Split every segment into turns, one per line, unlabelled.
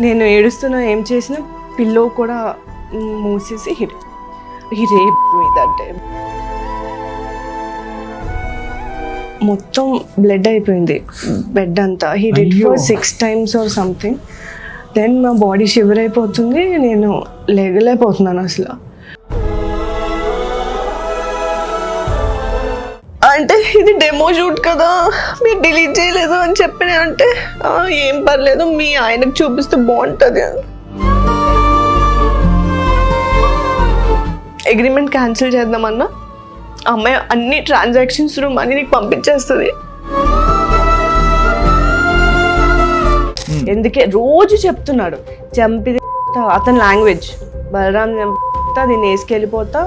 నేను ఏడుస్తున్నా ఏం చేసినా పిల్లో కూడా మూసేసి he rape me that day. మొత్తం బ్లడ్ అయిపోయింది బెడ్ అంతా. He did for 6 times or something. Then మా బాడీ షివర్ అయిపోతుంది, నేను లేగలేకపోతున్నాను అసలు. అంటే ఇది డెమో షూట్ కదా, మీరు డిలీట్ చేయలేదు అని చెప్పిన అంటే ఏం పర్లేదు మీ ఆయనకు చూపిస్తే బాగుంటుంది. అగ్రిమెంట్ క్యాన్సిల్ చేద్దామన్నా అమ్మాయి అన్ని ట్రాన్సాక్షన్స్ మనీ నీకు పంపించేస్తుంది. ఎందుకే రోజు చెప్తున్నాడు చంపి అతని లాంగ్వేజ్, బలరాం చంపుతా దీన్ని వేసుకెళ్ళిపోతా.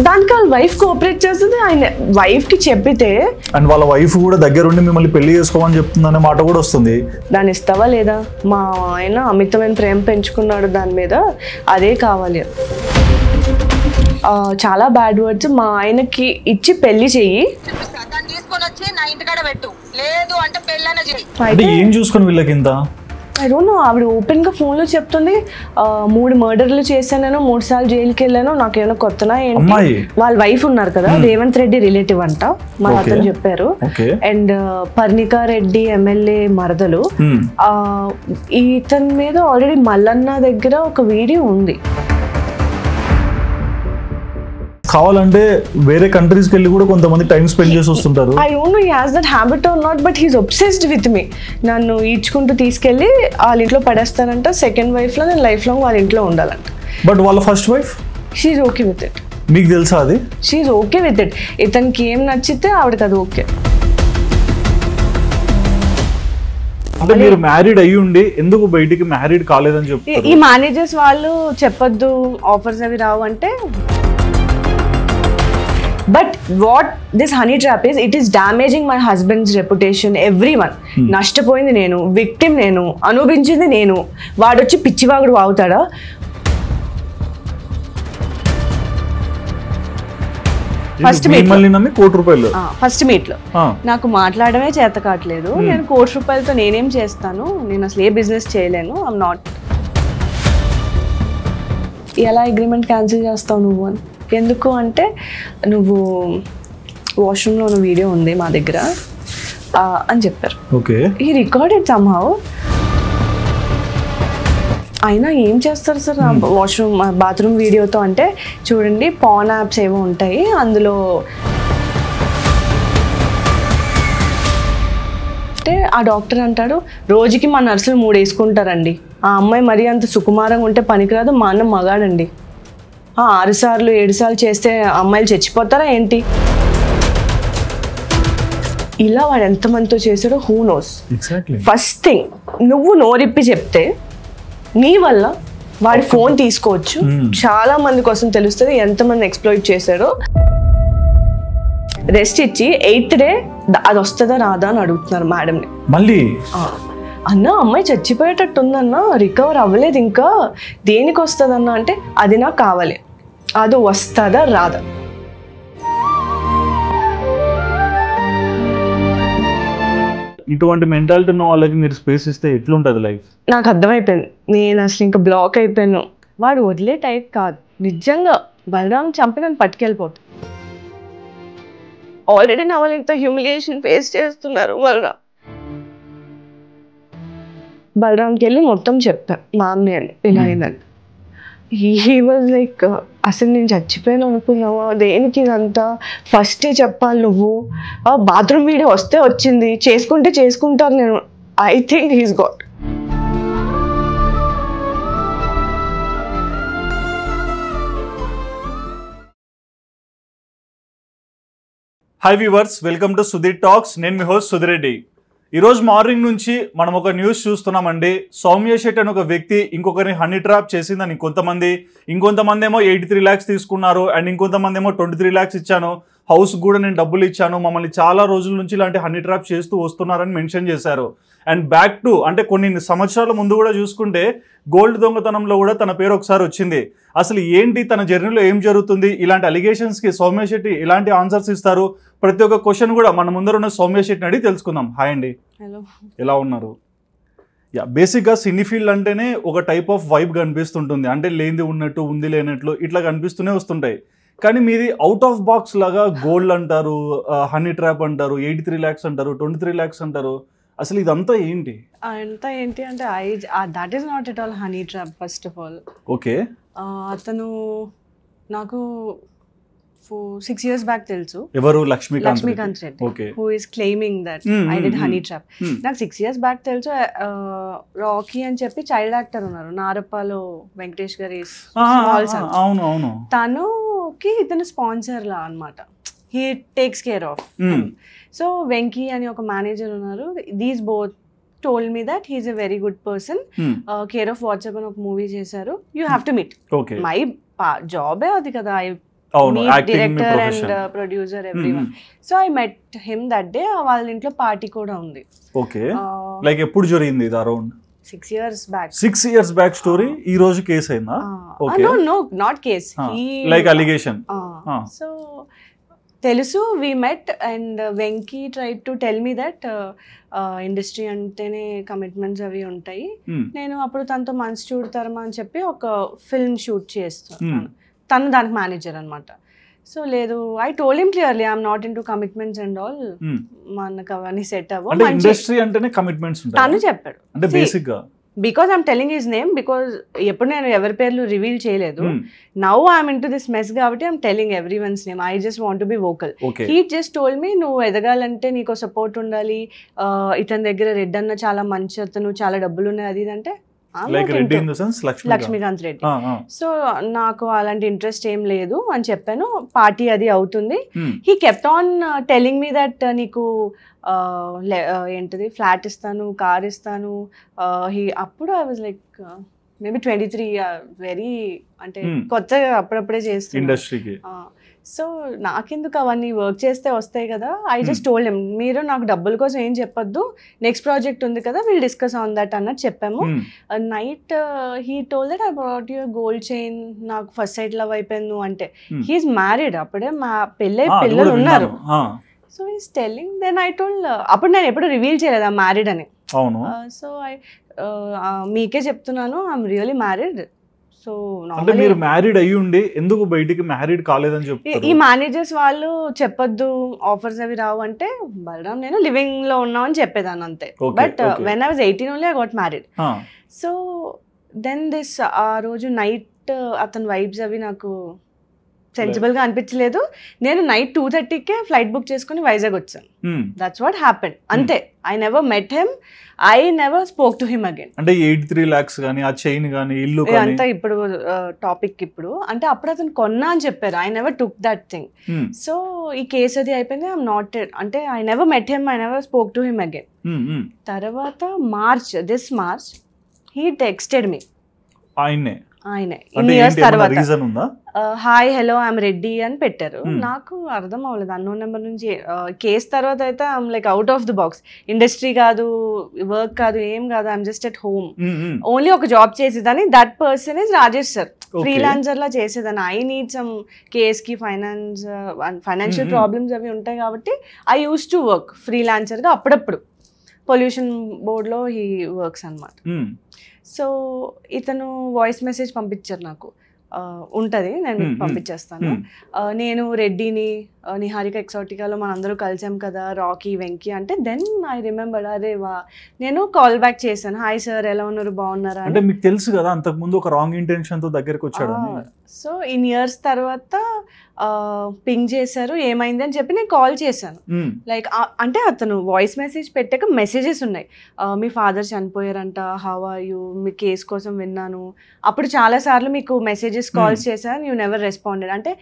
దానికి వాళ్ళ వైఫ్ కోఆపరేట్ చేస్తుంది. ఆయన వైఫ్ కి చెప్పితే
అండ్ వాళ్ళ వైఫ్ కూడా దగ్గరుండి మిమ్మల్ని పెళ్లి చేసుకోమని చెప్తుందనే మాట కూడా వస్తుంది.
దాన్ని ఇస్తావా లేదా? మా ఆయన అమితమైన ప్రేమ పెంచుకున్నాడు దాని మీద, అదే కావాలి. చాలా బ్యాడ్ వర్డ్స్ మా ఆయనకి ఇచ్చి పెళ్లి చెయ్యి,
ఏం చూసుకుని వీళ్ళకి ఇంత
ఐ డోంట్ నో. ఆవిడ ఓపెన్ గా ఫోన్ లో చెప్తుంది 3 మర్డర్లు చేశాను, 3 సార్లు జైలుకి వెళ్ళాను, నాకేమైనా కొత్తనా ఏంటి. వాళ్ళ వైఫ్ ఉన్నారు కదా, రేవంత్ రెడ్డి రిలేటివ్ అంట మా అతను చెప్పారు. అండ్ పర్ణికా రెడ్డి ఎమ్మెల్యే మరదలు. ఇతని మీద ఆల్రెడీ మల్లన్న దగ్గర ఒక వీడియో ఉంది.
కావాలంటే వేరే కంట్రీస్కి వెళ్ళి కూడా కొంతమంది టైం స్పెండ్ చేసి వస్తుంటారు.
I don't know he has that habit or not, but he's obsessed with me. నన్ను ఈడ్చుకుంటూ తీసుకెళ్ళి వాళ్ళ ఇంట్లో పడేస్తానంట. సెకండ్ వైఫ్ లో నేను లైఫ్ లాంగ్ వాళ్ళ ఇంట్లో ఉండాలంట.
బట్ వాళ్ళ first wife
she's okay with it.
మీకు తెలుసా అది?
She's okay with it. ఇతనికి ఏం నచ్చితే ఆవిడకి అది ఓకే.
అంటే మీరు మ్యారీడ్ అయ్యి ఉండి ఎందుకు బయటికి మ్యారీడ్ కాలేదని చెప్తారు?
ఈ మేనేజర్స్ వాళ్ళు చెప్పొద్దు ఆఫర్స్ అవి రావు అంటే. But what this honey trap is, it is damaging my husband's reputation, everyone. నష్టపోయింది నేను, విక్టిమ్ నేను, అనుభవించింది నేను. వాడొచ్చి పిచ్చివాగుడు వాగుతాడా? ఫస్ట్ మీట్ లో నాకు మాట్లాడమే చేత కావట్లేదు. నేను ₹1,00,00,000తో నేనేం చేస్తాను, నేను అసలు ఏ బిజినెస్ చేయలేను. I'm not. ఎలా అగ్రిమెంట్ క్యాన్సిల్ చేస్తావు నువ్వు అని. ఎందుకు అంటే నువ్వు వాష్రూమ్లో ఉన్న వీడియో ఉంది మా దగ్గర అని చెప్పారు. ఈ రికార్డెడ్ సమ్హౌ. అయినా ఏం చేస్తారు సార్ వాష్రూమ్ బాత్రూమ్ వీడియోతో అంటే, చూడండి పాన్ యాప్స్ ఏవో ఉంటాయి అందులో. అంటే ఆ డాక్టర్ అంటాడు రోజుకి మా నర్సులు 3 వేసుకుంటారండి. ఆ అమ్మాయి మరీ అంత సుకుమారంగా ఉంటే పనికిరాదు, మా అన్న మగాడండి. 6 సార్లు 7 సార్లు చేస్తే అమ్మాయిలు చచ్చిపోతారా ఏంటి? ఇలా వాడు ఎంతమందితో చేశాడో హూ నోస్. ఫస్ట్ థింగ్ నువ్వు నోరిప్పి చెప్తే నీ వల్ల వాడి ఫోన్ తీసుకోవచ్చు, చాలా మంది కోసం తెలుస్తుంది ఎంతమంది ఎక్స్ప్లోయిట్ చేశారో. రెస్ట్ ఇచ్చి 8th డే అది వస్తుందా రాదా అని అడుగుతున్నారు మేడంని.
మళ్ళీ
అన్న అమ్మాయి చచ్చిపోయేటట్టుందన్న, రికవర్ అవ్వలేదు ఇంకా, దేనికి వస్తుందన్న అంటే అది నాకు కావాలి. అది వస్తుందా రాదా?
ఇటువంటి మెంటాలిటీ ఉన్న వాళ్ళకి మీరు స్పేస్ ఇస్తే ఎట్లుంటుంది లైఫ్?
నాకు అర్థమైపోయింది. నేను అసలు ఇంకా బ్లాక్ అయిపోయాను. వాడు వదిలే టైప్ కాదు నిజంగా. బలరాం చంపి నన్ను పట్టుకెళ్ళిపోతుంది. ఆల్రెడీ నా వాళ్ళు ఇంత హ్యూమిలియేషన్ ఫేస్ చేస్తున్నారు. బలరాంకి వెళ్ళి మొత్తం చెప్పా మా అన్నయ్య ఇలా అయిందని. హీ వాజ్ లైక్ అసలు నేను చచ్చిపోయాను అనుకున్నావా, దేనికి ఇదంతా, ఫస్టే చెప్పాలి నువ్వు. బాత్రూమ్ వీడియో వస్తే వచ్చింది, చేసుకుంటే చేసుకుంటారు. నేను I think he's got.
Hi viewers, welcome to Sudheer talks. నేను మీ హోస్ట్ సుధీర్ రెడ్డి. ఈరోజు మార్నింగ్ నుంచి మనం ఒక న్యూస్ చూస్తున్నామండి. సౌమ్య శెట్టి అని ఒక వ్యక్తి ఇంకొకరిని హనీ ట్రాప్ చేసిందని ఇంకొంతమంది ఏమో 83 lakhs తీసుకున్నారు, అండ్ ఇంకొంతమంది ఏమో 23 lakhs ఇచ్చాను, హౌస్ కూడా నేను డబ్బులు ఇచ్చాను, మమ్మల్ని చాలా రోజుల నుంచి ఇలాంటి హనీ ట్రాప్ చేస్తూ వస్తున్నారని మెన్షన్ చేశారు. అండ్ బ్యాక్ టు అంటే కొన్ని సంవత్సరాల ముందు కూడా చూసుకుంటే గోల్డ్ దొంగతనంలో కూడా తన పేరు ఒకసారి వచ్చింది. అసలు ఏంటి తన జర్నీలో ఏం జరుగుతుంది, ఇలాంటి అలిగేషన్స్కి సౌమ్య శెట్టి ఎలాంటి ఆన్సర్స్ ఇస్తారు, ప్రతి ఒక్క క్వశ్చన్ కూడా మన ముందర ఉన్న సౌమ్య శెట్టిని అడిగి తెలుసుకుందాం. హాయ్ అండి.
హలో,
ఎలా ఉన్నారు? యా, బేసిక్గా సినీ ఫీల్డ్ అంటేనే ఒక టైప్ ఆఫ్ వైబ్ కనిపిస్తుంటుంది, అంటే లేనిది ఉన్నట్టు ఉంది లేనట్లు ఇట్లా కనిపిస్తూనే వస్తుంటాయి. కానీ మీది అవుట్ ఆఫ్ బాక్స్ లాగా గోల్డ్ అంటారు, హనీ ట్రాప్ అంటారు, 83 lakhs అంటారు, 23 lakhs అంటారు. అసలు ఇదంతా ఏంటి?
అంతా ఏంటి అంటే that is not at all honey trap. First of all
okay,
అతను నాకు 6 years బ్యాక్ తెలుసు.
ఎవరు?
Lakshmikant Reddy,
okay,
who is claiming that I did honey trap. నాకు 6 years బ్యాక్ తెలుసు. రాకీ అని చెప్పి చైల్డ్ యాక్టర్ ఉన్నారు, నారప్పలో వెంకటేష్ గారి స్మాల్ సన్.
అవును అవును.
తనుకి ఇతను స్పాన్సర్ లా అనమాట. He takes care of. So Venky అని ఒక మేనేజర్ ఉన్నారు. These both told me that he's a very good person. Care of WhatsApp అని ఒక మూవీ చేశారు, you have to meet. My జాబే అది కదా, I director and producer everyone. So I met him that day. వాళ్ళ ఇంట్లో party కూడా ఉంది.
ఓకే, లైక్ ఎప్పుడు జరిగింది ఇది? Around
6 years back.
6 years back story. ఈ రోజు కేసు అయిందా? Okay,
no not case,
like allegation.
So తెలుసు, we met and Venky try to tell me that industry అంటేనే కమిట్మెంట్స్ అవి ఉంటాయి. నేను అప్పుడు తనతో మనసు చూడతారమా అని చెప్పి ఒక ఫిల్మ్ షూట్ చేస్తాను. తను దానికి మేనేజర్ అనమాట. సో లేదు, I told him clearly I'm not in to commitments and all, మనకు అవన్నీ సెట్ అవ్వ.
ఇండస్ట్రీ అంటేనే కమిట్మెంట్స్ ఉంటాయి
తను చెప్పాడు.
అంటే బేసిక్ గా
because I'm telling his name, because ఎప్పుడు నేను ఎవరి పేర్లు రివీల్ చేయలేదు. Now I'm into this mess కాబట్టి I'm telling everyone's name. I just want to be vocal. He just told me, నువ్వు ఎదగాలంటే నీకు సపోర్ట్ ఉండాలి, ఇతని దగ్గర రెడ్ అన్న చాలా మంచి అతను, చాలా డబ్బులు ఉన్నాయి, అది అంటే లక్ష్మీకాంత్ రెడ్డి. సో నాకు అలాంటి ఇంట్రెస్ట్ ఏం లేదు అని చెప్పాను. పార్టీ అది అవుతుంది. He kept on telling me that నీకు ఏంటిది ఫ్లాట్ ఇస్తాను, కార్ ఇస్తాను. అప్పుడు I was like maybe 23, very అంటే కొత్తగా అప్పుడప్పుడే చేస్తాను
ఇండస్ట్రీకి.
సో నాకెందుకు, అవన్నీ వర్క్ చేస్తే వస్తాయి కదా. ఐ జస్ట్ టోల్డ్ హిమ్, మీరు నాకు డబ్బుల కోసం ఏం చెప్పొద్దు, నెక్స్ట్ ప్రాజెక్ట్ ఉంది కదా, విల్ డిస్కస్ ఆన్ దట్ అన్నట్టు చెప్పాము. Night he told that I brought your gold chain, నాకు ఫస్ట్ సైట్ లవ్ అయిపోయింది అంటే. హీఈస్ మ్యారీడ్, అప్పుడే మా పిల్లలు ఉన్నారు. So is telling, then I told, అప్పుడు నేను ఎప్పుడు రివీల్ చేయలేదు ఆ మ్యారీడ్ అని. సో మీకే చెప్తున్నాను, ఐఎమ్ రియలీ మ్యారీడ్. సో
అంటే మీరు మ్యారీడ్ అయ్యి ఉండి ఎందుకు బయటికి మ్యారీడ్ కాలేదని చెప్తారు?
ఈ మేనేజర్స్ వాళ్ళు చెప్పొద్దు, ఆఫర్స్ అవి రావు అంటే, బలరాం నేను లివింగ్ లో ఉన్నామని చెప్పేదాన్ని అంతే. But when I was 18 only I got married. So then this ఆ రోజు నైట్ అతని వైబ్స్ అవి నాకు సెన్సిబుల్ గా అనిపించలేదు. నేను నైట్ 2:30కే ఫ్లైట్ బుక్ చేసుకుని వైజాగ్ వచ్చాను. That's what happened. అంతే. I never met him, I never spoke to him again.
అంటే 83 lakhs గానీ, ఆ చైన్ గానీ, ఇల్లు
అంతా ఇప్పుడు టాపిక్. ఇప్పుడు అంటే అప్పుడు అతను కొన్నా అని చెప్పారు. I never took that thing. So ఈ కేసు అది అయిపోయింది. ఐఎమ్ నాట్, అంటే I never met him, I never spoke to him again. తర్వాత this March he texted me. ఆయనే ఇన్ని ఇయర్స్ తర్వాత హాయ్ హలో ఐఎమ్ రెడ్డి అని పెట్టారు. నాకు అర్థం అవ్వలేదు, అన్నోన్ నెంబర్ నుంచి. కేసు తర్వాత అయితే I'm like out of the box. Industry కాదు, వర్క్ కాదు, ఏం కాదు, I'm just at home. Only ఒక జాబ్ చేసేదాన్ని. That person is Rajesh sir. Freelancer లా చేసేదాన్ని. ఐ నీడ్ సమ్ కేస్ కి ఫైనాన్షియల్ ప్రాబ్లమ్స్ అవి ఉంటాయి కాబట్టి I used to work freelancer గా అప్పుడప్పుడు. పొల్యూషన్ బోర్డ్లో హీ వర్క్స్ అనమాట. సో ఇతను వాయిస్ మెసేజ్ పంపించారు నాకు, ఉంటుంది, నేను మీకు పంపించేస్తాను. నేను రెడ్డిని, నిహారిక ఎక్సాటికాలో మనందరూ కలిసాం కదా, రాకీ, వెంకీ అంటే. దెన్ ఐ రిమెంబర్, అరే వా, నేను కాల్ బ్యాక్ చేశాను, హాయ్ సార్ ఎలా ఉన్నారు, బాగున్నారా అంటే.
మీకు తెలుసు కదా అంతకు ముందు ఒక రాంగ్ ఇంటెన్షన్ తో దగ్గరికి వచ్చాడు.
సో ఇన్ ఇయర్స్ తర్వాత పింగ్ చేశారు, ఏమైంది అని చెప్పి నేను కాల్ చేశాను. లైక్ అంటే అతను వాయిస్ మెసేజ్ పెట్టాక మెసేజెస్ ఉన్నాయి, మీ ఫాదర్ చనిపోయారంట, హౌ ఆర్ యూ, మీ కేసు కోసం విన్నాను, అప్పుడు చాలా సార్లు మీకు మెసేజెస్ కాల్స్ చేశాను, యూ నెవర్ రెస్పాండెడ్. అంటే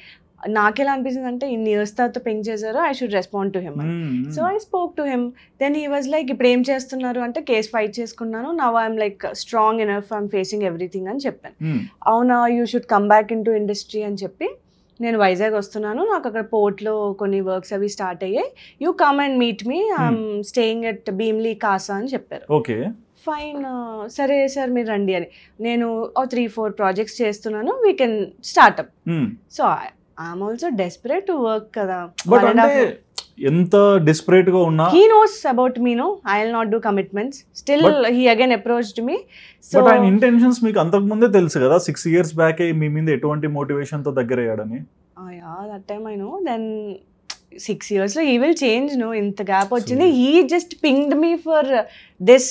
నాకెలా అనిపిస్తుంది అంటే, ఇన్ని ఇయర్స్ తర్వాత పింగ్ చేశారు, I should respond to him. So I spoke to him. Then he was like, ఇప్పుడు ఏం చేస్తున్నారు అంటే, కేసు ఫైట్ చేసుకున్నాను, now I'm like strong enough, I'm facing everything అని చెప్పాను. అవునా, you should come back in to industry అని చెప్పి, నేను వైజాగ్ వస్తున్నాను, నాకు అక్కడ పోర్ట్లో కొన్ని వర్క్స్ అవి స్టార్ట్ అయ్యాయి, you come and meet me, I'm staying at Bheemili కాసా అని చెప్పారు.
ఓకే
ఫైన్, సరే సార్ మీరు రండి అని. నేను 3-4 ప్రాజెక్ట్స్ చేస్తున్నాను, we can startup. So I'm also desperate to work కదా.
బట్ అంటే ఎంత డిస్పరేట్ గా ఉన్నా
he knows about me, no, I'll not do commitments. Still he again approached me. So
but ఆయన ఇంటెన్షన్స్ మీకు అంతకు ముందే తెలుసు కదా, 6 years బ్యాక్ మీ మీద ఎటువంటి మోటివేషన్ తో దగ్గర అయ్యాడని.
yeah, that time I know. Then 6 years లో he will change, no, ఇంత గ్యాప్ వచ్చింది. he just pinged me for this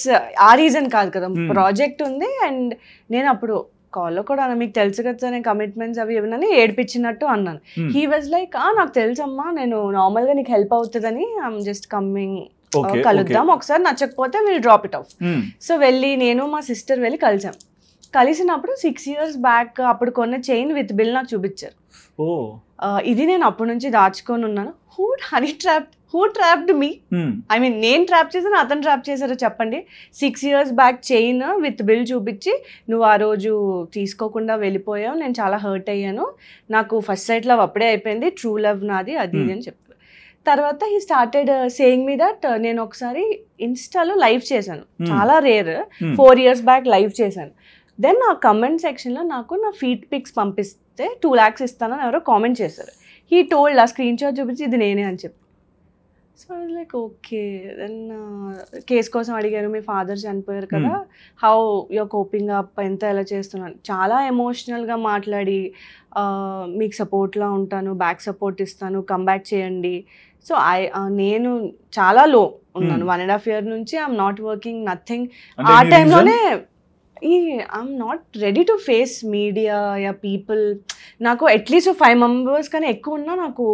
ఆ రీజన్ కాదు కదా, ప్రాజెక్ట్ ఉంది. అండ్ నేను అప్పుడు కాల్లో కూడా మీకు తెలుసు కదా నేను కమిట్మెంట్స్ అవి ఇవన్నీ ఏడిపించినట్టు అన్నాను. హీ వాజ్ లైక్ నాకు తెలుసమ్మా, నేను నార్మల్ గా నీకు హెల్ప్ అవుతుందని ఐఎమ్ జస్ట్ కమ్మింగ్, కలుద్దాం ఒకసారి, నచ్చకపోతే will drop it of. So వెళ్ళి నేను మా సిస్టర్ వెళ్ళి కలిసాం. కలిసినప్పుడు 6 years బ్యాక్ అప్పుడు కొన్న చైన్ విత్ బిల్ నాకు చూపించారు. ఇది నేను అప్పటి నుంచి దాచుకొని ఉన్నాను. Who trapped me, I mean నేను ట్రాప్ చేశాను, అతను ట్రాప్ చేశారో చెప్పండి. 6 years back chain with bill చూపించి నువ్వు ఆ రోజు తీసుకోకుండా వెళ్ళిపోయావు, నేను చాలా హర్ట్ అయ్యాను, నాకు ఫస్ట్ సైట్ లవ్ అప్పుడే అయిపోయింది, ట్రూ లవ్ నాది అది ఇది అని చెప్పారు. తర్వాత he started saying me that నేను ఒకసారి ఇన్స్టాలో లైవ్ చేశాను, చాలా రేర్, 4 years బ్యాక్ లైవ్ చేశాను. దెన్ ఆ కమెంట్ సెక్షన్లో నాకు నా ఫీట్ పిక్స్ పంపిస్తే 2 lakhs ఇస్తానని ఎవరో కామెంట్ చేశారు. హీ టోల్డ్ ఆ స్క్రీన్ షాట్ చూపించి ఇది నేనే అని చెప్పి. So like okay. Then case కోసం అడిగారు, మీ ఫాదర్ చనిపోయారు కదా, హౌ యూఆర్ కోపింగ్ అప్, ఎంత ఎలా చేస్తున్నాను, చాలా ఎమోషనల్గా మాట్లాడి మీకు సపోర్ట్లా ఉంటాను, బ్యాక్ సపోర్ట్ ఇస్తాను, కమ్బ్యాక్ చేయండి. సో నేను చాలా లో ఉన్నాను, 1.5 years నుంచి ఐఎమ్ నాట్ వర్కింగ్, నథింగ్. ఆ టైంలోనే I'm not ready to face media yeah people. నాకు అట్లీస్ట్ 5 members కానీ ఎక్కువ ఉన్నా నాకు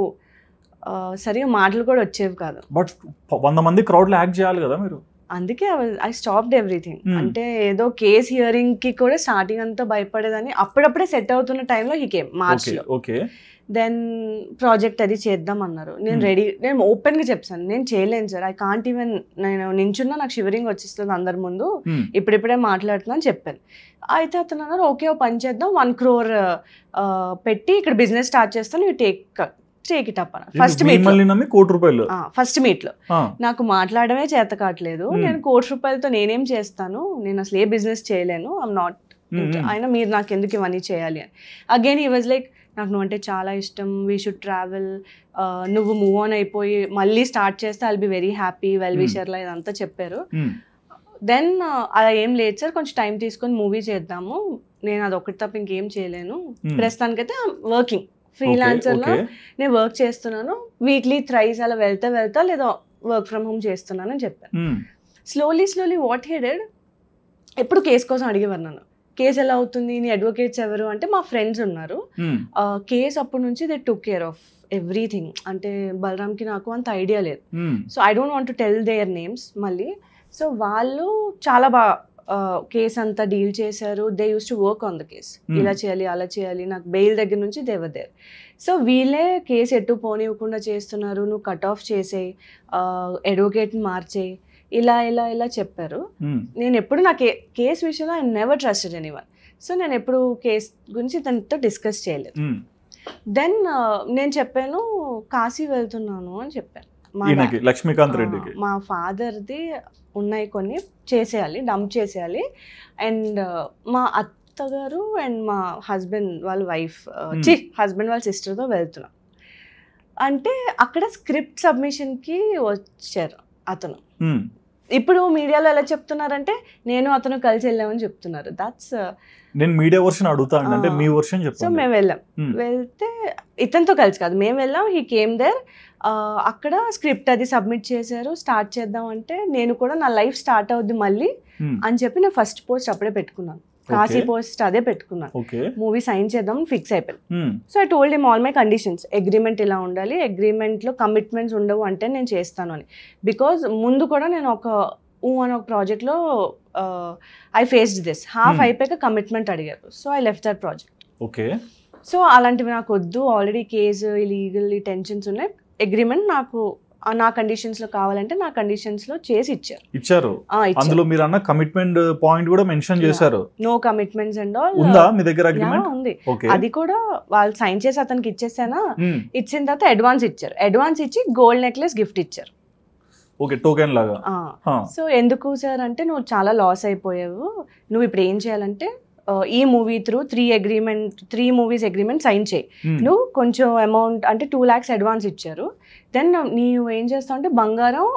సరిగా మాటలు కూడా వచ్చేవి కాదు.
బట్ 100 మంది క్రౌడ్ లో యాక్ట్ చేయాలి కదా మీరు.
అందుకే ఐ స్టాప్డ్ ఎవ్రీథింగ్. అంటే ఏదో కేస్ హియరింగ్ కి కూడా స్టార్టింగ్ అంతా భయపడేదని, అప్పుడప్పుడే సెట్ అవుతున్న టైంలో హీ కేమ్ మార్చ్లో. దెన్ ప్రాజెక్ట్ అది చేద్దాం అన్నారు. నేను రెడీ, నేను ఓపెన్గా చెప్పాను నేను చేయలేను సార్, ఐ కాంట్ ఈవెన్, నేను నించున్నా నాకు షివరింగ్ వచ్చేస్తుంది అందరి ముందు, ఇప్పుడిప్పుడే మాట్లాడుతున్నాను చెప్పాను. అయితే అతను అన్నారు ఓకే ఓ పని చేద్దాం, 1 crore పెట్టి ఇక్కడ బిజినెస్ స్టార్ట్ చేస్తాను, యూ టేక్ ఇట్ అప్ అన్న. ఫస్ట్ మీట్ లో నాకు మాట్లాడమే చేత కావట్లేదు, నేను 1 crore రూపాయలతో నేనేం చేస్తాను, నేను అసలు ఏ బిజినెస్ చేయలేను, ఐఎమ్ నాట్, అయినా మీరు నాకు ఎందుకు ఇవన్నీ చేయాలి అని. అగైన్ హీ వాజ్ లైక్ నాకు నువ్వు అంటే చాలా ఇష్టం, వీ షుడ్ ట్రావెల్, నువ్వు మూవ్ ఆన్ అయిపోయి మళ్ళీ స్టార్ట్ చేస్తే I'll be very happy, well విషర్లా ఇదంతా చెప్పారు. దెన్ అలా ఏం లేదు సార్, కొంచెం టైం తీసుకొని మూవీ చేద్దాము, నేను అది ఒకటి తప్ప ఇంకేం చేయలేను, ప్రస్తుతానికైతే వర్కింగ్ ఫ్రీలాన్సర్లో నేను వర్క్ చేస్తున్నాను, వీక్లీ thrice అలా వెళ్తా లేదా వర్క్ ఫ్రమ్ హోమ్ చేస్తున్నాను అని చెప్పాను. స్లోలీ వాట్ హీ డిడ్, ఎప్పుడు కేసు కోసం అడిగేవారు నన్ను, కేసు ఎలా అవుతుంది, నీ అడ్వకేట్స్ ఎవరు అంటే మా ఫ్రెండ్స్ ఉన్నారు. కేసు అప్పటి నుంచి they took care of everything. అంటే బలరామ్కి నాకు అంత ఐడియా లేదు, so I don't want to tell their names మళ్ళీ. సో వాళ్ళు చాలా బాగా కేసు అంతా డీల్ చేశారు. They use to work on the case, ఇలా చేయాలి అలా చేయాలి, నాకు బెయిల్ దగ్గర నుంచి దే వర్ దేర్. సో వీళ్ళే కేసు ఎటు పోనివ్వకుండా చేస్తున్నారు, నువ్వు కట్ ఆఫ్ చేసేయి, అడ్వకేట్ని మార్చేయి, ఇలా చెప్పారు. నేను ఎప్పుడు నా కేసు విషయంలో I never trusted anyone. So నేను ఎప్పుడు కేసు గురించి తనతో డిస్కస్ చేయలేదు. దెన్ నేను చెప్పాను కాశీ వెళ్తున్నాను అని చెప్పాను.
లక్ష్మీకాంత్ రెడ్డికి
మా ఫాదర్ది ఉన్నాయి కొన్ని, చేసేయాలి, డంప్ చేసేయాలి. అండ్ మా అత్తగారు అండ్ మా హస్బెండ్ వాళ్ళ వైఫ్, హస్బెండ్ వాళ్ళ సిస్టర్తో వెళ్తున్నాం అంటే అక్కడ స్క్రిప్ట్ సబ్మిషన్కి వచ్చారు అతను. ఇప్పుడు మీడియాలో ఎలా చెప్తున్నారంటే నేను అతను కలిసి వెళ్ళామని చెప్తున్నారు. దాట్స్
నేను మీడియా వర్షన్ అడుగుతాను, అంటే మీ వర్షన్ చెప్తాను.
సో మేము వెళ్ళాం, వెళ్తే ఇతనితో కలిసి కాదు, మేము వెళ్ళాం. హీ కేమ్ దేర్, అక్కడ స్క్రిప్ట్ అది సబ్మిట్ చేశారు, స్టార్ట్ చేద్దాం అంటే నేను కూడా నా లైఫ్ స్టార్ట్ అవుద్ది మళ్ళీ అని చెప్పి నేను ఫస్ట్ పోస్ట్ అప్పుడే పెట్టుకున్నాను, కాశీ పోస్ట్ అదే పెట్టుకున్నాను. మూవీ సైన్ చేద్దాం ఫిక్స్ అయిపోయింది. So I told him all my conditions, agreement ఇలా ఉండాలి, అగ్రిమెంట్లో కమిట్మెంట్స్ ఉండవు అంటే నేను చేస్తాను అని. బికాజ్ ముందు కూడా నేను ఒక ప్రాజెక్ట్లో ఐ ఫేస్డ్ దిస్, హాఫ్ అయిపోయాక కమిట్మెంట్ అడిగారు. So I left that project.
Okay.
So అలాంటివి నాకు వద్దు, ఆల్రెడీ కేసు లీగల్ టెన్షన్స్ ఉన్నాయి, అగ్రిమెంట్ నాకు నా కండిషన్స్ లో కావాలంటే నా కండిషన్స్ లో చేసి ఇచ్చారు.
అందులో మీరు అన్న కమిట్మెంట్ పాయింట్ కూడా మెన్షన్ చేశారు.
నో కమిట్మెంట్స్ అండ్ ఆల్
ఉందా మీ దగ్గర అగ్రిమెంట్?
ఉంది. అది కూడా వాళ్ళు సైన్ చేసి అతనికి ఇచ్చేసానా, ఇచ్చిన తర్వాత అడ్వాన్స్ ఇచ్చారు, అడ్వాన్స్ ఇచ్చి గోల్డ్ నెక్లెస్ గిఫ్ట్ ఇచ్చారు.
ఓకే, టోకెన్ లాగా.
సో ఎందుకు సార్ అంటే నువ్వు చాలా లాస్ అయిపోయావు, నువ్వు ఇప్పుడు ఏం చేయాలంటే ఈ movie through 3 movies agreement sign చేయి, నువ్వు కొంచెం అమౌంట్ అంటే 2 lakhs అడ్వాన్స్ ఇచ్చారు, దెన్ నీవు ఏం చేస్తావు అంటే బంగారం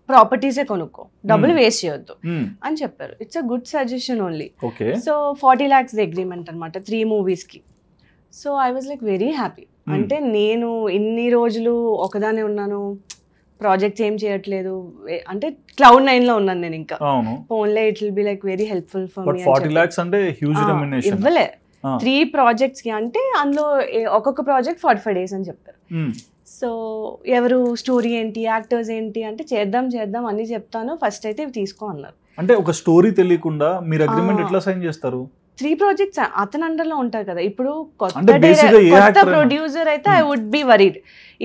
ప్రాపర్టీసే కొనుక్కో, డబ్బులు వేస్ట్ చేయొద్దు అని చెప్పారు. It's a good suggestion only. So 40 lakhs agreement అనమాట 3 moviesకి. So I was like very happy. అంటే నేను ఇన్ని రోజులు ఒకదానే ఉన్నాను, ప్రాజెక్ట్స్ ఏం చేయట్లేదు, అంటే Cloud9 లో ఉన్నాను నేను. ఇంకా only it will be like very helpful for me.
40 lakhs అంటే హ్యూజ్ రెమ్యునరేషన్.
ఇవ్వలే 3 projects కి, అంటే అందులో ఒక్కొక్క ప్రాజెక్ట్ 45 days అని చెప్పారు. సో ఎవరు స్టోరీ ఏంటి, యాక్టర్స్ ఏంటి అంటే చేద్దాం అన్ని చెప్తాను, ఫస్ట్ అయితే ఇవి తీసుకో అన్నారు.
అంటే ఒక స్టోరీ తెలియకుండా మీరు అగ్రిమెంట్ ఎట్లా సైన్ చేస్తారు?
3 projects అతని అండర్లో ఉంటారు కదా. ఇప్పుడు కొత్త ప్రొడ్యూసర్ అయితే ఐ వుడ్ బి వరీడ్.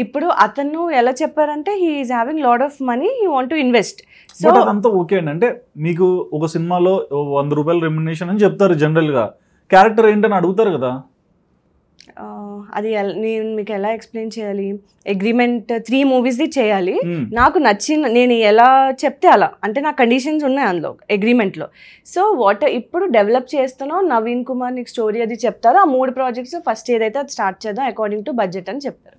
ఇప్పుడు అతను ఎలా చెప్పారంటే he is having lot of money, he want to invest.
So అదంతా ఓకే అండి. అంటే మీకు ఒక సినిమాలో 100 రూపాయలు రెమ్యునరేషన్ అని చెప్తారు జనరల్ గా, క్యారెక్టర్ ఏంటని అడుగుతారు కదా.
అది నేను మీకు ఎలా ఎక్స్ప్లెయిన్ చేయాలి? అగ్రిమెంట్ 3 moviesది చేయాలి, నాకు నచ్చిన నేను ఎలా చెప్తే అలా, అంటే నా కండిషన్స్ ఉన్నాయి అందులో అగ్రిమెంట్లో. సో ఇప్పుడు డెవలప్ చేస్తున్నావు, నవీన్ కుమార్ నీకు స్టోరీ అది చెప్తారు. ఆ 3 projects ఫస్ట్ ఏదైతే అది స్టార్ట్ చేద్దాం అకార్డింగ్ టు బడ్జెట్ అని చెప్పారు.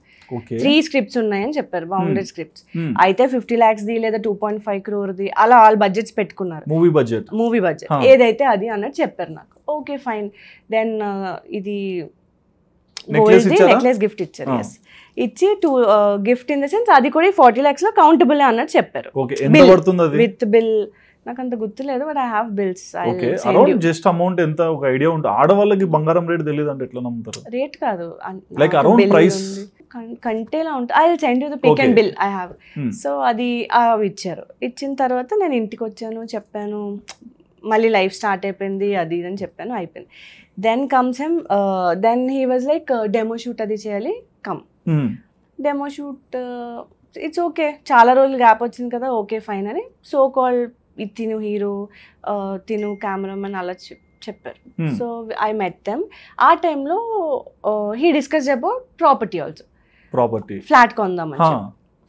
3 scripts ఉన్నాయని చెప్పారు, బౌండెడ్ స్క్రిప్ట్స్. అయితే 50 lakhsది లేదా 2.5 crore అలా ఆల్ బడ్జెట్స్ పెట్టుకున్నారు. మూవీ బడ్జెట్ ఏదైతే అది అన్నట్టు చెప్పారు నాకు. Okay fine. దెన్ ఇది నెక్లెస్ గిఫ్ట్ ఇచ్చారు. ఇచ్చి గిఫ్ట్ ఇన్ ద సెన్స్ అది కూడా 40 lakhs లో కౌంటబుల్ అన్నట్టు చెప్పారు. విత్ బిల్ నాకు అంత గుర్తులేదు, but I have bills.
Just amount ఎంత ఒక ఐడియా ఉంటుంది? ఆడవాళ్ళకి బంగారం రేట్ తెలియదు అంటే ఎట్లా నమ్ముతారు?
రేట్ కాదు,
లైక్ అరౌండ్ ప్రైస్
కంటేలా ఉంటుంది. I will send you the pic and bill I have. So అది ఇచ్చారు. ఇచ్చిన తర్వాత నేను ఇంటికి వచ్చాను, చెప్పాను, మళ్ళీ లైఫ్ స్టార్ట్ అయిపోయింది అది అని చెప్పాను, అయిపోయింది. Then comes him, then he was like demo shoot అది చేయాలి, come. Demo shoot it's okay, చాలా రోజులు గ్యాప్ వచ్చింది కదా, ఓకే ఫైన్ అని. సో కాల్ తిను హీరో, తిను కెమెరామెన్ అలా చెప్పారు. So I met them. ఆ టైంలో he discuss about property also. Flat కొందామని.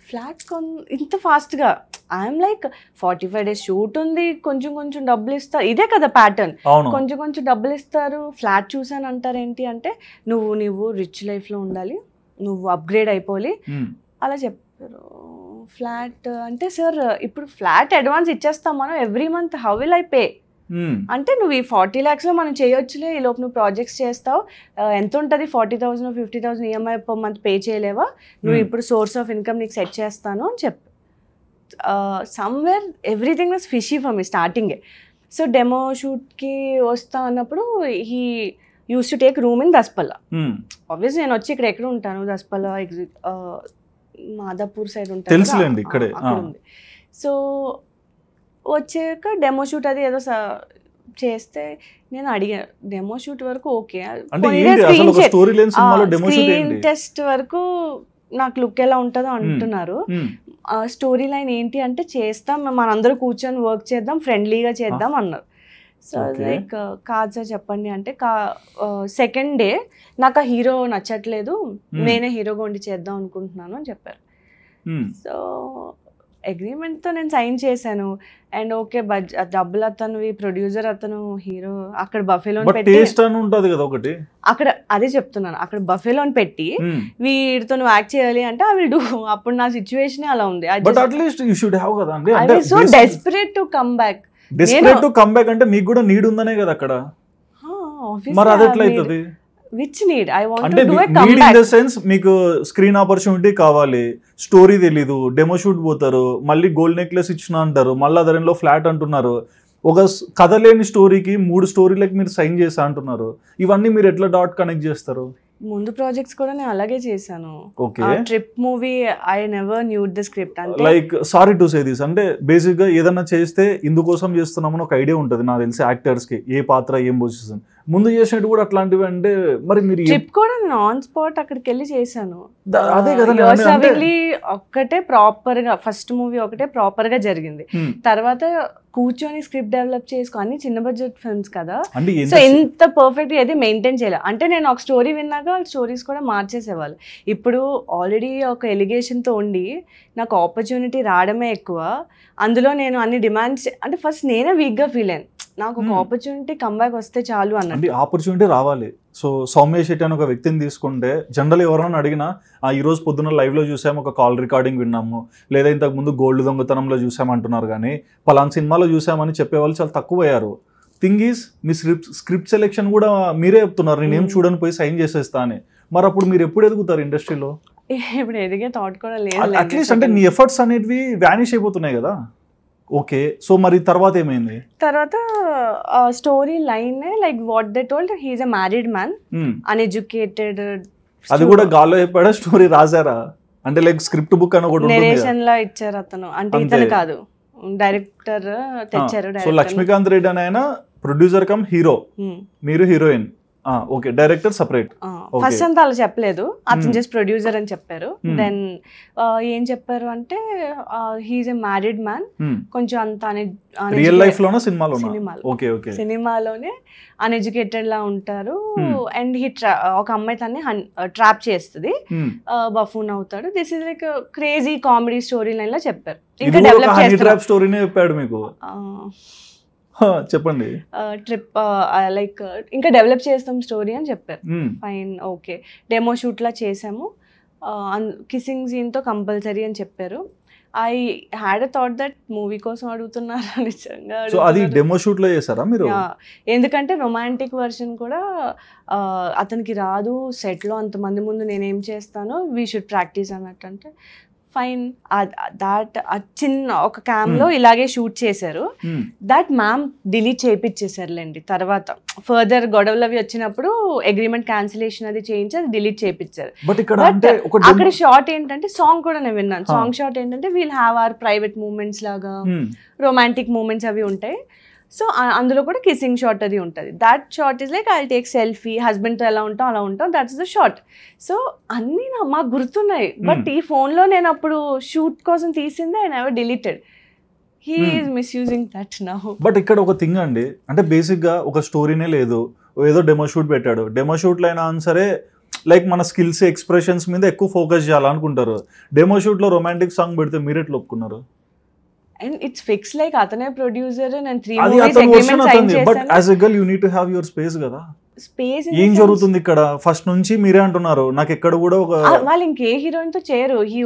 ఫ్లాట్ ఇంత ఫాస్ట్గా ఐఎమ్ లైక్ 45 days షూట్ ఉంది, కొంచెం డబ్బులు ఇస్తారు, ఇదే కదా ప్యాటర్న్, కొంచెం డబ్బులు ఇస్తారు, ఫ్లాట్ చూసాను అంటారు. ఏంటి అంటే నువ్వు రిచ్ లైఫ్లో ఉండాలి, నువ్వు అప్గ్రేడ్ అయిపోవాలి అలా చెప్పారు. ఫ్లాట్ అంటే సార్ ఇప్పుడు ఫ్లాట్ అడ్వాన్స్ ఇచ్చేస్తాం మనం every month, how will I pay అంటే నువ్వు ఈ 40 lakhs లో మనం చేయొచ్చులే, ఈ లోపు నువ్వు ప్రాజెక్ట్స్ చేస్తావు, ఎంత ఉంటుంది 40,000 50,000 ఈఎంఐ పర్ మంత్ పే చేయలేవా, నువ్వు ఇప్పుడు సోర్స్ ఆఫ్ ఇన్కమ్ నీకు సెట్ చేస్తాను అని చెప్పు. Somewhere everything was fishy for me స్టార్టింగే. సో డెమో షూట్కి వస్తా అన్నప్పుడు he use to take room in Daspalla. Obviously నేను వచ్చి ఇక్కడ ఎక్కడ ఉంటాను, దస్పల్లా మాదాపూర్ సైడ్ ఉంటాను, అక్కడ ఉంది. సో వచ్చాక డెమో షూట్ అది ఏదో చేస్తే నేను అడిగా, డెమో షూట్ వరకు ఓకే, స్క్రీన్ టెస్ట్ వరకు నాకు లుక్ ఎలా ఉంటుందో అంటున్నారు. స్టోరీ లైన్ ఏంటి అంటే చేస్తాం, మనందరూ కూర్చొని వర్క్ చేద్దాం, ఫ్రెండ్లీగా చేద్దాం అన్నారు. సో లైక్ కాదు సార్ చెప్పండి అంటే, సెకండ్ డే నాకు ఆ హీరో నచ్చట్లేదు, నేనే హీరోగా ఉండి చేద్దాం అనుకుంటున్నాను అని చెప్పారు. సో అగ్రిమెంట్తో నేను సైన్ చేశాను. అండ్ ఓకే డబ్బులు అతను, ప్రొడ్యూసర్ అతను, హీరో అక్కడ బఫేలోన్ పెట్టి ఒకటి అక్కడ అదే చెప్తున్నాను, అక్కడ బఫేలోన్ పెట్టి వీడితో నువ్వు యాక్ట్ చేయాలి అంటే ఐ విల్ డూ. అప్పుడు నా సిచ్యువేషన్ అలా ఉంది. So desperate to come back.
అంటే మీకు కూడా నీడ్ ఉందనే కదా అక్కడ, మరి అది ఎట్లా అవుతుంది?
Which need? I want to do a come back.
In the sense మీకు స్క్రీన్ ఆపర్చునిటీ కావాలి, స్టోరీ తెలీదు, డెమో షూట్ పోతారు, మళ్ళీ గోల్డ్ నెక్లెస్ ఇచ్చిన అంటారు, మళ్ళీ అదరంలో ఫ్లాట్ అంటున్నారు, ఒక కథ లేని స్టోరీకి 3 స్టోరీలకు మీరు సైన్ చేసా అంటున్నారు. ఇవన్నీ మీరు ఎట్లా డాట్ కనెక్ట్ చేస్తారు?
ముందు ప్రాజెక్ట్స్ కూడా నేను అలాగే చేశాను. Trip movie I never knew the script. అంటే
like sorry to say this, అంటే బేసిక్ గా ఏదన్నా చేస్తే ఇందుకోసం చేస్తున్నామని ఒక ఐడియా ఉంటుంది నాకు తెలిసి యాక్టర్స్ కి, ఏ పాత్ర ఏం పొజిషన్ ముందు చేసినట్టు కూడా అట్లాంటివి. అంటే మరి మీరు
ట్రిప్ కూడా నేను ఆన్ స్పాట్ అక్కడికి వెళ్ళి చేశాను.
అదే కదా
ఒక్కటే ప్రాపర్ గా, ఫస్ట్ మూవీ ఒకటే ప్రాపర్ గా జరిగింది. తర్వాత కూర్చొని స్క్రిప్ట్ డెవలప్ చేసుకో, అన్ని చిన్న బడ్జెట్ ఫిల్మ్స్ కదా, సో ఎంత పర్ఫెక్ట్ గా అయితే మెయింటైన్ చేయలేదు. అంటే నేను ఒక స్టోరీ విన్నాక స్టోరీస్ కూడా మార్చేసేవాళ్ళు. ఇప్పుడు ఆల్రెడీ ఒక ఎలిగేషన్ తో ఉండి నాకు ఆపర్చునిటీ రావడమే ఎక్కువ, అందులో నేను అన్ని డిమాండ్స్, అంటే ఫస్ట్ నేనే వీక్ గా ఫీల్ అయ్యాను. నాకు ఒక ఆపర్చునిటీ కంబ్యాక్ వస్తే చాలు అన్నట్టు.
అంటే ఆపర్చునిటీ రావాలి. సో సౌమ్య శెట్టి అని ఒక వ్యక్తిని తీసుకుంటే జనరల్ ఎవరైనా అడిగినా ఈ రోజు పొద్దున్న లైవ్లో చూసాము, ఒక కాల్ రికార్డింగ్ విన్నాము, లేదా ఇంతకుముందు గోల్డ్ దొంగతనంలో చూసామంటున్నారు, కానీ పలానా సినిమాలో చూసామని చెప్పేవాళ్ళు చాలా తక్కువ అయ్యారు. Thing is me script selection కూడా మీరే చెప్తున్నారు, నేనేం చూడని పోయి సైన్ చేసేస్తా అని. మరి అప్పుడు మీరు ఎప్పుడు ఎదుగుతారు ఇండస్ట్రీలో?
ఇప్పుడు ఎదిగే థాట్ కూడా లేదు.
అట్లీస్ట్ అంటే మీ ఎఫర్ట్స్ అనేటివి వ్యానిష్ అయిపోతున్నాయి కదా. ఓకే, సో మరి తర్వాత ఏమైంది?
తర్వాత story line like what they told, he's a married man, uneducated.
అది కూడా గాల్లో చెప్పాడా, స్టోరీ రాసారా? అంటే లైక్ స్క్రిప్ట్ బుక్ అని ఒకటి
నెరేషన్ లా ఇచ్చారు అతను, అంటే ఇతను కాదు, డైరెక్టర్ తెచ్చారు.
సో లక్ష్మీకాంత్ రెడ్డి అని ఆయన ప్రొడ్యూసర్ కమ్ హీరో, మీరు heroine. Okay, director separate.
First అంతా అలా చెప్పలేదు, అతను జస్ట్ ప్రొడ్యూసర్ అని చెప్పారు. దెన్ ఏం చెప్పారు అంటే హీఈస్ ఎ మ్యారీడ్ మ్యాన్, కొంచెం అంత
రియల్ లైఫ్ లోనే
సినిమాలోనే అన్ఎడ్యుకేటెడ్ లా ఉంటారు. అండ్ ఒక అమ్మాయి తన్ని ట్రాప్ చేస్తుంది, బఫూన్ అవుతాడు. This is like crazy comedy story line లా చెప్పారు. ఇంకా డెవలప్ చేస్తారు
స్టోరీనే చెప్పాడు మీకు, చెప్పండి.
ట్రిప్ లైక్ ఇంకా డెవలప్ చేస్తాం స్టోరీ అని చెప్పారు. Fine, okay. డెమో షూట్ లా చేసాము, కిస్సింగ్ సీన్ తో కంపల్సరీ అని చెప్పారు. I had a thought that movie కోసం అడుగుతున్నారు నిజంగా.
సో అది డెమో షూట్ లో చేశారా మీరు?
ఎందుకంటే రొమాంటిక్ వర్షన్ కూడా అతనికి రాదు, సెట్ లో అంతమంది ముందు నేనేం చేస్తానో, వీ షుడ్ ప్రాక్టీస్ అన్నట్టు. అంటే ఫైన్, దాట్ చిన్న ఒక క్యామ్ లో ఇలాగే షూట్ చేశారు. దాట్ మ్యామ్ డిలీట్ చేయించేసారులేండి. తర్వాత ఫర్దర్ గొడవలు అవి వచ్చినప్పుడు అగ్రిమెంట్ క్యాన్సిలేషన్ అది చేయించి అది డిలీట్ చేయించారు.
బట్
అక్కడ షార్ట్ ఏంటంటే సాంగ్ కూడా నేను విన్నాను. సాంగ్ షార్ట్ ఏంటంటే we'll have our private moments లాగా, రొమాంటిక్ మూమెంట్స్ అవి ఉంటాయి. సో అందులో కూడా కిస్సింగ్ షాట్ అది ఉంటుంది. That shot is like I take selfie, హస్బెండ్తో ఎలా ఉంటాం అలా ఉంటాం, దట్స్ ద షార్ట్. సో అన్నీ మాకు గుర్తున్నాయి. బట్ ఈ ఫోన్లో నేను అప్పుడు షూట్ కోసం తీసిందే I never deleted. He is misusing that now.
But ఇక్కడ ఒక థింగ్ అండి, అంటే బేసిక్గా ఒక స్టోరీనే లేదు, ఏదో డెమో షూట్ పెట్టాడు. డెమో షూట్లో అయినా సరే లైక్ మన స్కిల్స్ ఎక్స్ప్రెషన్స్ మీద ఎక్కువ ఫోకస్ చేయాలనుకుంటారు. డెమో షూట్లో రొమాంటిక్ సాంగ్ పెడితే మీరు ఎట్లా ఒప్పుకున్నారు?
And it's fixed like atane producer and 3 movies agreement sign chesanu.
But as a girl you need to have your space kada.
Space
ఏం జరుగుతుంది ఇక్కడ? ఫస్ట్ నుంచి మీరే అంటున్నారు నాకు ఎక్కడ కూడా ఒక
వాళ్ళు ఇంకే హీరోయిన్ తో చేయరు. he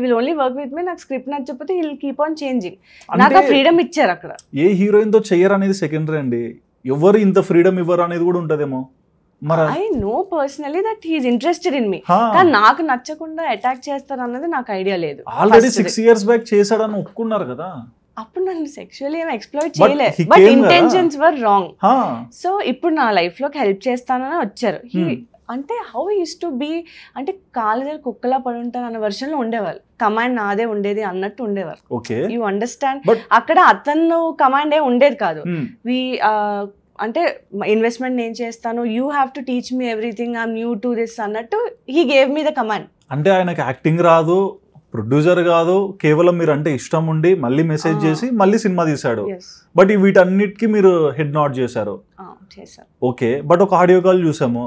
will only work with me. నాకు స్క్రిప్ట్ నచ్చకపోతే he will keep on changing. నాకు ఫ్రీడమ్ ఇచ్చారు అక్కడ.
ఏ హీరోయిన్ తో చేయరు అనేది సెకండరీ అండి. ఎవరు ఇంత ఫ్రీడమ్ ఇవ్వరు అనేది కూడా ఉంటదేమో.
I know personally that he is interested in me. కానీ నాకు నచ్చకుండా అటాక్ చేస్తారు అన్నది నాకు ఐడియా లేదు.
ఆల్రెడీ 6 years బ్యాక్ చేశాడని ఒప్పుకున్నారు కదా.
అప్పుడు నన్ను సెక్షువల్లీ ఏం ఎక్స్ప్లాయిట్ చేయలే, but intentions were wrong. So ఇప్పుడు నా లైఫ్ లోకి హెల్ప్ చేస్తానని వచ్చారు. అంటే హౌ యూస్ టు బీ, అంటే కాళ్ళ దగ్గర కుక్కలా పడి ఉంటారు అన్న వర్షన్ లో ఉండేవాళ్ళు. కమాండ్ నాదే ఉండేది అన్నట్టు ఉండేవారు. You understand? అక్కడ అతను కమాండ్ ఏ ఉండేది కాదు. అంటే ఇన్వెస్ట్మెంట్ నేను చేస్తాను, you have to teach me everything, I'm new to this అన్నట్టు he gave me the command.
అంటే ఆయనకి యాక్టింగ్ రాదు, ప్రొడ్యూసర్ కాదు, కేవలం మీరు అంటే ఇష్టం ఉండి మళ్ళీ మెసేజ్ చేసి మళ్ళీ సినిమా తీశాడు. బట్ వీటన్నిటికీ మీరు హెడ్ నాట్ చేశారు. ఓకే, బట్ ఒక ఆడియో కాల్ చూసాము,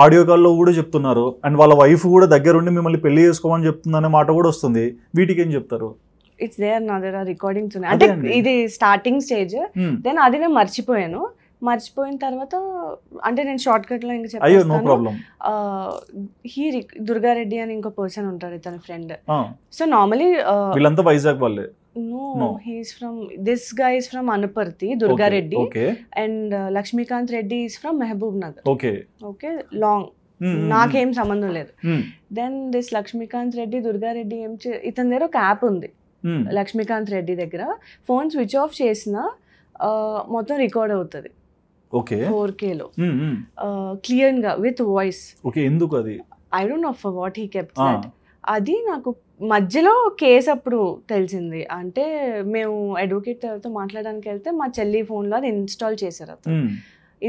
ఆడియో కాల్లో కూడా చెప్తున్నారు అండ్ వాళ్ళ వైఫ్ కూడా దగ్గరుండి మిమ్మల్ని పెళ్లి చేసుకోమని చెప్తుందనే మాట కూడా వస్తుంది. వీటికి ఏం చెప్తారు?
ఇట్స్ దేర్ నా దగ్గర రికార్డింగ్స్ ఉన్నాయి. అంటే ఇది స్టార్టింగ్ స్టేజ్. దెన్ అది నేను మర్చిపోయిన తర్వాత అంటే నేను షార్ట్ కట్ లో ఇంకా చెప్పేస్తాను. దుర్గారెడ్డి అని ఇంకో పర్సన్ ఉంటారు, ఇతని ఫ్రెండ్. సో నార్మలీ
వీళ్ళంతా వైజాగ్ వాళ్ళే.
No, this guy is from Anaparthi, Durgareddy.
Okay.
And Lakshmikant Reddy is from Mehboob Nagar.
Okay.
Long. నాకేం సంబంధం లేదు. దెన్ దిస్ లక్ష్మీకాంత్ రెడ్డి, దుర్గారెడ్డి ఇతని దగ్గర ఒక యాప్ ఉంది లక్ష్మీకాంత్ రెడ్డి దగ్గర. ఫోన్ స్విచ్ ఆఫ్ చేసినా మొత్తం రికార్డ్ అవుతుంది 4K లో క్లియర్ గా విత్ వాయిస్.
ఎందుకు అది?
I don't no for what he kept that. అది నాకు మధ్యలో కేసు అప్పుడు తెలిసింది. అంటే మేము అడ్వకేట్ తో మాట్లాడడానికి వెళ్తే మా చెల్లి ఫోన్లో అది ఇన్స్టాల్ చేశారు. అతను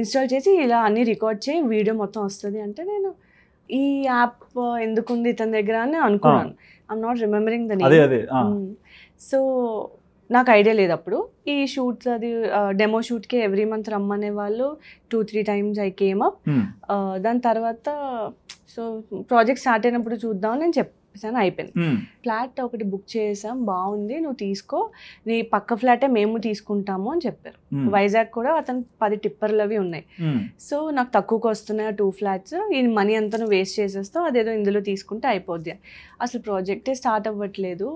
ఇన్స్టాల్ చేసి ఇలా అన్ని రికార్డ్ చేయి, వీడియో మొత్తం వస్తుంది అంటే నేను ఈ యాప్ ఎందుకుంది ఇతని దగ్గర అని అనుకున్నాను. I'm not remembering the name. So నాకు ఐడియా లేదు అప్పుడు. ఈ షూట్స్ అది డెమో షూట్కి ఎవ్రీ మంత్ రమ్మనే వాళ్ళు. 2-3 times ఐ కేమ్ అప్. దాని తర్వాత సో ప్రాజెక్ట్ స్టార్ట్ అయినప్పుడు చూద్దాం నేను చెప్పేసాను, అయిపోయింది. ఫ్లాట్ ఒకటి బుక్ చేసాం, బాగుంది, నువ్వు తీసుకో, నీ పక్క ఫ్లాటే మేము తీసుకుంటాము అని చెప్పారు. వైజాగ్ కూడా అతను 10 టిప్పర్లు అవి ఉన్నాయి. సో నాకు తక్కువకి వస్తున్నాయి 2 ఫ్లాట్స్, ఈ మనీ అంతా నువ్వు వేస్ట్ చేసేస్తావు, అదేదో ఇందులో తీసుకుంటే అయిపోద్ది. అసలు ప్రాజెక్టే స్టార్ట్ అవ్వట్లేదు,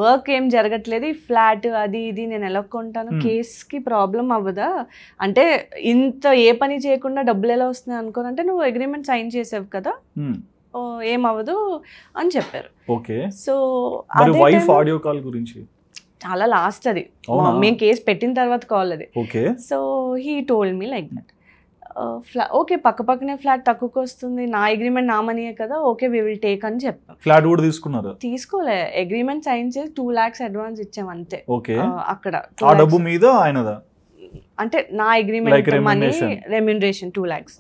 వర్క్ ఏం జరగట్లేదు, ఈ ఫ్లాట్ అది ఇది నేను ఎలా కొంటాను, కేస్కి ప్రాబ్లం అవ్వదా అంటే, ఇంత ఏ పని చేయకుండా డబ్బులు ఎలా వస్తున్నాయి అనుకోనంటే, నువ్వు అగ్రిమెంట్ సైన్ చేసావు కదా, ఏమవ్వదు అని చెప్పారు. సో
ఆడియో కాల్ గురించి
చాలా లాస్ట్ అది, మేము కేసు పెట్టిన తర్వాత కాల్ అది. So he told me like that, okay పక్కనే ఫ్లాట్ తక్కువకి వస్తుంది, నా అగ్రిమెంట్ నా మనీయే కదా, ఓకే వి విల్ టేక్ అని చెప్పాం.
ఫ్లాట్ కూడా తీసుకున్నారు?
తీసుకోలే, అగ్రిమెంట్ సైన్ చేసి 2 lakhs అడ్వాన్స్ ఇచ్చాం అంతే. అక్కడ
ఆ డబ్బు మీద ఆయనదా
అంటే నా అగ్రిమెంట్ మనీ రెమ్యునరేషన్ 2 lakhs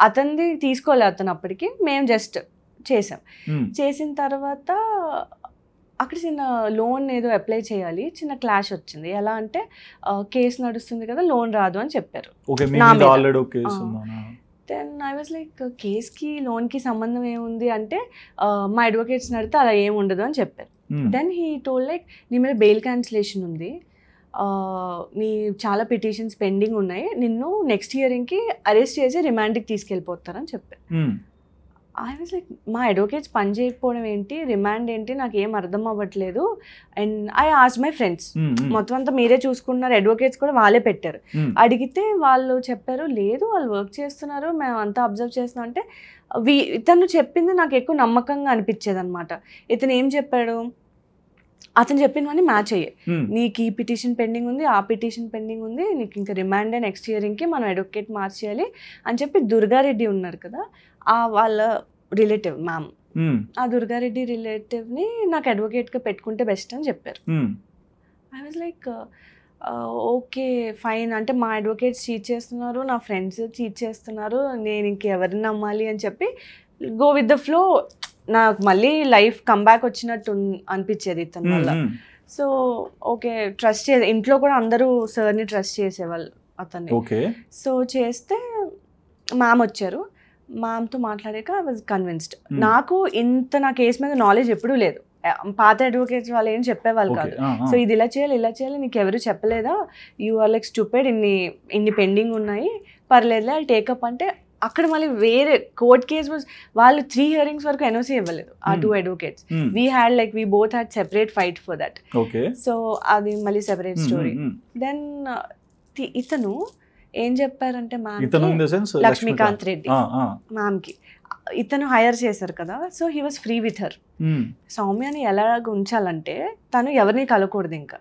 అతనిది తీసుకోలే అతను అప్పటికి, మేము జస్ట్ చేసాం. చేసిన తర్వాత అక్కడ చిన్న లోన్ ఏదో అప్లై చేయాలి, చిన్న క్లాష్ వచ్చింది. ఎలా అంటే కేసు నడుస్తుంది కదా, లోన్ రాదు అని చెప్పారు. దెన్ ఐ వాజ్ లైక్, కేసుకి లోన్కి సంబంధం ఏముంది అంటే, మా అడ్వకేట్స్ నడితే అలా ఏమి ఉండదు అని చెప్పారు. దెన్ హీ టోల్డ్ లైక్, నీ మీద బెయిల్ క్యాన్సిలేషన్ ఉంది, నీ చాలా పిటిషన్స్ పెండింగ్ ఉన్నాయి, నిన్ను నెక్స్ట్ హియరింగ్కి అరెస్ట్ చేసి రిమాండ్కి తీసుకెళ్ళిపోతారని చెప్పారు. ఐ వాజ్ లైక్, మా అడ్వకేట్స్ పని చేయకపోవడం ఏంటి, రిమాండ్ ఏంటి, నాకు ఏం అర్థం అవ్వట్లేదు. And I asked my friends, మొత్తం అంతా మీరే చూసుకున్నారు, అడ్వకేట్స్ కూడా వాళ్ళే పెట్టారు. అడిగితే వాళ్ళు చెప్పారు, లేదు వాళ్ళు వర్క్ చేస్తున్నారు, మేము అంతా అబ్జర్వ్ చేస్తున్నాం అంటే, ఇతను చెప్పింది నాకు ఎక్కువ నమ్మకంగా అనిపించేది అనమాట. ఇతను ఏం చెప్పాడు, అతను చెప్పినవన్నీ మ్యాచ్ అయ్యాయి. నీకు ఈ పిటిషన్ పెండింగ్ ఉంది, ఆ పిటిషన్ పెండింగ్ ఉంది, నీకు ఇంకా రిమాండే నెక్స్ట్ హియరింగ్కి మనం అడ్వకేట్ మార్చేయాలి అని చెప్పి, దుర్గారెడ్డి ఉన్నారు కదా, వాళ్ళ రిలేటివ్ మ్యామ్, ఆ దుర్గారెడ్డి రిలేటివ్ని నాకు అడ్వకేట్గా పెట్టుకుంటే బెస్ట్ అని చెప్పారు. I was like, okay fine, అంటే మా అడ్వకేట్స్ చీట్ చేస్తున్నారు, నా ఫ్రెండ్స్ చీట్ చేస్తున్నారు, నేను ఇంకెవరిని నమ్మాలి అని చెప్పి గో విత్ ద ఫ్లో. నాకు మళ్ళీ లైఫ్ కంబ్యాక్ వచ్చినట్టు అనిపించేది ఇతని వల్ల. సో ఓకే ట్రస్ట్ ఇంట్లో కూడా అందరూ సార్ని ట్రస్ట్ చేసేవాళ్ళు అతన్ని. సో చేస్తే మ్యామ్ వచ్చారు, మ్యామ్తో మాట్లాడాక ఐ వాజ్ కన్విన్స్డ్. నాకు ఇంత నా కేసు మీద నాలెడ్జ్ ఎప్పుడూ లేదు, పాత అడ్వకేట్స్ వాళ్ళు ఏం చెప్పేవాళ్ళు కాదు. సో ఇది ఇలా చేయాలి, నీకు ఎవరు చెప్పలేదా, యూ ఆర్ లైక్ స్టూపిడ్, ఇన్ని పెండింగ్ ఉన్నాయి, పర్లేదులే అది టేకప్ అంటే, అక్కడ మళ్ళీ వేరే కోర్ట్ కేసు వాళ్ళు 3 hearings వరకు ఎన్ఓసి ఇవ్వలేదు ఆ 2 advocates. We both had separate fight for that. So అది మళ్ళీ సెపరేట్ స్టోరీ. దెన్ ఇతను ఏం చెప్పారంటే మ్యామ్, లక్ష్మీకాంత్ రెడ్డి మ్యామ్కి ఇతను హైర్ చేశారు కదా, so he was free with her. సౌమ్యని ఎలాగ ఉంచాలంటే తను ఎవరిని కలవకూడదు ఇంకా.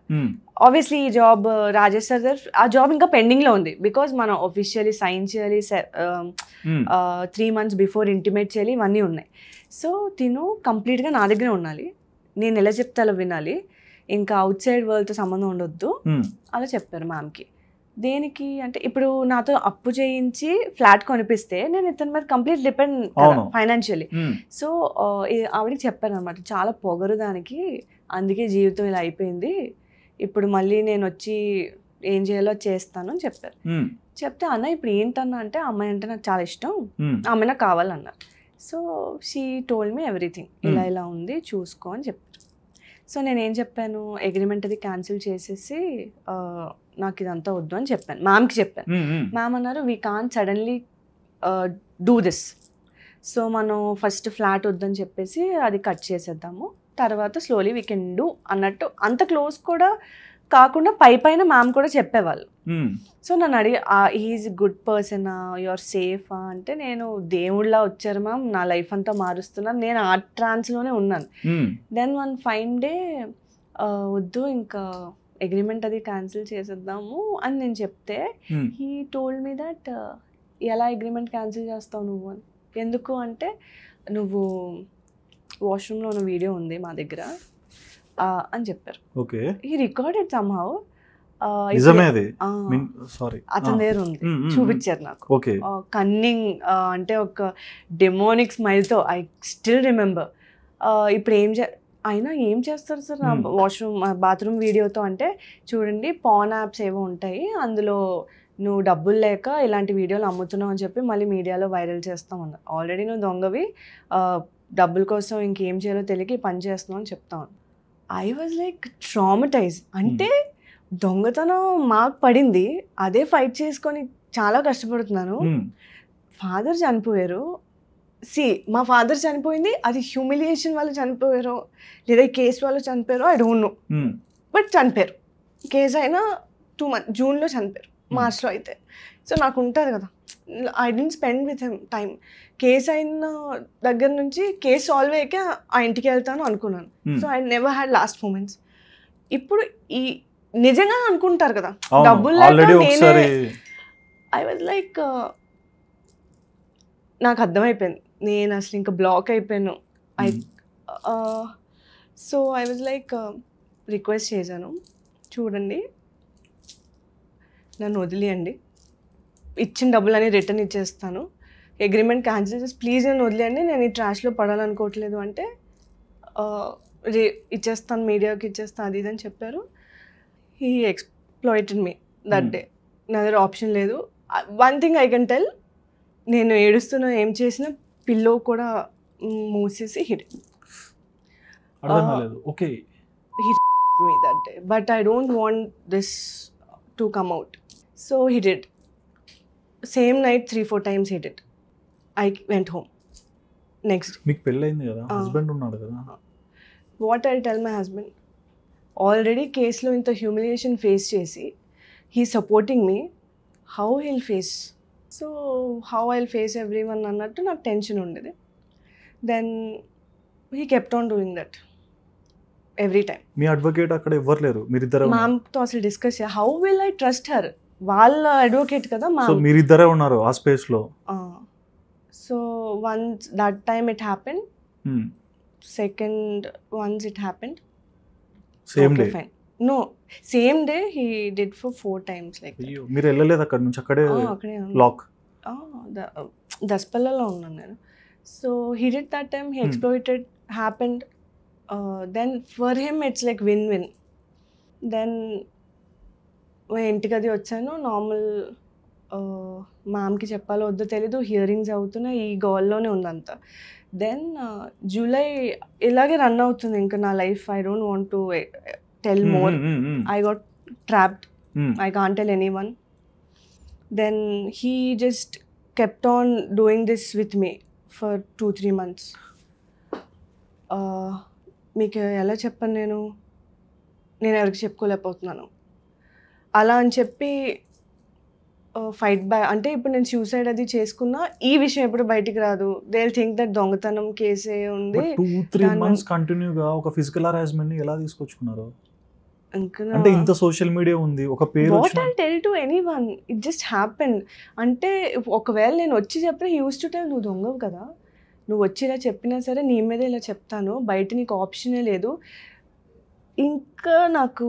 ఆబ్వియస్లీ ఈ జాబ్ రాజేష్ సార్ ఆ జాబ్ ఇంకా పెండింగ్లో ఉంది, బికాజ్ మనం ఒఫిషియలీ సైన్ చేయాలి, 3 months బిఫోర్ ఇంటిమేట్ చేయాలి, ఇవన్నీ ఉన్నాయి. సో తిను కంప్లీట్గా నా దగ్గర ఉండాలి, నేను ఎలా చెప్తే అలా వినాలి, ఇంకా అవుట్ సైడ్ వరల్డ్తో సంబంధం ఉండొద్దు అలా చెప్పారు మ్యామ్కి. దేనికి అంటే, ఇప్పుడు నాతో అప్పు చేయించి ఫ్లాట్ కొనిపిస్తే నేను ఇతని మీద కంప్లీట్ డిపెండ్ ఫైనాన్షియలీ. సో ఆవిడకి చెప్పాను అనమాట, చాలా పొగరు దానికి, అందుకే జీవితం ఇలా అయిపోయింది, ఇప్పుడు మళ్ళీ నేను వచ్చి ఏం చేయాలో చేస్తాను అని చెప్పారు. చెప్తే అన్న ఇప్పుడు ఏంటన్నా అంటే, అమ్మాయి అంటే నాకు చాలా ఇష్టం, అమ్మాయి నాకు కావాలన్నారు. So she told me everything, ఇలా ఉంది చూసుకో అని చెప్పారు. సో నేనేం చెప్పాను, అగ్రిమెంట్ అది క్యాన్సిల్ చేసేసి నాకు ఇదంతా వద్దు అని చెప్పాను, మ్యామ్కి చెప్పాను. మ్యామ్ అన్నారు, we can't suddenly do this, so మనం ఫస్ట్ ఫ్లాట్ వద్దని చెప్పేసి అది కట్ చేసేద్దాము, తర్వాత స్లోలీ వీ కెన్ డూ అన్నట్టు. అంత క్లోజ్ కూడా కాకుండా పైన మ్యామ్ కూడా చెప్పేవాళ్ళు. సో నన్ను అడిగి, ఈజ్ గుడ్ పర్సన్, యువర్ సేఫా అంటే, నేను దేవుళ్ళ వచ్చారు మ్యామ్, నా లైఫ్ అంతా మారుస్తున్నాను, నేను ఆ ట్రాన్స్లోనే ఉన్నాను. దెన్ వన్ ఫైన్ డే వద్దు ఇంకా అగ్రిమెంట్ అది క్యాన్సిల్ చేసేద్దాము అని నేను చెప్తే, హీ టోల్డ్ మీ దట్, ఎలా అగ్రిమెంట్ క్యాన్సిల్ చేస్తావు నువ్వు అని. ఎందుకు అంటే, నువ్వు వాష్రూమ్లో ఉన్న వీడియో ఉంది మా దగ్గర అని చెప్పారు. ఈ రికార్డెడ్ సమ్హౌ అతని దగ్గర ఉంది, చూపించారు నాకు. కన్నింగ్ అంటే ఒక డెమోనిక్ స్మైల్తో, ఐ స్టిల్ రిమెంబర్. ఇప్పుడు అయినా ఏం చేస్తారు సార్ నా వాష్రూమ్ బాత్రూమ్ వీడియోతో అంటే, చూడండి పాన్ యాప్స్ ఏవో ఉంటాయి, అందులో నువ్వు డబ్బులు లేక ఇలాంటి వీడియోలు అమ్ముతున్నావు అని చెప్పి మళ్ళీ మీడియాలో వైరల్ చేస్తామన్నారు. ఆల్రెడీ నువ్వు దొంగవి, డబ్బుల కోసం ఇంకేం చేయాలో తెలియక ఈ పని చేస్తున్నాం అని చెప్తాను. I was like traumatise. అంటే దొంగతనం మాకు పడింది, అదే ఫైట్ చేసుకొని చాలా కష్టపడుతున్నాను. ఫాదర్ చనిపోయారు. మా ఫాదర్ చనిపోయింది, అది హ్యూమిలియేషన్ వల్ల చనిపోయారో లేదా కేసు వల్ల చనిపోయారో ఐ డోంట్ నో, బట్ చనిపోయారు. కేసు అయినా 2 months జూన్లో చనిపోయారు, మార్చ్లో అయితే. సో నాకు ఉంటుంది కదా, I didn't spend with him time. Case అయిన దగ్గర నుంచి కేసు సాల్వ్ అయ్యాక ఆ ఇంటికి వెళ్తాను అనుకున్నాను. So I never had lost moments. ఇప్పుడు ఈ నిజంగా అనుకుంటారు కదా డబ్బులు ఐ వాజ్ లైక్, నాకు అర్థమైపోయింది నేను అసలు ఇంకా బ్లాక్ అయిపోయాను. So I was like request చేశాను, చూడండి నన్ను వదిలేయండి, ఇచ్చిన డబ్బులని రిటర్న్ ఇచ్చేస్తాను, అగ్రిమెంట్ క్యాన్సిల్ చేసి ప్లీజ్ నన్ను వదిలేయండి, నేను ఈ ట్రాష్లో పడాలనుకోవట్లేదు అంటే ఇచ్చేస్తాను, మీడియాకి ఇచ్చేస్తాను అది ఇది అని చెప్పారు. He exploited me that day. నా దగ్గర ఆప్షన్ లేదు. One thing I can tell, నేను ఏడుస్తున్నా ఏం చేసినా పిల్లో కూడా మూసేసి hit me that day, but I don't want this to come out. So he did. Same night 3-4 times he did. I went home next day.
మీకు పెళ్ళైంది కదా, husband ఉన్నాడు కదా.
What I'll tell my husband, already case lo inta humiliation face chesi he's supporting me, how he'll face, so how I'll face everyone annattu నాకు tension ఉండేది. Then he kept on doing that every time.
మీ advocate అక్కడ ఎవరు లేరు, మీరిద్దరే
మ్యామ్తో అసలు discuss చేయ, how will I trust her, వాళ్ళ అడ్వకేట్ కదా మ్యామ్.
సో మీరిద్దరే ఉన్నారు ఆ స్పేస్ లో.
So once that time it happened, second once it happened
same day.
Fine, no same day he did for 4 times like.
మీరు వెళ్ళలేదు అక్కడ నుంచి, అక్కడే లాక్.
దస్పల్లలో ఉన్నాను నేను. So he did that time, he exploited, happened. Then for him it's like win-win. Then ఇంటికి అది వచ్చాను, నార్మల్ మ్యామ్కి చెప్పాలో వద్దో తెలీదు, హియరింగ్స్ అవుతున్నాయి, ఈ గోల్లోనే ఉందంతా. దెన్ జూలై ఇలాగే రన్ అవుతుంది ఇంకా నా life. I don't want to tell more. I got trapped, I can't tell anyone. Then he just kept on doing this with me for 2-3 months. మీకు ఎలా చెప్పను, నేను ఎవరికి చెప్పుకోలేకపోతున్నాను అలా అని చెప్పి ఫైట్ బ్యాక్. అంటే ఇప్పుడు నేను సూసైడ్ అది చేసుకున్నా ఈ విషయం ఎప్పుడు బయటికి రాదు. దే విల్ థింక్ దట్ దొంగతనం కేసే ఉంది.
2-3 months కంటిన్యూగా ఒక ఫిజికల్ హరాస్మెంట్ ని ఎలా తీసుకొచ్చుకున్నారు? అంటే ఇంత సోషల్ మీడియా ఉంది, ఒక పేరు.
What I tell to anyone, it just happened. అంటే ఒకవేళ నేను వచ్చి చెప్పిన హీ యూజ్డ్ టు టెల్, నువ్వు దొంగవు కదా, నువ్వు వచ్చి ఇలా చెప్పినా సరే నీ మీద ఇలా చెప్తాను, బయట నీకు ఆప్షనే లేదు. ఇంకా నాకు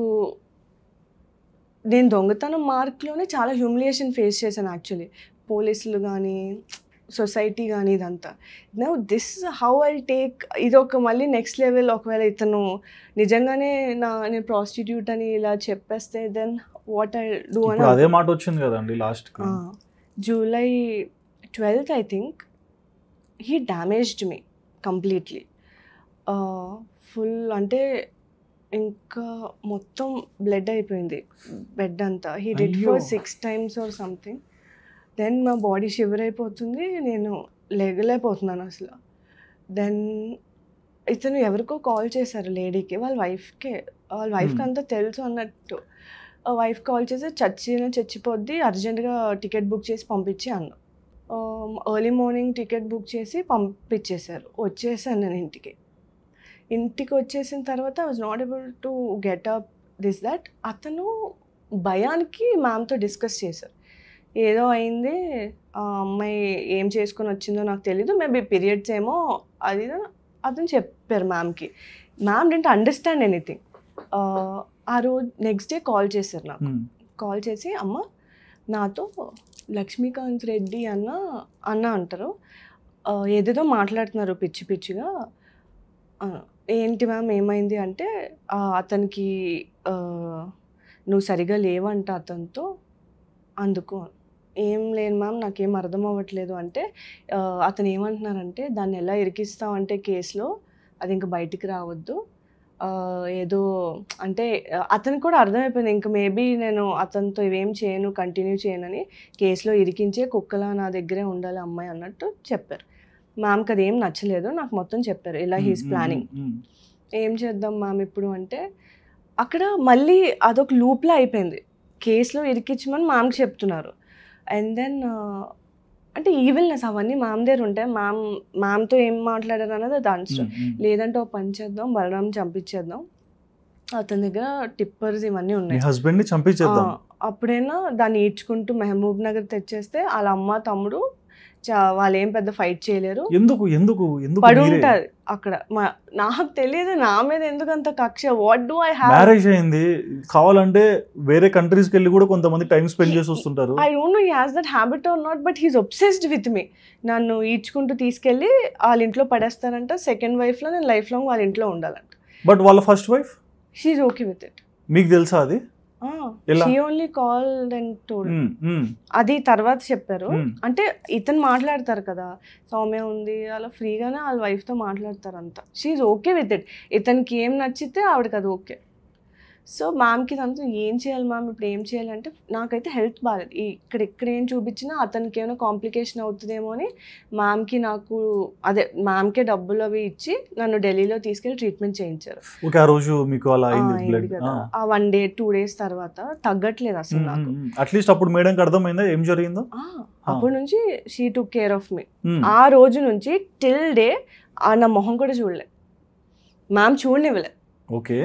నేను దొంగతనం మార్క్లోనే చాలా హ్యూమిలియేషన్ ఫేస్ చేశాను యాక్చువల్లీ, పోలీసులు కానీ సొసైటీ కానీ ఇదంతా. Now this how I take, ఇది ఒక మళ్ళీ నెక్స్ట్ లెవెల్. ఒకవేళ ఇతను నిజంగానే నేను ప్రాస్టిట్యూట్ అని ఇలా చెప్పేస్తే దెన్ వాట్ ఐ డూ అని
అదే మాట వచ్చింది కదండి last
July 12th I think. he damaged me completely, full. అంటే ఇంకా మొత్తం బ్లడ్ అయిపోయింది బెడ్ అంతా. he did for 6 times or something. Then మా బాడీ షివర్ అయిపోతుంది, నేను లేగలేకపోతున్నాను అసలు. దెన్ ఇతను ఎవరికో కాల్ చేశారు లేడీకి, వాళ్ళ వైఫ్కి అంతా తెలుసు అన్నట్టు. వైఫ్ కాల్ చేసి చచ్చిపోద్ది, అర్జెంటుగా టికెట్ బుక్ చేసి పంపించి అన్న. ఎర్లీ మార్నింగ్ టికెట్ బుక్ చేసి పంపించేశారు. వచ్చేసాను నేను ఇంటికి వచ్చేసిన తర్వాత I was not able to get up this that. అతను భయానికి మ్యామ్తో డిస్కస్ చేశారు, ఏదో అయింది, ఆ అమ్మాయి ఏం చేసుకొని వచ్చిందో నాకు తెలీదు, మేబీ పీరియడ్స్ ఏమో అది అతను చెప్పారు మ్యామ్కి. Ma'am didn't understand anything. ఆ రోజు నెక్స్ట్ డే కాల్ చేశారు నాకు. కాల్ చేసి, అమ్మ నాతో లక్ష్మీకాంత్ రెడ్డి అన్న అంటారు, ఏదేదో మాట్లాడుతున్నారు పిచ్చిగా. ఏంటి మ్యామ్ ఏమైంది అంటే, అతనికి నువ్వు సరిగా లేవంట అతనితో, అందుకు ఏం లేదు మ్యామ్, నాకేం అర్థం అవ్వట్లేదు అంటే అతను ఏమంటున్నారంటే దాన్ని ఎలా ఇరికిస్తామంటే కేసులో అది ఇంకా బయటికి రావద్దు, ఏదో అంటే అతనికి కూడా అర్థమైపోయింది ఇంకా మేబీ నేను అతనితో ఇవేం చేయను, కంటిన్యూ చేయనని, కేసులో ఇరికించే కుక్కలా నా దగ్గరే ఉండాలి అమ్మాయి అన్నట్టు చెప్పారు. మ్యామ్కి అది ఏం నచ్చలేదు, నాకు మొత్తం చెప్పారు ఇలా హీస్ ప్లానింగ్. ఏం చేద్దాం మ్యామ్ ఇప్పుడు అంటే అక్కడ మళ్ళీ అదొక లూప్లా అయిపోయింది. కేసులో ఇరికించమని మ్యామ్కి చెప్తున్నారు. అండ్ దెన్ అంటే ఈవిల్నెస్ అవన్నీ మ్యామ్ దగ్గర ఉంటాయి. మ్యామ్తో ఏం మాట్లాడారు అన్నది అది ఆన్సర్. లేదంటే ఒక పని చేద్దాం, బలరాం చంపించేద్దాం, అతని దగ్గర టిప్పర్స్ ఇవన్నీ ఉన్నాయి,
హస్బెండ్ని చంపించేద్దాం,
అప్పుడైనా దాన్ని ఈడ్చుకుంటూ మహబూబ్ నగర్ తెచ్చేస్తే వాళ్ళ అమ్మ తమ్ముడు వాళ్ళు ఏం పెద్ద ఫైట్ చేయలేరు.
ఎందుకు
పడి ఉంటారు అక్కడ. నాకు తెలియదు నా మీద ఎందుకు అంత కక్ష. What do I have?
Marriage అయింది, కావాలంటే వేరే కంట్రీస్కి వెళ్ళి కూడా కొంతమంది టైం స్పెండ్ చేసి వస్తుంటారు.
I don't know he has that habit or not, but he's obsessed with me. నన్ను ఈడ్చుకుంటూ తీసుకెళ్ళి వాళ్ళ ఇంట్లో పడేస్తారంట. సెకండ్ వైఫ్లో నేను లైఫ్ లాంగ్ వాళ్ళ ఇంట్లో ఉండాలంట.
బట్ వాళ్ళ first wife
she is okay with it.
మీకు తెలుసా అది?
She only called and told. అది తర్వాత చెప్పారు. అంటే ఇతను మాట్లాడతారు కదా, సౌమ్య ఉంది అలా ఫ్రీగానే వాళ్ళ వైఫ్తో మాట్లాడతారు అంతా. She is okay with it. ఇతనికి ఏం నచ్చితే ఆవిడకి అది ఓకే. సో మ్యామ్కి దాంతో ఏం చేయాలి మ్యామ్, ఇప్పుడు ఏం చేయాలంటే నాకైతే హెల్త్ బాగాలేదు, ఇక్కడ ఏం చూపించినా అతనికి ఏమైనా కాంప్లికేషన్ అవుతుందేమో అని మ్యామ్కి నాకు అదే మ్యామ్కే డబ్బులు అవి ఇచ్చి నన్ను ఢిల్లీలో తీసుకెళ్ళి ట్రీట్మెంట్ చేయించారు.
ఆ రోజు మీకు అలా
అయింది కదా. ఆ 1 day 2 days తర్వాత తగ్గట్లేదు అసలు నాకు.
అట్లీస్ట్ అప్పుడు మేడంకి అర్థమైందా ఏం జరిగిందో?
అప్పటి నుంచి షీ టుక్ కేర్ ఆఫ్ మీ. ఆ రోజు నుంచి టిల్ డే నా మొహం కూడా చూడలే, మ్యామ్ చూడనివ్వలే.
ఓకే.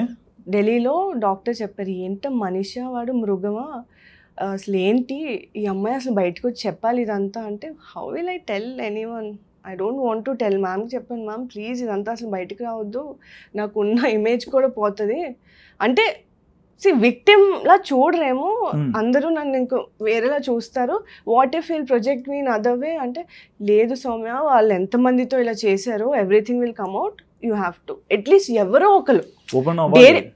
ఢిల్లీలో డాక్టర్ చెప్పారు, ఏంట మనిషా వాడు మృగమా, అసలు ఏంటి ఈ అమ్మాయి అసలు బయటకు వచ్చి చెప్పాలి ఇదంతా అంటే, how will I tell anyone, I don't want to tell. మ్యామ్కి చెప్పాను, మ్యామ్ ప్లీజ్ ఇదంతా అసలు బయటకు రావద్దు, నాకున్న ఇమేజ్ కూడా పోతుంది అంటే. విక్టిమ్లా చూడరేమో అందరూ, నన్ను ఇంకో వేరేలా చూస్తారు. What if will project me in other way అంటే, లేదు సౌమ్య వాళ్ళు ఎంతమందితో ఇలా చేశారు, everything will come out, you have to at least ఎవరో ఒకరు.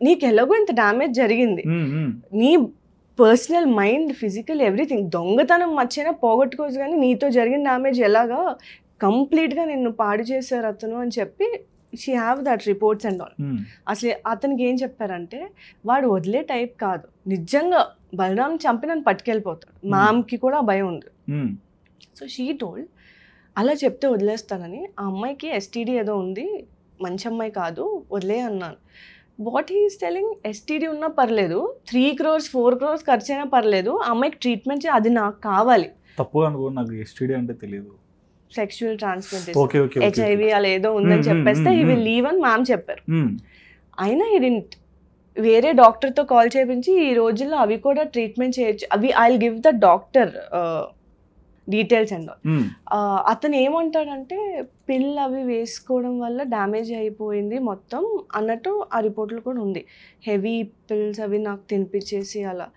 నీకు ఎలాగో ఇంత డ్యామేజ్ జరిగింది, నీ పర్సనల్ మైండ్ ఫిజికల్ ఎవ్రీథింగ్, దొంగతనం మర్చైనా పోగొట్టుకోవచ్చు కానీ నీతో జరిగిన డ్యామేజ్ ఎలాగా కంప్లీట్గా నిన్ను పాడు చేశారు అతను అని చెప్పి she have that reports and all. అసలు అతనికి ఏం చెప్పారంటే, వాడు వదిలే టైప్ కాదు, నిజంగా బలరాం చంపి నన్ను పట్టుకెళ్ళిపోతాడు. మ్యామ్కి కూడా భయం ఉంది. సో షీ టోల్డ్ అలా చెప్తే వదిలేస్తానని. ఆ అమ్మాయికి STD ఏదో ఉంది, మంచి అమ్మాయి కాదు, వదిలే అన్నాను. వాట్ హీఈస్ టెలింగ్, STD ఉన్నా పర్లేదు, 3 crores 4 crores ఖర్చు అయినా పర్లేదు, ఆ అమ్మాయికి ట్రీట్మెంట్ అది నాకు కావాలి.
తప్పుగా అనుకో, నాకు STD అంటే తెలియదు,
సెక్షువల్ ట్రాన్స్మిటెడ్ HIV అలా ఏదో ఉందని చెప్పేస్తే హీ విల్ లీవ్ అని మ్యామ్ చెప్పారు. అయినా హీ డిడ్ంట్. వేరే డాక్టర్తో కాల్ చేయించి ఈ రోజుల్లో అవి కూడా ట్రీట్మెంట్ చేయొచ్చు, అవి I will give the doctor details and అతను ఏమంటాడంటే, పిల్ అవి వేసుకోవడం వల్ల డ్యామేజ్ అయిపోయింది మొత్తం అన్నట్టు ఆ రిపోర్ట్లో కూడా ఉంది. హెవీ పిల్స్ అవి నాకు తినిపించేసి అలా,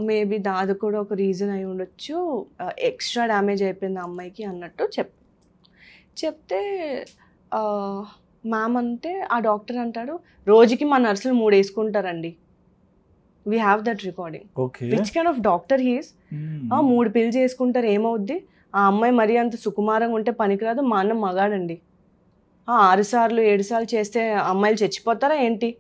మేబీ అది కూడా ఒక రీజన్ అయి ఉండొచ్చు, ఎక్స్ట్రా డ్యామేజ్ అయిపోయింది ఆ అమ్మాయికి అన్నట్టు చెప్తే మ్యామ్ అంటే ఆ డాక్టర్ అంటాడు, రోజుకి మా నర్సులు 3 వేసుకుంటారండి, we have that recording. Which kind of doctor he's? 3 pills వేసుకుంటారు ఏమవుద్ది, ఆ అమ్మాయి మరీ అంత సుకుమారంగా ఉంటే పనికిరాదు, మా అన్న మగాడండి, 6 సార్లు 7 సార్లు చేస్తే అమ్మాయిలు చచ్చిపోతారా ఏంటి?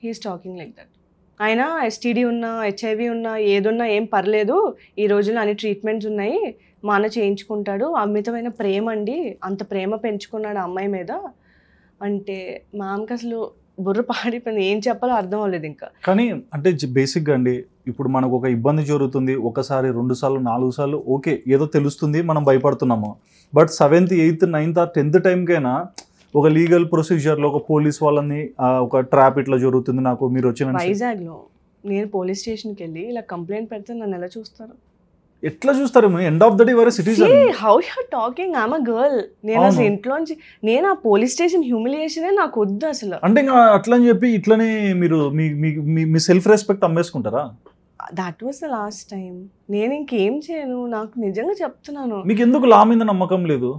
He's talking like that. ఆయన STD ఉన్నా HIV ఉన్నా ఏదున్నా ఏం పర్లేదు, ఈ రోజుల్లో అన్ని ట్రీట్మెంట్స్ ఉన్నాయి, మా అన్న చేయించుకుంటాడు, అమితమైన ప్రేమ అండి, అంత ప్రేమ పెంచుకున్నాడు ఆ అమ్మాయి మీద అంటే. మ్యామ్కి అసలు బుర్ర పాడిపోయింది, ఏం చెప్పాలో అర్థం అవ్వలేదు ఇంకా.
కానీ అంటే బేసిక్గా అండి, ఇప్పుడు మనకు ఒక ఇబ్బంది జరుగుతుంది, 1 సారి 2 సార్లు 4 సార్లు ఓకే ఏదో తెలుస్తుంది, మనం భయపడుతున్నాము. But 7th 8th 9th 10th టైంకైనా ఒక లీగల్ ప్రొసీజర్లో ఒక పోలీస్ వాళ్ళని ఒక ట్రాప్ ఇట్లా జరుగుతుంది, నాకు మీరు వచ్చిన
వైజాగ్లో నేను పోలీస్ స్టేషన్కి వెళ్ళి ఇలా కంప్లైంట్ పెడితే నన్ను ఎలా చూస్తారు?
ఎట్లా చూస్తారు? ఎండ్ ఆఫ్ ద డే వరే citizen.
How you talking, I'm a girl, నేను అసలు ఇంట్లోంచి నేను ఆ పోలీస్ స్టేషన్ హ్యూమిలియేషనే నాకు వద్దు అసలు.
అంటే ఇంకా అట్లా అని చెప్పి ఇట్లనే మీరు మీ సెల్ఫ్ రెస్పెక్ట్ అమ్మేసుకుంటారా?
That was the last time. నేను ఇంకేం చేయను, నాకు నిజంగా చెప్తున్నాను.
మీకు ఎందుకు లా మీద నమ్మకం లేదు?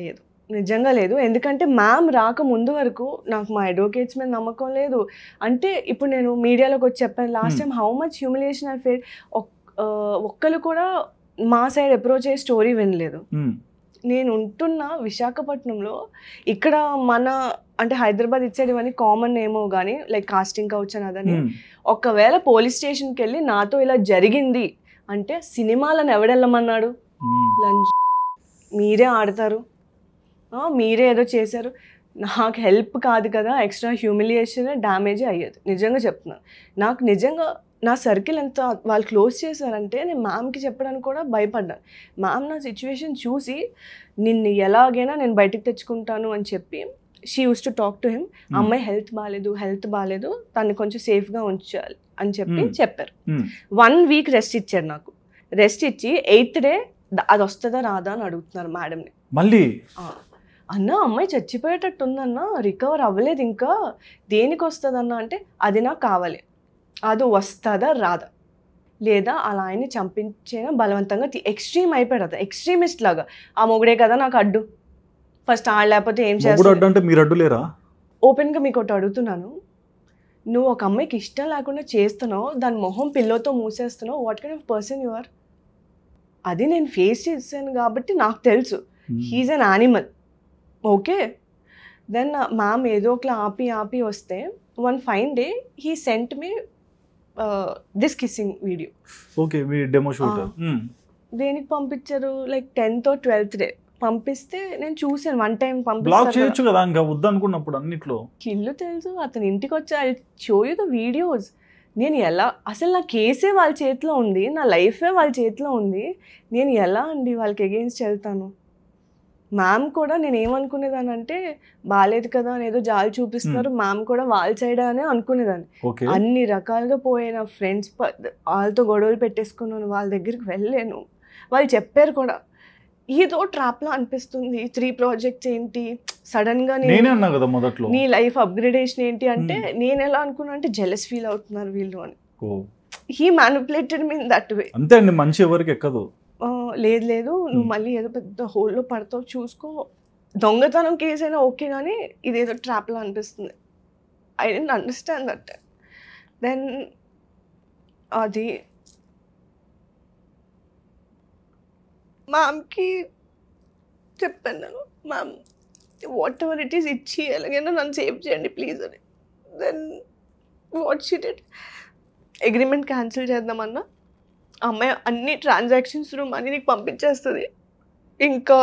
లేదు, నిజంగా లేదు. ఎందుకంటే మ్యామ్ రాక ముందు వరకు నాకు మా అడ్వకేట్స్ మీద నమ్మకం లేదు. అంటే ఇప్పుడు నేను మీడియాలోకి వచ్చి చెప్పాను last time how much humiliation I feel. ఒక్కరు కూడా మా సైడ్ అప్రోచ్ అయ్యే స్టోరీ వినలేదు. నేను ఉంటున్న విశాఖపట్నంలో ఇక్కడ మన అంటే హైదరాబాద్ ఇచ్చేది ఇవన్నీ కామన్ ఏమో కానీ లైక్ కాస్టింగ్ కౌచ్ అని అదని, ఒకవేళ పోలీస్ స్టేషన్కి వెళ్ళి నాతో ఇలా జరిగింది అంటే సినిమాలను ఎవడెళ్ళమన్నాడు? లంచ్ మీరే ఆడతారు, మీరే ఏదో చేశారు, నాకు హెల్ప్ కాదు కదా, ఎక్స్ట్రా హ్యూమిలియేషన్ డ్యామేజ్ అయ్యేది. నిజంగా చెప్తున్నాను. నాకు నిజంగా నా సర్కిల్ ఎంత వాళ్ళు క్లోజ్ చేశారంటే నేను మ్యామ్కి చెప్పడానికి కూడా భయపడ్డాను. మ్యామ్ నా సిచ్యువేషన్ చూసి నిన్ను ఎలాగైనా నేను బయటికి తెచ్చుకుంటాను అని చెప్పి she use to talk to him. అమ్మాయి హెల్త్ బాగాలేదు, తను కొంచెం సేఫ్గా ఉంచాలి అని చెప్పారు. 1 వీక్ రెస్ట్ ఇచ్చారు నాకు. రెస్ట్ ఇచ్చి 8th డే అది వస్తుందా రాదా అని అడుగుతున్నారు మేడంని.
మళ్ళీ
అన్న అమ్మాయి చచ్చిపోయేటట్టు ఉందన్న, రికవర్ అవ్వలేదు ఇంకా, దేనికి వస్తుందన్న అంటే అది నాకు కావాలి, అది వస్తుందా రాదా, లేదా అలా ఆయన్ని చంపించేనా బలవంతంగా ఎక్స్ట్రీమ్ అయిపోయాడు. అది ఎక్స్ట్రీమిస్ట్ లాగా ఆ మొగుడే కదా నాకు అడ్డు, ఫస్ట్ లేకపోతే ఏం చేస్తా. ఓపెన్గా మీకు ఒకటి అడుగుతున్నాను, నువ్వు ఒక అమ్మాయికి ఇష్టం లేకుండా చేస్తున్నావు, దాని మొహం పిల్లోతో మూసేస్తున్నావు, what kind of person you are? అది నేను ఫేస్ చేశాను కాబట్టి నాకు తెలుసు. He's an animal. Okay, then ma'am ఏదో ఒకలా ఆపి వస్తే one fine day he sent me this kissing video.
Okay, మీ డెమో షూట్
దేనికి పంపించారు? Like 10th or 12th day పంపిస్తే నేను చూసాను. 1 time
బ్లాక్ చేయొచ్చు కదా ఇంకా వద్దనుకున్నప్పుడు అన్నిట్లో.
కిల్లు తెలుసు, అతని ఇంటికి వచ్చి I show you the videos. నేను ఎలా అసలు నా కేసే వాళ్ళ చేతిలో ఉంది, నా లైఫే వాళ్ళ చేతిలో ఉంది, నేను ఎలా అండి వాళ్ళకి అగెయిన్స్ట్ వెళ్తాను? మ్యామ్ కూడా నేను ఏమనుకునేదాన్ని అంటే బాగాలేదు కదా అని ఏదో జాలి చూపిస్తున్నారు, మ్యామ్ కూడా వాళ్ళ సైడ్ అనే అనుకునేదాన్ని. అన్ని రకాలుగా పోయిన ఫ్రెండ్స్ వాళ్ళతో గొడవలు పెట్టేసుకున్నాను, వాళ్ళ దగ్గరికి వెళ్ళాను. వాళ్ళు చెప్పారు కూడా ఏదో ట్రాప్లా అనిపిస్తుంది, 3 projects ఏంటి సడన్గా నీ లైఫ్ అప్గ్రేడేషన్ ఏంటి అంటే నేను ఎలా అనుకున్నా అంటే జెలస్ ఫీల్ అవుతున్నారు వీళ్ళు అని. He manipulated me in that way.
అంతే అండి, మంచి ఎవరికి ఎక్కదు.
లేదు నువ్వు మళ్ళీ ఏదో పెద్ద హోల్లో పడతావు చూసుకో, దొంగతనం కేసు అయినా ఓకే కానీ ఇదేదో ట్రాప్లా అనిపిస్తుంది. I don't understand that. Then అది మ్యామ్కి చెప్పాను నేను, ma'am whatever it is ఇచ్చి ఎలాగైనా నన్ను సేవ్ చేయండి ప్లీజ్ అని. Then what she did, agreement cancel చేద్దామన్నా అమ్మాయి అన్ని ట్రాన్సాక్షన్స్ మనీ నీకు పంపించేస్తుంది, ఇంకా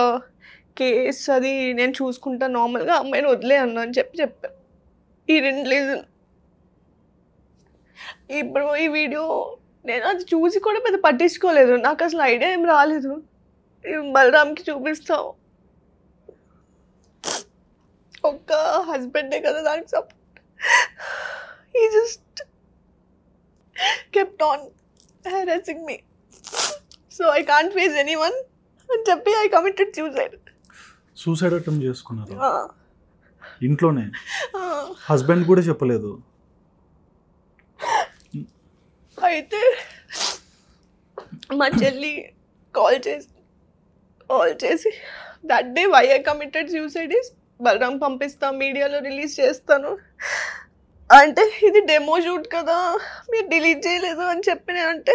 కేసు అది నేను చూసుకుంటాను నార్మల్గా, అమ్మాయిని వదిలే అన్నా అని చెప్పారు. ఈ 2 రీజన్. ఇప్పుడు ఈ వీడియో నేను అది చూసి కూడా పెద్ద పట్టించుకోలేదు, నాకు అసలు ఐడియా ఏం రాలేదు. బలరామ్కి చూపిస్తాం, ఒక్క హస్బెండే కదా దానికి support. He just kept on harassing me, so I can't face anyone అని చెప్పి I committed suicide.
Suicide attempt చేసుకున్నారు ఇంట్లోనే? హస్బెండ్ కూడా చెప్పలేదు? అయితే మా చెల్లి కాల్ చేసి that day why I committed suicide is Balaram పంపిస్తా మీడియాలో రిలీజ్ చేస్తాను అంటే ఇది డెమో షూట్ కదా మీరు డిలీట్ చేయలేదు అని చెప్పిన అంటే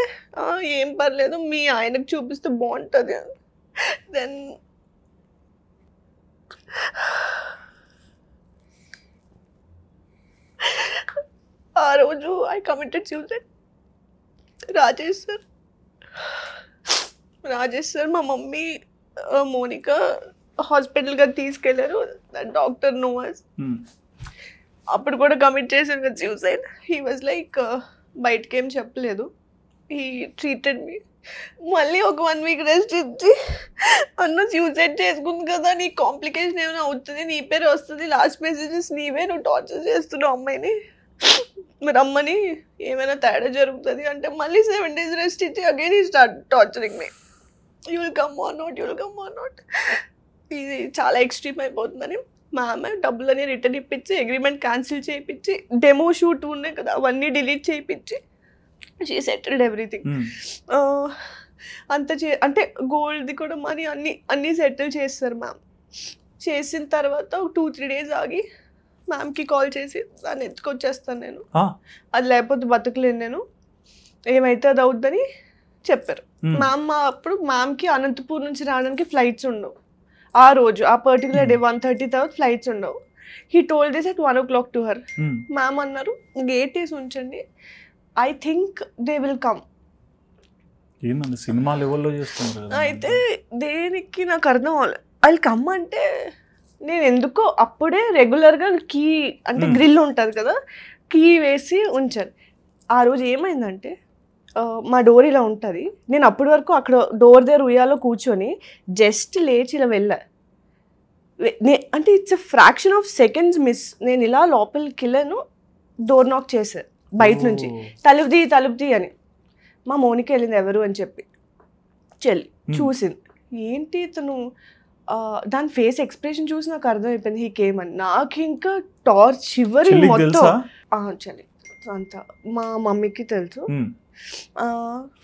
ఏం పర్లేదు మీ ఆయనకు చూపిస్తే బాగుంటుంది. దెన్ ఆ రోజు I committed suicide. Rajesh sir మా మమ్మీ మోనిక హాస్పిటల్గా తీసుకెళ్లారు, డాక్టర్ నోవాస్. అప్పుడు కూడా కమిట్ చేశాను కదా సూసైడ్. హీ వాజ్ లైక్ బయటకి ఏం చెప్పలేదు, హీ ట్రీటెడ్ మీ. మళ్ళీ ఒక 1 week రెస్ట్ ఇచ్చి అన్న సూసైడ్ చేసుకుంది కదా, నీ కాంప్లికేషన్ ఏమైనా అవుతుంది, నీ పేరు వస్తుంది, లాస్ట్ మెసేజెస్ నీవే, నువ్వు టార్చర్ చేస్తున్నావు అమ్మాయిని, మరి అమ్మని ఏమైనా తేడా జరుగుతుంది అంటే మళ్ళీ 7 days రెస్ట్ ఇచ్చి again he start torturing me. You will come or not. ఇది చాలా ఎక్స్ట్రీమ్ అయిపోతుందని మా అమ్మ డబ్బులని రిటర్న్ ఇప్పించి అగ్రిమెంట్ క్యాన్సిల్ చేయించి డెమో షూట్ ఉన్నాయి కదా అవన్నీ డిలీట్ చేయించి షీ సెటిల్డ్ ఎవ్రీథింగ్. అంటే గోల్డ్ది కూడా మనీ అన్నీ సెటిల్ చేస్తారు మ్యామ్. చేసిన తర్వాత 2-3 days ఆగి మ్యామ్కి కాల్ చేసి దాన్ని ఎత్తుకొచ్చేస్తాను నేను, అది లేకపోతే బతకలేను నేను, ఏమైతే అది అవుద్దని
చెప్పారు. మ్యామ్ అప్పుడు మ్యామ్కి అనంతపూర్ నుంచి రావడానికి ఫ్లైట్స్ ఉండవు ఆ రోజు, ఆ పర్టికులర్ డే 1:30 తర్వాత ఫ్లైట్స్ ఉండవు. He told this at 1 o'clock to her. Ma'am అన్నారు గేట్ వేసి ఉంచండి, I think they will come.
ఏంటండి సినిమా లెవెల్లో చేస్తున్నారు.
అయితే దేనికి నాకు అర్థం అవ్వలేదు. వాళ్ళు కమ్ అంటే నేను ఎందుకో అప్పుడే రెగ్యులర్గా కీ అంటే గ్రిల్ ఉంటుంది కదా, కీ వేసి ఉంచాను. ఆ రోజు ఏమైందంటే మా డోర్ ఇలా ఉంటుంది, నేను అప్పటి వరకు అక్కడ డోర్ దగ్గర ఉయ్యాలో కూర్చొని జస్ట్ లేచి ఇలా వెళ్ళా. అంటే it's a fraction of seconds miss. నేను ఇలా లోపలికి వెళ్ళాను, డోర్ నాక్ చేశాను బయట నుంచి, తలుపుది అని. మా మోనికి వెళ్ళింది ఎవరు అని చెప్పి చెల్లి చూసింది. ఏంటి ఇతను, దాని ఫేస్ ఎక్స్ప్రెషన్ చూసి నాకు అర్థమైపోయింది హీ కేమ్ అని. నాకు ఇంకా టార్చ్ షివరింగ్ మొత్తం. చెల్లి అంతా మా మమ్మీకి తెలుసు.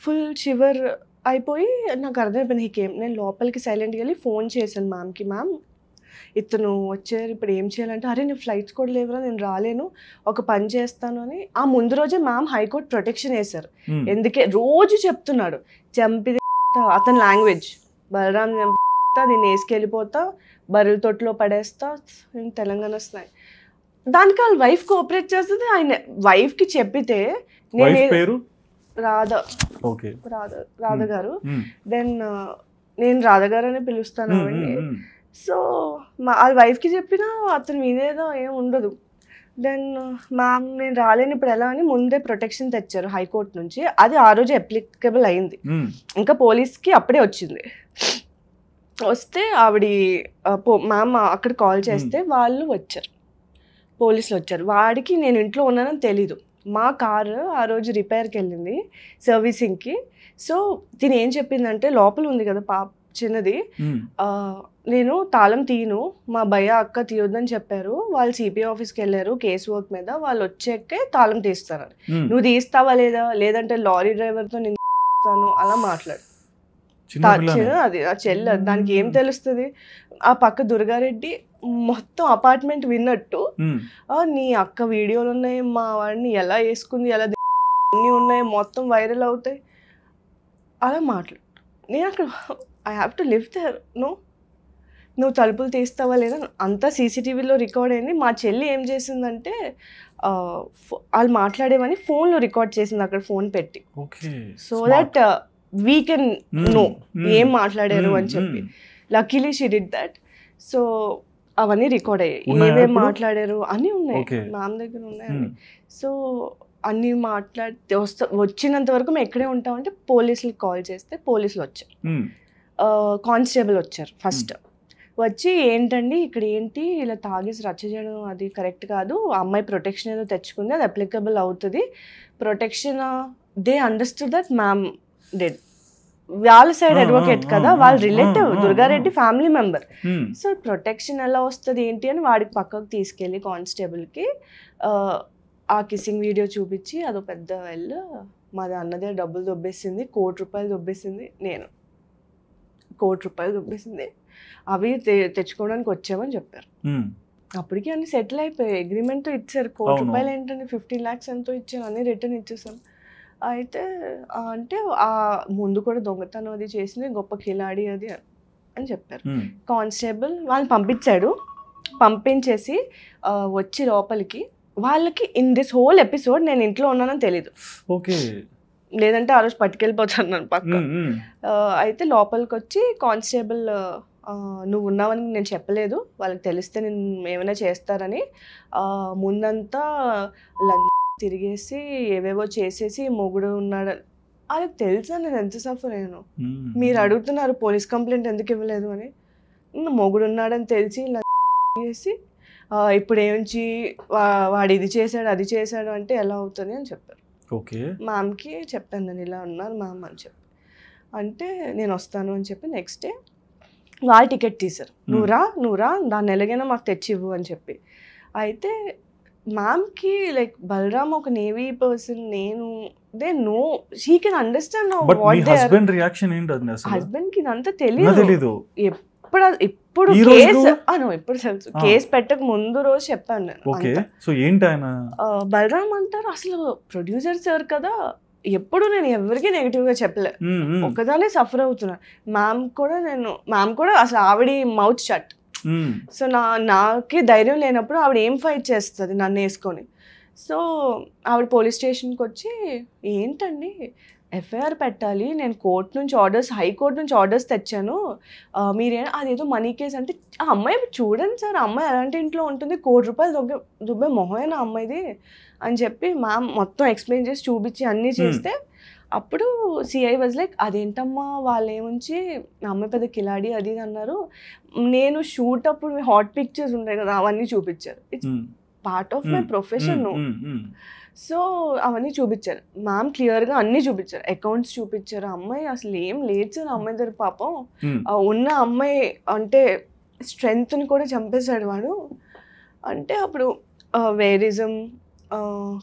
ఫుల్ షివర్ అయిపోయి నాకు అర్థమైపోయింది హీ కేమ్. నేను లోపలికి సైలెంట్గా వెళ్ళి ఫోన్ చేశాను మ్యామ్కి. మ్యామ్ ఇతను వచ్చారు, ఇప్పుడు ఏం చేయాలంటే, అరే నేను ఫ్లైట్స్ కూడా లేవురా, నేను రాలేను, ఒక పని చేస్తాను అని. ఆ ముందు రోజే మ్యామ్ హైకోర్టు ప్రొటెక్షన్ వేశారు. ఎందుకే రోజు చెప్తున్నాడు, చంపి అతని లాంగ్వేజ్, బలరాం చంపితా, దీన్ని వేసుకెళ్ళిపోతా, బర్రెల తొట్టులో పడేస్తా, తెలంగాణ వస్తున్నాయి. దానికి వాళ్ళ వైఫ్ కోఆపరేట్ చేస్తుంది. ఆయన వైఫ్కి చెప్పితే నేను రాధ గారు, దెన్ నేను రాధ గారు అని పిలుస్తాను ఆవిడ్ని. సో వాళ్ళ వైఫ్కి చెప్పినా అతను వినేదో ఏం ఉండదు. దెన్ మ్యామ్ నేను రాలేను ఇప్పుడు ఎలా అని ముందే ప్రొటెక్షన్ తెచ్చారు హైకోర్టు నుంచి. అది ఆ రోజు అప్లికబుల్ అయింది. ఇంకా పోలీస్కి అప్పుడే వచ్చింది. వస్తే ఆవిడ మ్యామ్ అక్కడ కాల్ చేస్తే వాళ్ళు వచ్చారు, పోలీసులు వచ్చారు. వాడికి నేను ఇంట్లో ఉన్నానని తెలీదు. మా కారు ఆ రోజు రిపేర్కి వెళ్ళింది సర్వీసింగ్కి. సో తిని ఏం చెప్పిందంటే, లోపల ఉంది కదా చిన్నది, నేను తాళం తీయను, మా భయ్య అక్క తీయొద్దని చెప్పారు, వాళ్ళు సిపిఐ ఆఫీస్కి వెళ్ళారు కేసు వర్క్ మీద, వాళ్ళు వచ్చాకే తాళం తీస్తాను, నువ్వు తీస్తావా లేదంటే లారీ డ్రైవర్తో నేను తీస్తాను అలా మాట్లాడు. అది ఆ చెల్ల, దానికి ఏం తెలుస్తుంది. ఆ పక్క దుర్గారెడ్డి మొత్తం అపార్ట్మెంట్ విన్నట్టు, నీ అక్క వీడియోలు ఉన్నాయి, మా వాడిని ఎలా వేసుకుంది, ఎలా అన్నీ ఉన్నాయి, మొత్తం వైరల్ అవుతాయి అలా మాట్లాడు. నేను అక్కడ I have to live there. నువ్వు తలుపులు తీస్తావా లేదా, అంతా సీసీటీవీలో రికార్డ్ అయింది. మా చెల్లి ఏం చేసిందంటే, వాళ్ళు మాట్లాడేవని ఫోన్లో రికార్డ్ చేసింది అక్కడ ఫోన్ పెట్టి, so that we can know ఏం మాట్లాడారు అని చెప్పి. Luckily she did that. So అవన్నీ రికార్డ్ అయ్యాయి, ఏమేం మాట్లాడారు అన్నీ ఉన్నాయి, మ్యామ్ దగ్గర ఉన్నాయి. సో అన్నీ మాట్లాడితే వచ్చినంత వరకు మేము ఎక్కడే ఉంటామంటే పోలీసులకు కాల్ చేస్తే పోలీసులు వచ్చారు, కానిస్టేబుల్ వచ్చారు. ఫస్ట్ వచ్చి ఏంటండి ఇక్కడ ఏంటి ఇలా తాగేసి రచ్చ చేయడం అది కరెక్ట్ కాదు, ఆ అమ్మాయి ప్రొటెక్షన్ ఏదో తెచ్చుకుంది, అది అప్లికబుల్ అవుతుంది, protection they understood that ma'am dead. వాళ్ళ సైడ్ అడ్వకేట్ కదా, వాళ్ళ relative, Durga Reddy family member. So protection ఎలా వస్తుంది ఏంటి అని వాడికి పక్కకు తీసుకెళ్ళి కానిస్టేబుల్కి ఆ కిస్సింగ్ వీడియో చూపించి, అదో పెద్ద వెళ్ళు, మాది అన్నదే డబ్బులు దొబ్బేసింది, ₹1,00,00,000 దొబ్బేసింది, నేను ₹1,00,00,000 దొబ్బేసింది, అవి తెచ్చుకోవడానికి వచ్చామని చెప్పారు. అప్పటికి అన్ని సెటిల్ అయిపోయాయి, అగ్రిమెంట్ ఇచ్చారు. ₹1,00,00,000 ఏంటంటే 15 lakhs ఎంతో ఇచ్చాను, అన్నీ రిటర్న్ ఇచ్చేసాం. అయితే అంటే ఆ ముందు కూడా దొంగతనం అది చేసింది, గొప్ప కిలాడి అది అని చెప్పారు. కానిస్టేబుల్ వాళ్ళని పంపించాడు. పంపించేసి వచ్చి లోపలికి, వాళ్ళకి ఇన్ దిస్ హోల్ ఎపిసోడ్ నేను ఇంట్లో ఉన్నానని తెలీదు, లేదంటే ఆ రోజు పట్టుకెళ్ళిపోతాను నన్ను పక్క. అయితే లోపలికి వచ్చి కానిస్టేబుల్, నువ్వు ఉన్నావని నేను చెప్పలేదు, వాళ్ళకి తెలిస్తే నేను ఏమైనా చేస్తారని, ముందంతా తిరిగేసి ఏవేవో చేసేసి మొగుడు ఉన్నాడు, అది తెలుసా నేను ఎంత సఫర్ అయ్యాను. మీరు అడుగుతున్నారు పోలీస్ కంప్లైంట్ ఎందుకు ఇవ్వలేదు అని, మొగుడు ఉన్నాడని తెలిసి ఇలా చేసి ఇప్పుడు ఏమించి వాడు ఇది చేశాడు అది చేశాడు అంటే ఎలా అవుతుంది అని చెప్పారు. మ్యామ్కి చెప్పాను నేను ఇలా ఉన్నారు మ్యామ్ అని చెప్పి, అంటే నేను వస్తాను అని చెప్పి నెక్స్ట్ డే వాళ్ళు టికెట్ తీశారు, నువ్వు రా దాన్ని ఎలాగైనా మాకు తెచ్చివ్వు అని చెప్పి. అయితే మ్యామ్కి లైక్ బలరాం ఒక నేవీ పర్సన్, నేను they know she can understand హస్బెండ్కి ఇదంతా తెలియదు. ఇప్పుడు ఇప్పుడు తెలుసు, కేసు పెట్టక ముందు రోజు చెప్పాను నేను. బలరాం అంటారు అసలు ప్రొడ్యూసర్ సార్ కదా, ఎప్పుడు నేను ఎవరికి నెగిటివ్గా చెప్పలే, ఒకదానే సఫర్ అవుతున్నా. మ్యామ్ కూడా అసలు ఆవిడ మౌత్ షట్. సో నాకే ధైర్యం లేనప్పుడు ఆవిడ ఏం ఫైట్ చేస్తుంది నన్ను వేసుకొని. సో ఆవిడ పోలీస్ స్టేషన్కి వచ్చి, ఏంటండి ఎఫ్ఐఆర్ పెట్టాలి, నేను హైకోర్టు నుంచి ఆర్డర్స్ తెచ్చాను, అదేదో మనీ కేసు అంటే, ఆ అమ్మాయి చూడండి సార్, ఆ అమ్మాయి ఎలాంటి ఇంట్లో ఉంటుంది, ₹1 కోటి దుబ్బే మొహమేనా అమ్మాయిది అని చెప్పి మ్యామ్ మొత్తం ఎక్స్ప్లెయిన్ చేసి చూపించి అన్నీ చేస్తే, అప్పుడు సిఐ వాజ్ లైక్, అదేంటమ్మా వాళ్ళు ఏముంచి అమ్మాయి పెద్ద కిలాడి అది అన్నారు. నేను షూట్ అప్పుడు హాట్ పిక్చర్స్ ఉంటాయి కదా, అవన్నీ చూపించారు. It's part of my profession. So అవన్నీ చూపించారు మ్యామ్, క్లియర్గా అన్నీ చూపించారు, అకౌంట్స్ చూపించారు. అమ్మాయి అసలు ఏం లేదు సార్ అమ్మాయి దగ్గర, పాపం ఉన్న అమ్మాయి అంటే స్ట్రెంగ్త్ని కూడా చంపేశాడు వాడు అంటే. అప్పుడు వేరిజం,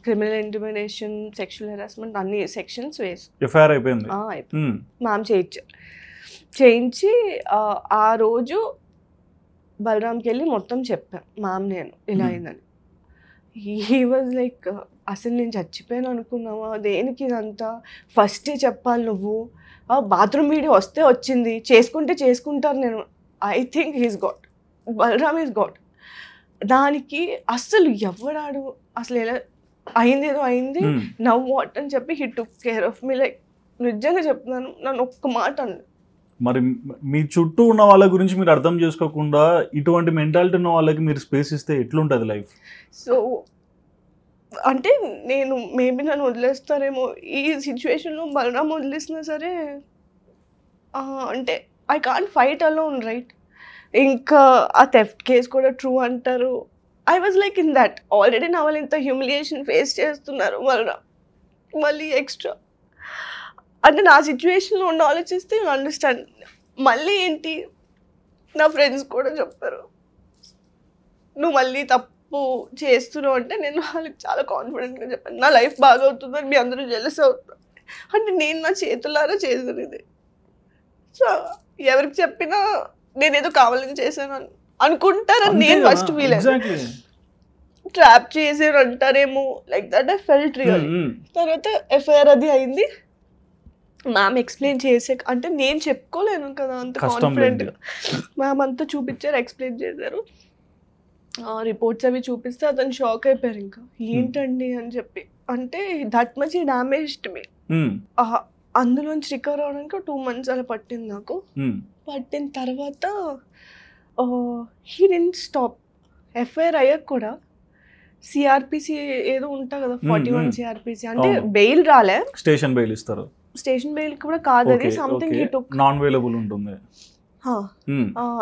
క్రిమినల్ ఇంటిమిడేషన్, సెక్షువల్ హెరాస్మెంట్ అన్ని సెక్షన్స్ వేసి
ఎఫ్ఐఆర్ అయిపోయింది.
మ్యామ్ చేయించి ఆ రోజు బలరామ్కి వెళ్ళి మొత్తం చెప్పాను మ్యామ్ నేను ఇలా అయిందని. హీ వాజ్ లైక్, అసలు నేను చచ్చిపోయాను అనుకున్నావా, దేనికి ఇదంతా, ఫస్టే చెప్పాలి నువ్వు, బాత్రూమ్ వీడియో వస్తే వచ్చింది, చేసుకుంటారు. నేను I think he's got, Balaram is got. దానికి అస్సలు ఎవడాడు, అసలు ఎలా అయింది, ఏదో అయింది, నవ్ వాట్ అని చెప్పి he took care of me. Like నిజంగా చెప్తున్నాను, నన్ను ఒక్క మాట అన్నాడు.
మరి మీ చుట్టూ ఉన్న వాళ్ళ గురించి మీరు అర్థం చేసుకోకుండా ఇటువంటి మెంటాలిటీ ఉన్న వాళ్ళకి మీరు స్పేస్ ఇస్తే ఎట్లుంటుంది లైఫ్?
సో అంటే నేను మేబీ నన్ను వదిలేస్తారేమో ఈ సిచ్యువేషన్లో, బలరామ్ వదిలేసినా సరే అంటే I can't fight alone, right? ఇంకా ఆ థెఫ్ట్ కేస్ కూడా ట్రూ అంటారు. I was like in that already. నా వాళ్ళు ఇంత హ్యూమిలియేషన్ ఫేస్ చేస్తున్నారు, మళ్ళీ ఎక్స్ట్రా అంటే నా సిచ్యువేషన్లో ఉండి ఆలోచిస్తే యూ అండర్స్టాండ్. మళ్ళీ ఏంటి, నా ఫ్రెండ్స్ కూడా చెప్పారు, నువ్వు మళ్ళీ తప్పు చేస్తున్నావు అంటే. నేను వాళ్ళకి చాలా కాన్ఫిడెంట్గా చెప్పాను, నా లైఫ్ బాగా అవుతుందని మీ అందరూ జెలస్ అవుతారు అంటే నేను నా చేతులారా చేశాను ఇది. సో ఎవరికి చెప్పినా నేనేదో కావాలని చేశాను అనుకుంటారని నేను ఫస్ట్ ఫీల్ అయ్యాను. ట్రాప్ చేసారు అంటారేమో, like that I felt real. తర్వాత ఎఫ్ఐఆర్ అది అయింది, మ్యామ్ ఎక్స్ప్లెయిన్ చేసే అంటే నేను చెప్పుకోలేను కదా అంత కాన్ఫిడెంట్గా. మ్యామ్ అంతా చూపించారు, ఎక్స్ప్లెయిన్ చేశారు, రిపోర్ట్స్ అవి చూపిస్తే అతను షాక్ అయిపోయారు. ఇంకా ఏంటండి అని చెప్పి అంటే దట్ మచ్ ఈ డ్యామేజ్డ్ మీ. అందులోంచి రికవర్ అవడానికి 2 months అలా పట్టింది నాకు. పట్టిన తర్వాత హీ డిడ్ంట్ స్టాప్. ఎఫ్ఐఆర్ అయ్యాక కూడా సిఆర్పిసి ఏదో ఉంటా కదా, 41 సిఆర్పిసి అంటే బెయిల్ రాలే,
స్టేషన్ బెయిల్ ఇస్తారు.
స్టేషన్ బెయిల్ కూడా కాదు అది, something he took,
non available ఉంటుంది.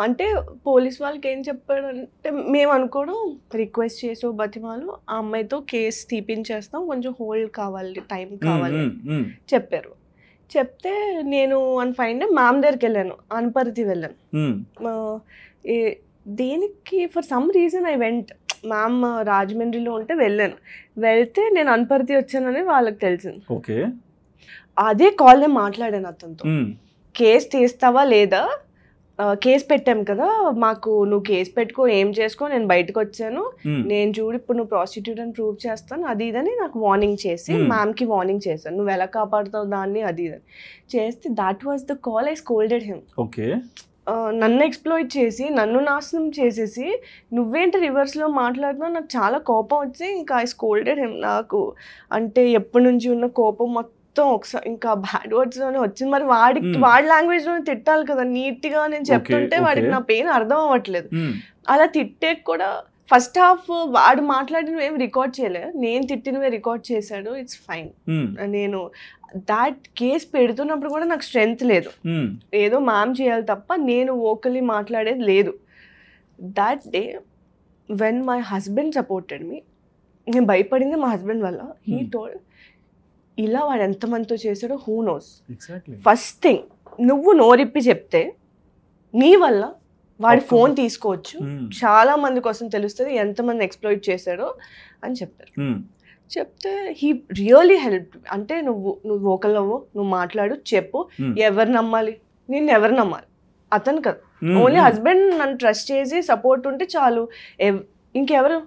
అంటే పోలీస్ వాళ్ళకి ఏం చెప్పాడు అంటే, మేము అనుకోవడం రిక్వెస్ట్ చేసి బతిమాలు ఆ అమ్మాయితో కేసు తీపించేస్తాం, కొంచెం హోల్డ్ కావాలి, టైం కావాలి చెప్పారు. చెప్తే నేను వన్ ఫైన్ డే మ్యామ్ దగ్గరికి వెళ్ళాను, అనపర్తి వెళ్ళాను. దేనికి for some reason I went, ma'am రాజమండ్రిలో ఉంటే వెళ్ళాను. వెళ్తే నేను అనపర్తి వచ్చానని వాళ్ళకి తెలిసింది.
ఓకే,
అదే కాల్ నేను మాట్లాడాను అతనితో, కేసు తీస్తావా లేదా, కేసు పెట్టాం కదా మాకు, నువ్వు కేసు పెట్టుకో, ఏం చేసుకో, నేను బయటకు వచ్చాను, నేను చూడు ఇప్పుడు నువ్వు ప్రాస్టిట్యూట్ అని ప్రూవ్ చేస్తాను అది ఇదని నాకు వార్నింగ్ చేసి, మ్యామ్కి వార్నింగ్ చేశాను, నువ్వు ఎలా కాపాడుతావు దాన్ని అది ఇదని చేస్తే, that was the call. I scolded him.
Okay,
నన్ను ఎక్స్ప్లోయిట్ చేసి నన్ను నాశనం చేసేసి నువ్వేంటి రివర్స్లో మాట్లాడుతున్నావు, నాకు చాలా కోపం వచ్చి ఇంకా ఐ స్కోల్డెడ్ హిమ్. నాకు అంటే ఎప్పటి నుంచి ఉన్న కోపం మొత్తం ఒకసారి ఇంకా బ్యాడ్ వర్డ్స్ లోనే వచ్చింది. మరి వాడి లాంగ్వేజ్ లోనే తిట్టాలి కదా నీట్గా, నేను చెప్తుంటే వాడికి నా పెయిన్ అర్థం అవ్వట్లేదు. అలా తిట్టే కూడా ఫస్ట్ హాఫ్ వాడు మాట్లాడినవి ఏం రికార్డ్ చేయలేదు, నేను తిట్టినవే రికార్డ్ చేశాడు. It's fine. నేను దాట్ కేస్ పెడుతున్నప్పుడు కూడా నాకు స్ట్రెంగ్త్ లేదు, ఏదో మ్యామ్ చేయాలి తప్ప నేను వోకల్లీ మాట్లాడేది లేదు. That day when my husband supported me, నేను భయపడింది మా హస్బెండ్ వల్ల. హీ టోల్డ్, ఇలా వాడు ఎంతమందితో చేశాడో హూ నోస్. ఫస్ట్ థింగ్, నువ్వు నోరిప్పి చెప్తే నీ వల్ల వాడి ఫోన్ తీసుకోవచ్చు, చాలా మంది కోసం తెలుస్తుంది ఎంతమంది ఎక్స్ప్లోయిట్ చేశాడో అని చెప్పారు. చెప్తే హీ రియలీ హెల్ప్. అంటే నువ్వు వోకల్లవ్వు, నువ్వు మాట్లాడు, చెప్పు, ఎవరు నమ్మాలి, నిన్ను ఎవరు నమ్మాలి, అతను కదా. ఓన్లీ హస్బెండ్ నన్ను ట్రస్ట్ చేసి సపోర్ట్ ఉంటే చాలు, ఇంకెవరు.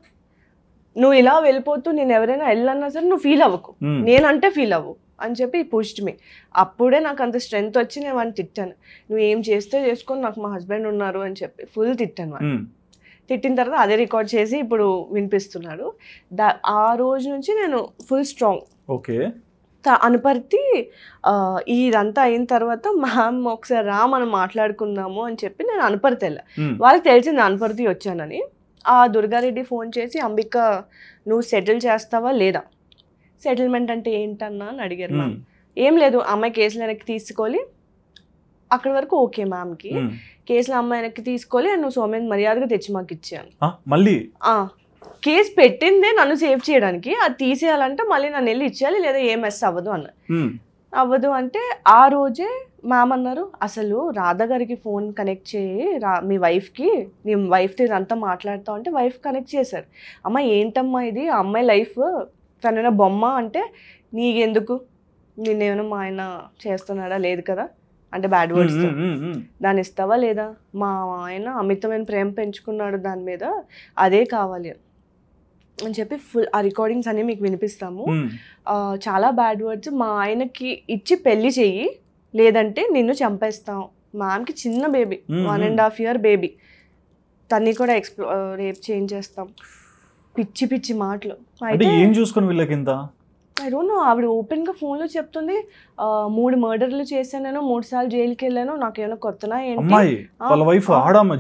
నువ్వు ఇలా వెళ్ళిపోతూ నేను ఎవరైనా వెళ్ళన్నా సరే నువ్వు ఫీల్ అవ్వకు, నేనంటే ఫీల్ అవ్వు, అని చెప్పి పుష్డ్ మీ. అప్పుడే నాకు అంత స్ట్రెంగ్త్ వచ్చి నేను వాడిని తిట్టాను. నువ్వు ఏం చేస్తే చేసుకొని, నాకు మా హస్బెండ్ ఉన్నారు అని చెప్పి ఫుల్ తిట్టాను వాడిని. తిట్టిన తర్వాత అదే రికార్డ్ చేసి ఇప్పుడు వినిపిస్తున్నాడు. ఆ రోజు నుంచి నేను ఫుల్ స్ట్రాంగ్.
ఓకే.
అనుపర్తి ఇదంతా అయిన తర్వాత మ్యామ్ ఒకసారి రా మనం మాట్లాడుకుందాము అని చెప్పి నేను అనుపర్తి వెళ్ళా. వాళ్ళకి తెలిసింది అనుపర్తి వచ్చానని. ఆ దుర్గారెడ్డి ఫోన్ చేసి, అంబిక నువ్వు సెటిల్ చేస్తావా లేదా, సెటిల్మెంట్ అంటే ఏంటన్నా అని అడిగారు మ్యామ్. ఏం లేదు, అమ్మాయి కేసులు వెనక్కి తీసుకోవాలి, అక్కడి వరకు ఓకే మ్యామ్కి. కేసులు అమ్మాయి వెనక్కి తీసుకోవాలి, నువ్వు సౌమ్యని మర్యాదగా తెచ్చి మాకు ఇచ్చాను.
మళ్ళీ
కేసు పెట్టిందే నన్ను సేవ్ చేయడానికి, అది తీసేయాలంటే మళ్ళీ నన్ను వెళ్ళి ఇచ్చేయాలి, లేదా ఏ మెస్ అవ్వదు అన్న. అవ్వదు అంటే ఆ రోజే మ్యామ్ అన్నారు, అసలు రాధా గారికి ఫోన్ కనెక్ట్ చేయి, మీ వైఫ్కి, నీ వైఫ్తో ఇదంతా మాట్లాడతావు అంటే వైఫ్ కనెక్ట్ చేశారు. అమ్మ ఏంటమ్మా ఇది, ఆ అమ్మాయి లైఫ్, తనైనా బొమ్మ అంటే నీకెందుకు, నిన్నేమైనా మా ఆయన చేస్తున్నాడా, లేదు కదా అంటే బ్యాడ్ వర్డ్స్, దాన్ని ఇస్తావా లేదా, మా ఆయన అమితమైన ప్రేమ పెంచుకున్నాడు దాని మీద, అదే కావాలి అని చెప్పి ఫుల్ ఆ రికార్డింగ్స్ అన్ని మీకు వినిపిస్తాము. చాలా బ్యాడ్ వర్డ్స్, మా ఆయనకి ఇచ్చి పెళ్లి చెయ్యి లేదంటే నిన్ను చంపేస్తాం. మ్యామ్కి చిన్న బేబీ, 1.5 year బేబీ, తన్ని కూడా రేప్ చేయించేస్తాం. పిచ్చి పిచ్చి మాటలు. అయితే
ఏం చూసుకొని వీళ్ళకి ఇంత
ఐ డోంట్ నో. ఆవిడ ఓపెన్గా ఫోన్లో చెప్తుంది, 3 మర్డర్లు చేశాను నేను, 3 సార్లు జైలుకి వెళ్ళాను, నాకేమైనా కొత్తనా ఏంటి,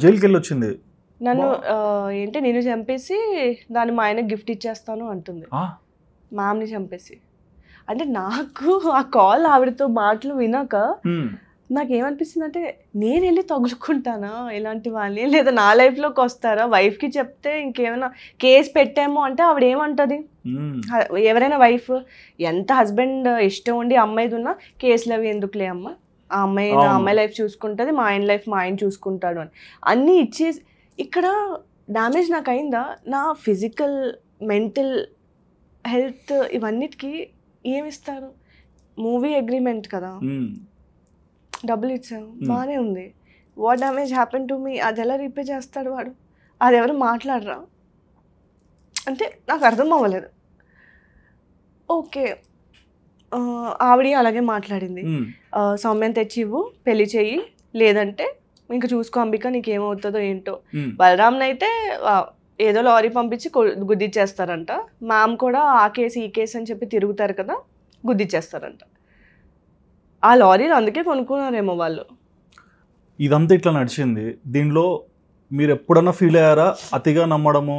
జైలుకి వెళ్ళి వచ్చింది,
నన్ను ఏంటి నిన్ను చంపేసి దాన్ని మా ఆయనకు గిఫ్ట్ ఇచ్చేస్తాను అంటుంది, మ్యామ్ని చంపేసి. అంటే నాకు ఆ కాల్ ఆవిడతో మాటలు వినాక నాకేమనిపిస్తుంది అంటే, నేను వెళ్ళి తగులుకుంటానా ఇలాంటి వాళ్ళని, లేదా నా లైఫ్లోకి వస్తారా, వైఫ్కి చెప్తే ఇంకేమైనా కేసు పెట్టామో అంటే ఆవిడ ఏమంటుంది. ఎవరైనా వైఫ్ ఎంత హస్బెండ్ ఇష్టం ఉండి అమ్మాయిది ఉన్నా కేసులు అవి ఎందుకులే అమ్మ, ఆ అమ్మాయి నా అమ్మాయి లైఫ్ చూసుకుంటుంది, మా ఆయన లైఫ్ మా ఆయన చూసుకుంటాడు అని అన్నీ ఇచ్చేసి. ఇక్కడ డ్యామేజ్ నాకు అయిందా, నా ఫిజికల్ మెంటల్ హెల్త్ ఇవన్నిటికీ ఏమిస్తారు, మూవీ అగ్రిమెంట్ కదా, డబ్బులు ఇచ్చాను బాగానే ఉంది, what damage happen to me, అది ఎలా రీపే చేస్తాడు వాడు, అది ఎవరు మాట్లాడరా అంటే నాకు అర్థం అవ్వలేదు. ఓకే ఆవిడ అలాగే మాట్లాడింది, సౌమ్యం తెచ్చి ఇవ్వు, పెళ్లి చెయ్యి, లేదంటే ఇంకా చూసుకో అంబిక నీకేమవుతుందో ఏంటో. బలరామ్ని అయితే ఏదో లారీ పంపించి గుద్దిచ్చేస్తారంట, మ్యామ్ కూడా ఆ కేసు ఈ కేసు అని చెప్పి తిరుగుతారు కదా, గుద్దిచ్చేస్తారంట. ఆ లారీలు అందుకే కొనుక్కున్నారేమో వాళ్ళు.
ఇదంతా ఇట్లా నడిచింది. దీనిలో మీరు ఎప్పుడన్నా ఫీల్ అయ్యారా, అతిగా నమ్మడము,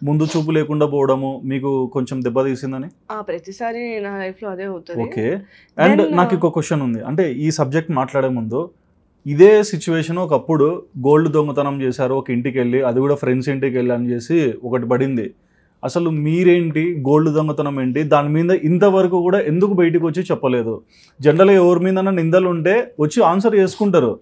ముందు చూపు లేకుండా పోవడము మీకు కొంచెం దెబ్బ తీసిందని?
ప్రతిసారి నా లైఫ్లో అదే అవుతుంది.
ఓకే. అండ్ నాకు ఇంకో క్వశ్చన్ ఉంది, అంటే ఈ సబ్జెక్ట్ మాట్లాడే ముందు, ఇదే సిచ్యువేషన్ ఒకప్పుడు గోల్డ్ దొంగతనం చేశారు ఒక ఇంటికి వెళ్ళి, అది కూడా ఫ్రెండ్స్ ఇంటికి వెళ్ళి అని చేసి ఒకటి పడింది. అసలు మీరేంటి, గోల్డ్ దొంగతనం ఏంటి, దాని మీద ఇంతవరకు కూడా ఎందుకు బయటకు వచ్చి చెప్పలేదు? జనరల్గా ఎవరి మీద నిందలు ఉంటే వచ్చి ఆన్సర్ చేసుకుంటారు,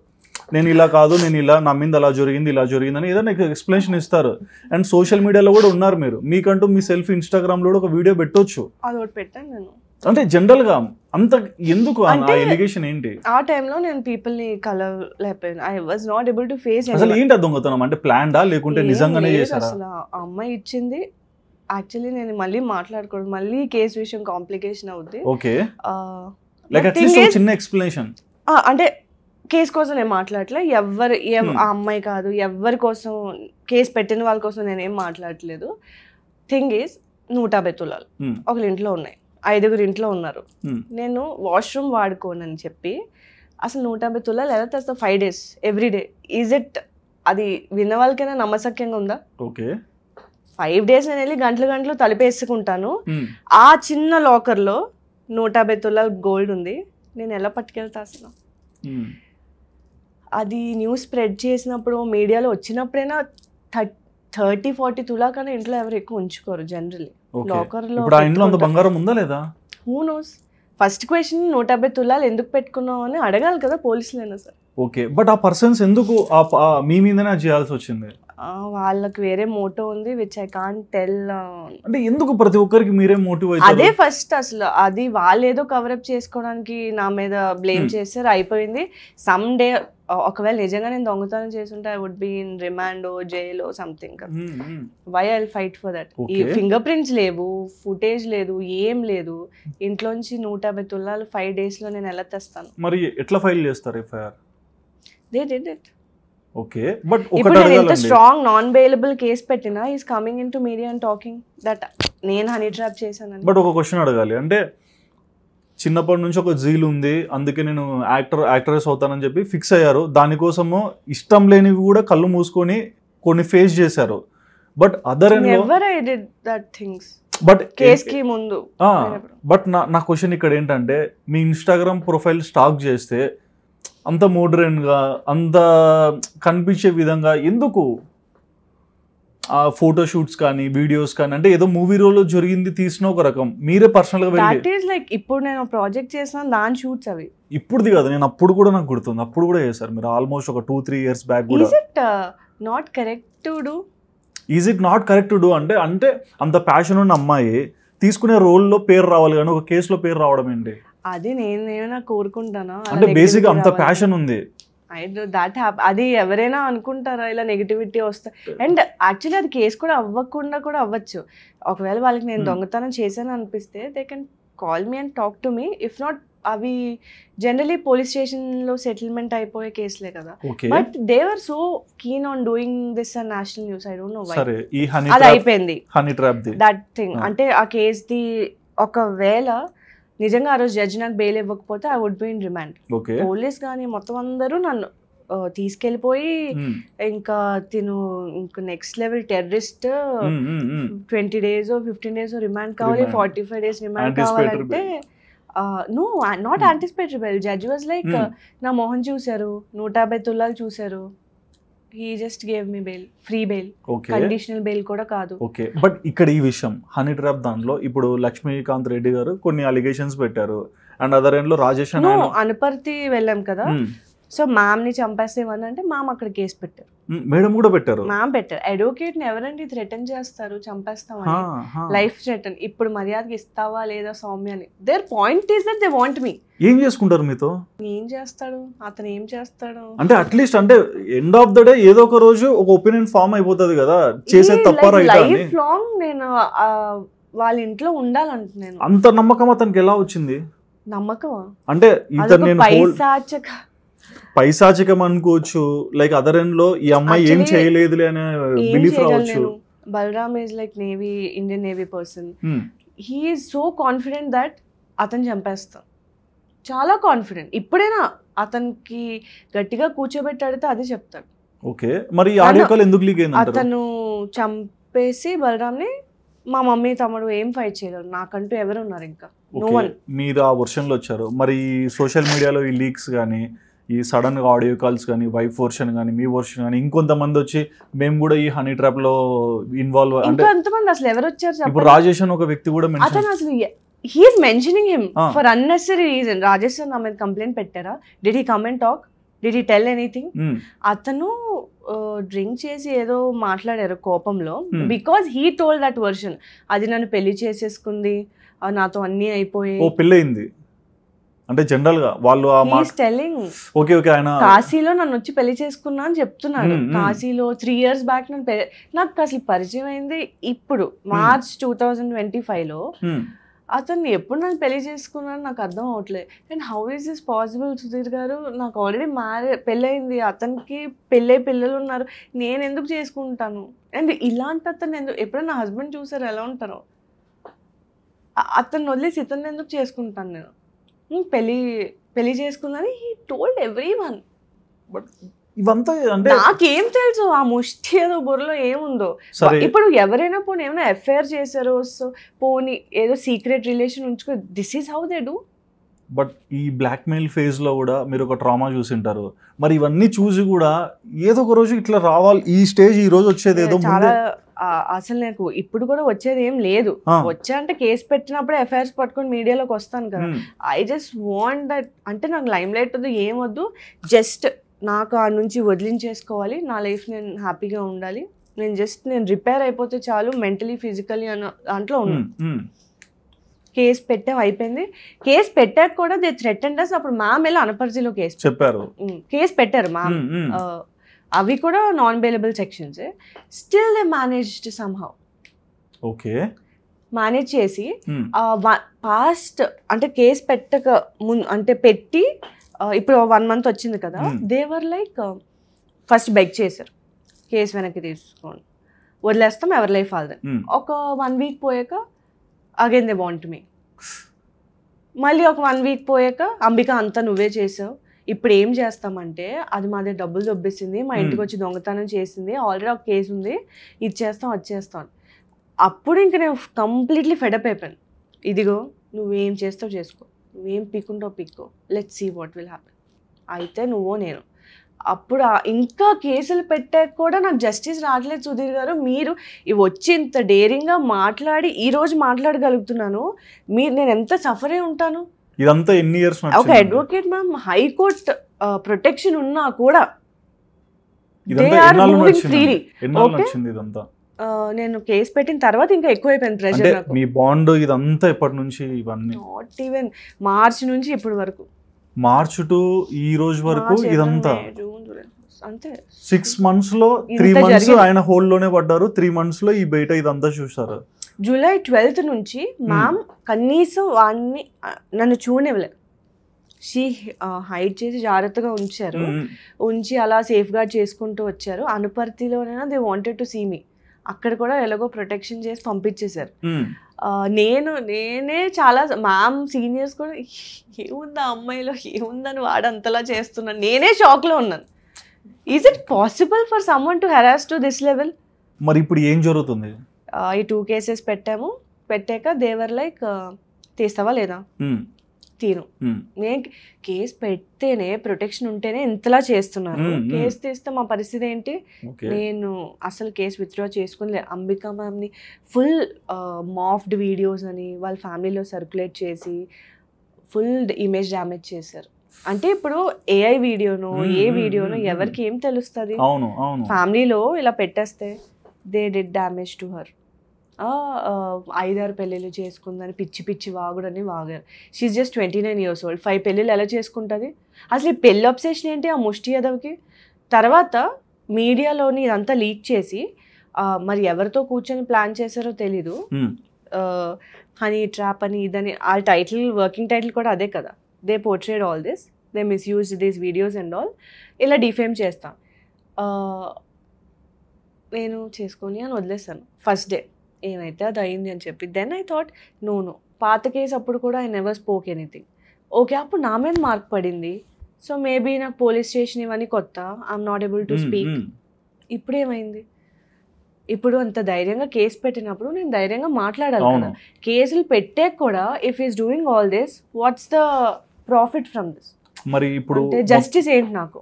నేను ఇలా కాదు, నేను ఇలా, నా మీద అలా జరిగింది ఇలా జరిగిందని ఏదైనా ఎక్స్ప్లెనేషన్ ఇస్తారు. అండ్ సోషల్ మీడియాలో కూడా ఉన్నారు మీరు, మీకంటూ మీ సెల్ఫ్ ఇన్స్టాగ్రామ్లో కూడా ఒక వీడియో పెట్టొచ్చు.
అదొకటి పెట్టాను నేను.
అంటే జనరల్గా అంత ఎందుకు ఎలిగేషన్ ఏంటి?
ఆ టైంలో నేను పీపుల్ని కలవలేకపోయాను. I was not able to face.
అసలు ఏంటి ఆ దొంగతనం, అంటే ప్లాన్డా లేకుంటే నిజంగానే చేశారా?
అసలు ఆ అమ్మాయి ఇచ్చింది యాక్చువల్లీ, నేను మళ్ళీ మాట్లాడకూడదు, మళ్ళీ కేసు విషయం కాంప్లికేషన్ అవుద్ది.
ఓకే, లైక్ అట్లీస్ట్ ఒక చిన్న ఎక్స్ప్లెనేషన్.
అంటే కేసు కోసం నేను మాట్లాడలే, ఆ అమ్మాయి కాదు, ఎవరి కోసం కేసు పెట్టిన వాళ్ళ కోసం నేనేం మాట్లాడట్లేదు. థింగ్ ఈజ్ 150 తులాలు ఒకళ్ళ ఇంట్లో ఉన్నాయి, 5 ఇంట్లో ఉన్నారు, నేను వాష్రూమ్ వాడుకోనని చెప్పి అసలు 150 తులాలు ఎలా తెస్తావు 5 days ఎవ్రీడే? ఈజ్ ఇట్, అది విన్న వాళ్ళకైనా నమ్మసక్యంగా ఉందా?
ఓకే,
5 days నేను వెళ్ళి గంటలు తలిపేసుకుంటాను. ఆ చిన్న లాకర్లో 150 తులాలు గోల్డ్ ఉంది, నేను ఎలా పట్టుకెళ్తా అసలు? అది న్యూస్ స్ప్రెడ్ చేసినప్పుడు మీడియాలో వచ్చినప్పుడైనా 30-40 తులా కన్నా ఇంట్లో ఎవరు ఎక్కువ ఉంచుకోరు జనరల్లీ. లాకర్లో
బంగారం ఉందా లేదా?
Who knows. ఫస్ట్ క్వశ్చన్ 150 తులాలు ఎందుకు పెట్టుకున్నావు అని అడగాలి కదా పోలీసులైనా సార్.
ఓకే, బట్ ఆ పర్సన్స్ ఎందుకు మీ మీదనే చేయాల్సి వచ్చింది?
వాళ్ళకి వేరే మోటో ఉంది, విచ్ ఐ కాంట్ టెల్.
అంటే ఎందుకు ప్రతి ఒక్కరికి మీరే మోటివ్?
అదే ఫస్ట్ అసలు అది వాళ్ళు ఏదో కవరప్ చేసుకోవడానికి నా మీద బ్లేమ్ చేశారు, అయిపోయింది. సమ్ డే ఒకవేళ నిజంగా నేను దొంగతనం చేస్తుంటే I would be in remand jail something. Why I will fight for that. ఈ ఫింగర్ ప్రింట్స్ లేవు, ఫుటేజ్ లేదు, ఏం లేదు. ఇంట్లోంచి 150 తులాలు 5 days లో నేను ఎలా తెస్తాను?
మరి ఎట్లా ఫైల్ చేస్తారు FIR?
They did it.
Okay, but
ఇప్పుడు నేను ఎంత స్ట్రాంగ్ నాన్ బెయిలబుల్ కేసు పెట్టినా is coming in to media and talking that నేను హనీ ట్రాప్ చేశానని.
బట్ ఒక క్వశ్చన్ అడగాలి, అంటే చిన్నప్పటి నుంచి ఒక జీల్ ఉంది, అందుకే నేను యాక్ట్రెస్ అవుతానని చెప్పి ఫిక్స్ అయ్యారు. దానికోసము ఇష్టం లేనివి కూడా కళ్ళు మూసుకొని కొన్ని ఫేస్ చేశారు. But other
never I did that things. But కేసుకి ముందు
బట్ నా క్వశ్చన్ ఇక్కడ ఏంటంటే, మీ ఇన్స్టాగ్రామ్ ప్రొఫైల్ స్టాక్ చేస్తే అంత మోడర్న్గా అంత కనిపించే విధంగా ఎందుకు ఆ ఫోటోషూట్స్ కానీ వీడియోస్ కానీ, అంటే ఏదో మూవీ రోల్లో జరిగింది తీసిన ఒక రకం, మీరే పర్సనల్గా
దట్ ఈస్ లైక్ ఇప్పుడు నేను ప్రాజెక్ట్ చేసిన దాని షూట్స్ అవి
ఇప్పుడుది కాదు, నేను అప్పుడు కూడా నాకు గుర్తుంది, అప్పుడు కూడా చేశారు మీరు ఆల్మోస్ట్ ఒక 2-3 years బ్యాక్ కూడా.
Is it not correct to do?
Is it not correct to do అంటే అంత ప్యాషన్ ఉన్న అమ్మాయి తీసుకునే రోల్లో పేరు రావాలి కానీ ఒక కేసులో పేరు రావడం ఏంటి?
అది నేను కోరుకుంటానా?
అంటే బేసిక్ అంత ప్యాషన్ ఉంది.
అది ఎవరైనా అనుకుంటారా ఇలా నెగిటివిటీ వస్తే? అండ్ యాక్చువల్లీ అది కేసు కూడా అవ్వకుండా కూడా అవ్వచ్చు. ఒకవేళ వాళ్ళకి నేను దొంగతనం చేశాను అనిపిస్తే they can call me and talk to me. If not, అవి జనరలీ పోలీస్ స్టేషన్ లో సెటిల్మెంట్ అయిపోయే కేసులే కదా. But they were so keen on doing this on national news. I don't know why. అది అయిపోయింది దట్ థింగ్. అంటే ఆ కేసుది ఒకవేళ నిజంగా ఆ రోజు జడ్జి నాకు బెయిల్ ఇవ్వకపోతే I would be in remand. Police కానీ మొత్తం అందరూ నన్ను తీసుకెళ్ళిపోయి ఇంకా ఇంక next level terrorist 20 days 15 days remand కావాలి, 45 days రిమాండ్ కావాలంటే no not anticipatory bail. Judge was like నా మొహం చూసారు, 150 తులాలు చూసారు, he just gave me bail, free bail, conditional bail కూడా కాదు.
ఓకే, బట్ ఇక్కడ ఈ విషయం హనీ ట్రాప్ దాంట్లో ఇప్పుడు లక్ష్మీకాంత్ రెడ్డి గారు కొన్ని అలిగేషన్స్ పెట్టారు అండ్ అదర్ ఎండ్ లో రాజేష్
అనుపర్తి వెళ్ళాం కదా. సో మ్యామ్ ని చంపేసేమని అంటే మ్యామ్ అక్కడ కేసు పెట్టారు,
మేడం కూడా పెట్టారు,
మ్యామ్ పెట్టారు. అడ్వకేట్ ని ఎవరండి థ్రెటన్ చేస్తారు, చంపేస్తామని, లైఫ్ థ్రెటన్. ఇప్పుడు మర్యాదకి ఇస్తావా లేదా సౌమ్య అని. Their point is that they want me.
ఏం చేసుకుంటారు మీతో?
ఏం చేస్తాడు అతను, ఏం చేస్తాడు అంటే
అట్లీస్ట్ అంటే ఎండ్ ఆఫ్ ద డే ఏదో ఒక రోజు ఒక ఒపీనియన్ ఫామ్ అయిపోతుంది కదా, చేసే తప్ప రైట్ అని.
లైఫ్ లాంగ్ నేను వాళ్ళ ఇంట్లో ఉండాలంటున్నాను.
అంత నమ్మకం అతనికి ఎలా వచ్చింది?
నమ్మకమా
అంటే ఇతను
పైశాచికం
అనుకోవచ్చు, లైక్ అదర్ ఎండ్ లో ఈ అమ్మాయి ఏం చేయలేదులే అనే బిలీఫ్ రావచ్చు.
Balaram is like navy, Indian navy person. He is so confident that అతను చంపేస్తాం, చాలా కాన్ఫిడెంట్. ఇప్పుడైనా అతనికి గట్టిగా కూర్చోబెట్టి అడిగితే అదే చెప్తాడు.
ఓకే, మరి ఆడియో కాల్ ఎందుకు లీక్ అయింది?
అతను చంపేసి బలరామ్ని మా మమ్మీ తమ్ముడు ఏం ఫైట్ చేయలేరు, నాకంటూ ఎవరు ఉన్నారు ఇంకా?
మీరు ఆ వర్షన్ లో వచ్చారు. మరి సోషల్ మీడియాలో ఈ లీక్స్ కానీ, ఈ సడన్ గా ఆడియో కాల్స్ కానీ, వైఫ్ వర్షన్ కానీ, మీ వర్షన్ కానీ, ఇంకొంతమంది వచ్చి మేము కూడా ఈ హనీ ట్రాప్ లో ఇన్వాల్వ్ అంటే
ఎంతమంది అసలు ఎవరు వచ్చారు?
ఇప్పుడు రాజేష్ అని ఒక వ్యక్తి కూడా
అతను అసలు he is mentioning him for unnecessary reason. Rajesh sir నా మీద కంప్లైంట్ పెట్టారా? did he come and talk? did he tell anything? అతను డ్రింక్ చేసి ఏదో మాట్లాడారు కోపంలో, because he told that version. అది నన్ను పెళ్లి చేసేసుకుంది, నాతో అన్ని అయిపోయాయి.
ఓ పెళ్ళయింది అంటే జనరల్ గా వాళ్ళు
టెల్లింగ్.
ఓకే ఓకే, ఆయన
కాశీలో నన్ను వచ్చి పెళ్లి చేసుకున్నా అని చెప్తున్నాడు. కాశీలో 3 years బ్యాక్ నాకు అసలు పరిచయం అయింది ఇప్పుడు March 2025 లో. అతను ఎప్పుడు నన్ను పెళ్లి చేసుకున్నాను నాకు అర్థం అవట్లేదు. And how is this possible Sudheer గారు? నాకు ఆల్రెడీ పెళ్ళయింది, అతనికి పిల్లలు ఉన్నారు, నేను ఎందుకు చేసుకుంటాను? అండ్ ఇలాంటి అతను ఎప్పుడైనా హస్బెండ్ చూసారు ఎలా ఉంటారో? అతను వదిలేసి ఇతను ఎందుకు చేసుకుంటాను నేను? పెళ్లి చేసుకున్నాను. He told everyone.
బట్ ఇవంతా అంటే
నాకేం తెలుసు ఆ ముష్టి ఏదో బుర్రలో ఏముందో. ఇప్పుడు ఎవరైనా పోనీ ఏమైనా ఎఫ్ఐఆర్ చేశారు, సో పోనీ ఏదో సీక్రెట్ రిలేషన్ ఉంచుకో, this is how they do.
But ఈ బ్లాక్ మెయిల్ ఫేజ్ లో కూడా మీరు ఒక ట్రామా చూసింటారు. మరి ఇవన్నీ చూసి కూడా ఏదో ఒక రోజు ఇట్లా రావాలి, ఈ స్టేజ్ ఈ రోజు వచ్చేది ఏదో
చాలా. అసలు నాకు ఇప్పుడు కూడా వచ్చేది ఏం లేదు. వచ్చా అంటే కేసు పెట్టినప్పుడే ఎఫ్ఐఆర్స్ పట్టుకొని మీడియాలోకి వస్తాను కదా. ఐ జస్ట్ వాంట్ దట్, అంటే నాకు లైమ్ లైట్ వద్దు, ఏం వద్దు, జస్ట్ నాకు ఆ నుంచి వదిలించేసుకోవాలి, నా లైఫ్ నేను హ్యాపీగా ఉండాలి, నేను రిపేర్ అయిపోతే చాలు మెంటలీ ఫిజికలీ అన్న దాంట్లో ఉన్నాను. కేసు పెట్టాం, అయిపోయింది. కేసు పెట్టాక కూడా దే థ్రెటెండ్ అస్. అప్పుడు మ్యామ్ వెళ్ళి అనపర్తిలో
చెప్పారు,
కేసు పెట్టారు మ్యామ్. అవి కూడా non bailable sections. Still they managed somehow.
Okay,
manage చేసి పాస్ట్ అంటే కేసు పెట్టక ముందు అంటే పెట్టి ఇప్పుడు 1 month వచ్చింది కదా, దేవర్ లైక్ ఫస్ట్ బెగ్ చేశారు కేసు వెనక్కి తీసుకోండి, వదిలేస్తాం, ఎవరి లైఫ్ వాళ్ళది. ఒక 1 week పోయాక అగైన్ దే వాంట్ మీ. మళ్ళీ ఒక 1 week పోయాక అంబిక అంతా నువ్వే చేసావు, ఇప్పుడు ఏం చేస్తామంటే అది మాదే డబ్బులు దొబ్బేసింది, మా ఇంటికి వచ్చి దొంగతనం చేసింది, ఆల్రెడీ ఒక కేసు ఉంది, ఇచ్చేస్తాం వచ్చేస్తాం. అప్పుడు ఇంక నేను కంప్లీట్లీ ఫెడప్ అయిపోయాను. ఇదిగో నువ్వేం చేస్తావు చేసుకో, నువ్వేం పీక్కుంటావు పీక్కో, let's see what will happen. అయితే నువ్వో నేను. అప్పుడు ఇంకా కేసులు పెట్టాక కూడా నాకు జస్టిస్ రావట్లేదు సుధీర్ గారు. మీరు ఇవి వచ్చి ఇంత డేరింగ్గా మాట్లాడి ఈరోజు మాట్లాడగలుగుతున్నాను, నేను ఎంత సఫర్ అయి ఉంటాను.
ఇదంతా ఎన్ని ఇయర్స్?
ఒక అడ్వకేట్ మ్యామ్ హైకోర్టు ప్రొటెక్షన్ ఉన్నా కూడా నేను కేసు పెట్టిన తర్వాత ఇంకా ఎక్కువైపోయింది ప్రెషర్ నాకు.
మీ బాండ్ ఇదంతా ఎప్పటి నుంచి? ఇవన్నీ
నాట్ ఈవెన్ మార్చ్ నుంచి ఇప్పటి వరకు,
మార్చ్ టు ఈ రోజు వరకు ఇదంతా
అంతే.
6 months లో 3 months ఆయన హోల్డ్ లోనే పడ్డారు, 3 months లో ఈ బయట ఇదంతా చూసారు.
July 12th నుంచి మ్యామ్ కనీసం వాడిని నన్ను చూడనివ్వలేదు. షీ హైడ్ చేసి జాగ్రత్తగా ఉంచారు, ఉంచి అలా సేఫ్ గార్డ్ చేసుకుంటూ వచ్చారు. అనుపర్తిలోనైనా they wanted to see me, అక్కడ కూడా ఎలాగో ప్రొటెక్షన్ చేసి పంపించేశారు. నేనే చాలా మ్యామ్ సీనియర్స్ కూడా ఏముందా అమ్మాయిలో ఏముందని వాడంతలా చేస్తున్నాను, నేనే షాక్లో ఉన్నాను. Is it possible for someone to harass to this level?
మరి ఇప్పుడు ఏం జరుగుతుంది?
ఈ 2 cases పెట్టాము, పెట్టాక దేవర్ లైక్ తీస్తావా లేదా, తీను. నేను కేసు పెడితేనే ప్రొటెక్షన్ ఉంటేనే ఇంతలా చేస్తున్నారు, కేసు తీస్తే మా పరిస్థితి ఏంటి? నేను అసలు కేసు విత్డ్రా చేసుకుని అంబికా మ్యామ్ని ఫుల్ మాఫ్డ్ వీడియోస్ అని వాళ్ళ ఫ్యామిలీలో సర్క్యులేట్ చేసి ఫుల్ ఇమేజ్ డ్యామేజ్ చేశారు. అంటే ఇప్పుడు ఏఐ వీడియోనో ఏ వీడియోనో ఎవరికి ఏం తెలుస్తుంది? ఫ్యామిలీలో ఇలా పెట్టేస్తే they did damage to her. 5-6 పెళ్ళిళ్ళు చేసుకుందని పిచ్చి పిచ్చి వాగుడని వాగారు. She just 29 years old. 5 పెళ్ళిళ్ళు ఎలా చేసుకుంటుంది? అసలు ఈ పెళ్ళి అబ్సెషన్ ఏంటి ఆ ముష్టి యాదవ్కి? తర్వాత మీడియాలోని ఇదంతా లీక్ చేసి మరి ఎవరితో కూర్చొని ప్లాన్ చేశారో తెలీదు, హనీ ట్రాప్ అని ఇదని. ఆ టైటిల్ వర్కింగ్ టైటిల్ కూడా అదే కదా. They portrayed all this, they misuse these videos and all. ఇలా డిఫేమ్ చేస్తాం. నేను చేసుకొని అని వదిలేస్తాను ఫస్ట్ డే, ఏమైతే అది అయింది అని చెప్పి. దెన్ ఐ థాట్ నో పాత కేసు అప్పుడు కూడా I never spoke anything. Okay, అప్పుడు నా మీద మార్క్ పడింది, సో మేబీ నాకు పోలీస్ స్టేషన్ ఇవన్నీ కొత్త, I'm not able to speak. ఇప్పుడు ఏమైంది? ఇప్పుడు అంత ధైర్యంగా కేసు పెట్టినప్పుడు నేను ధైర్యంగా మాట్లాడాలి కదా. కేసులు పెట్టే కూడా if is doing all this, what's the profit from this?
మరి ఇప్పుడు
జస్టిస్ ఏంటి? నాకు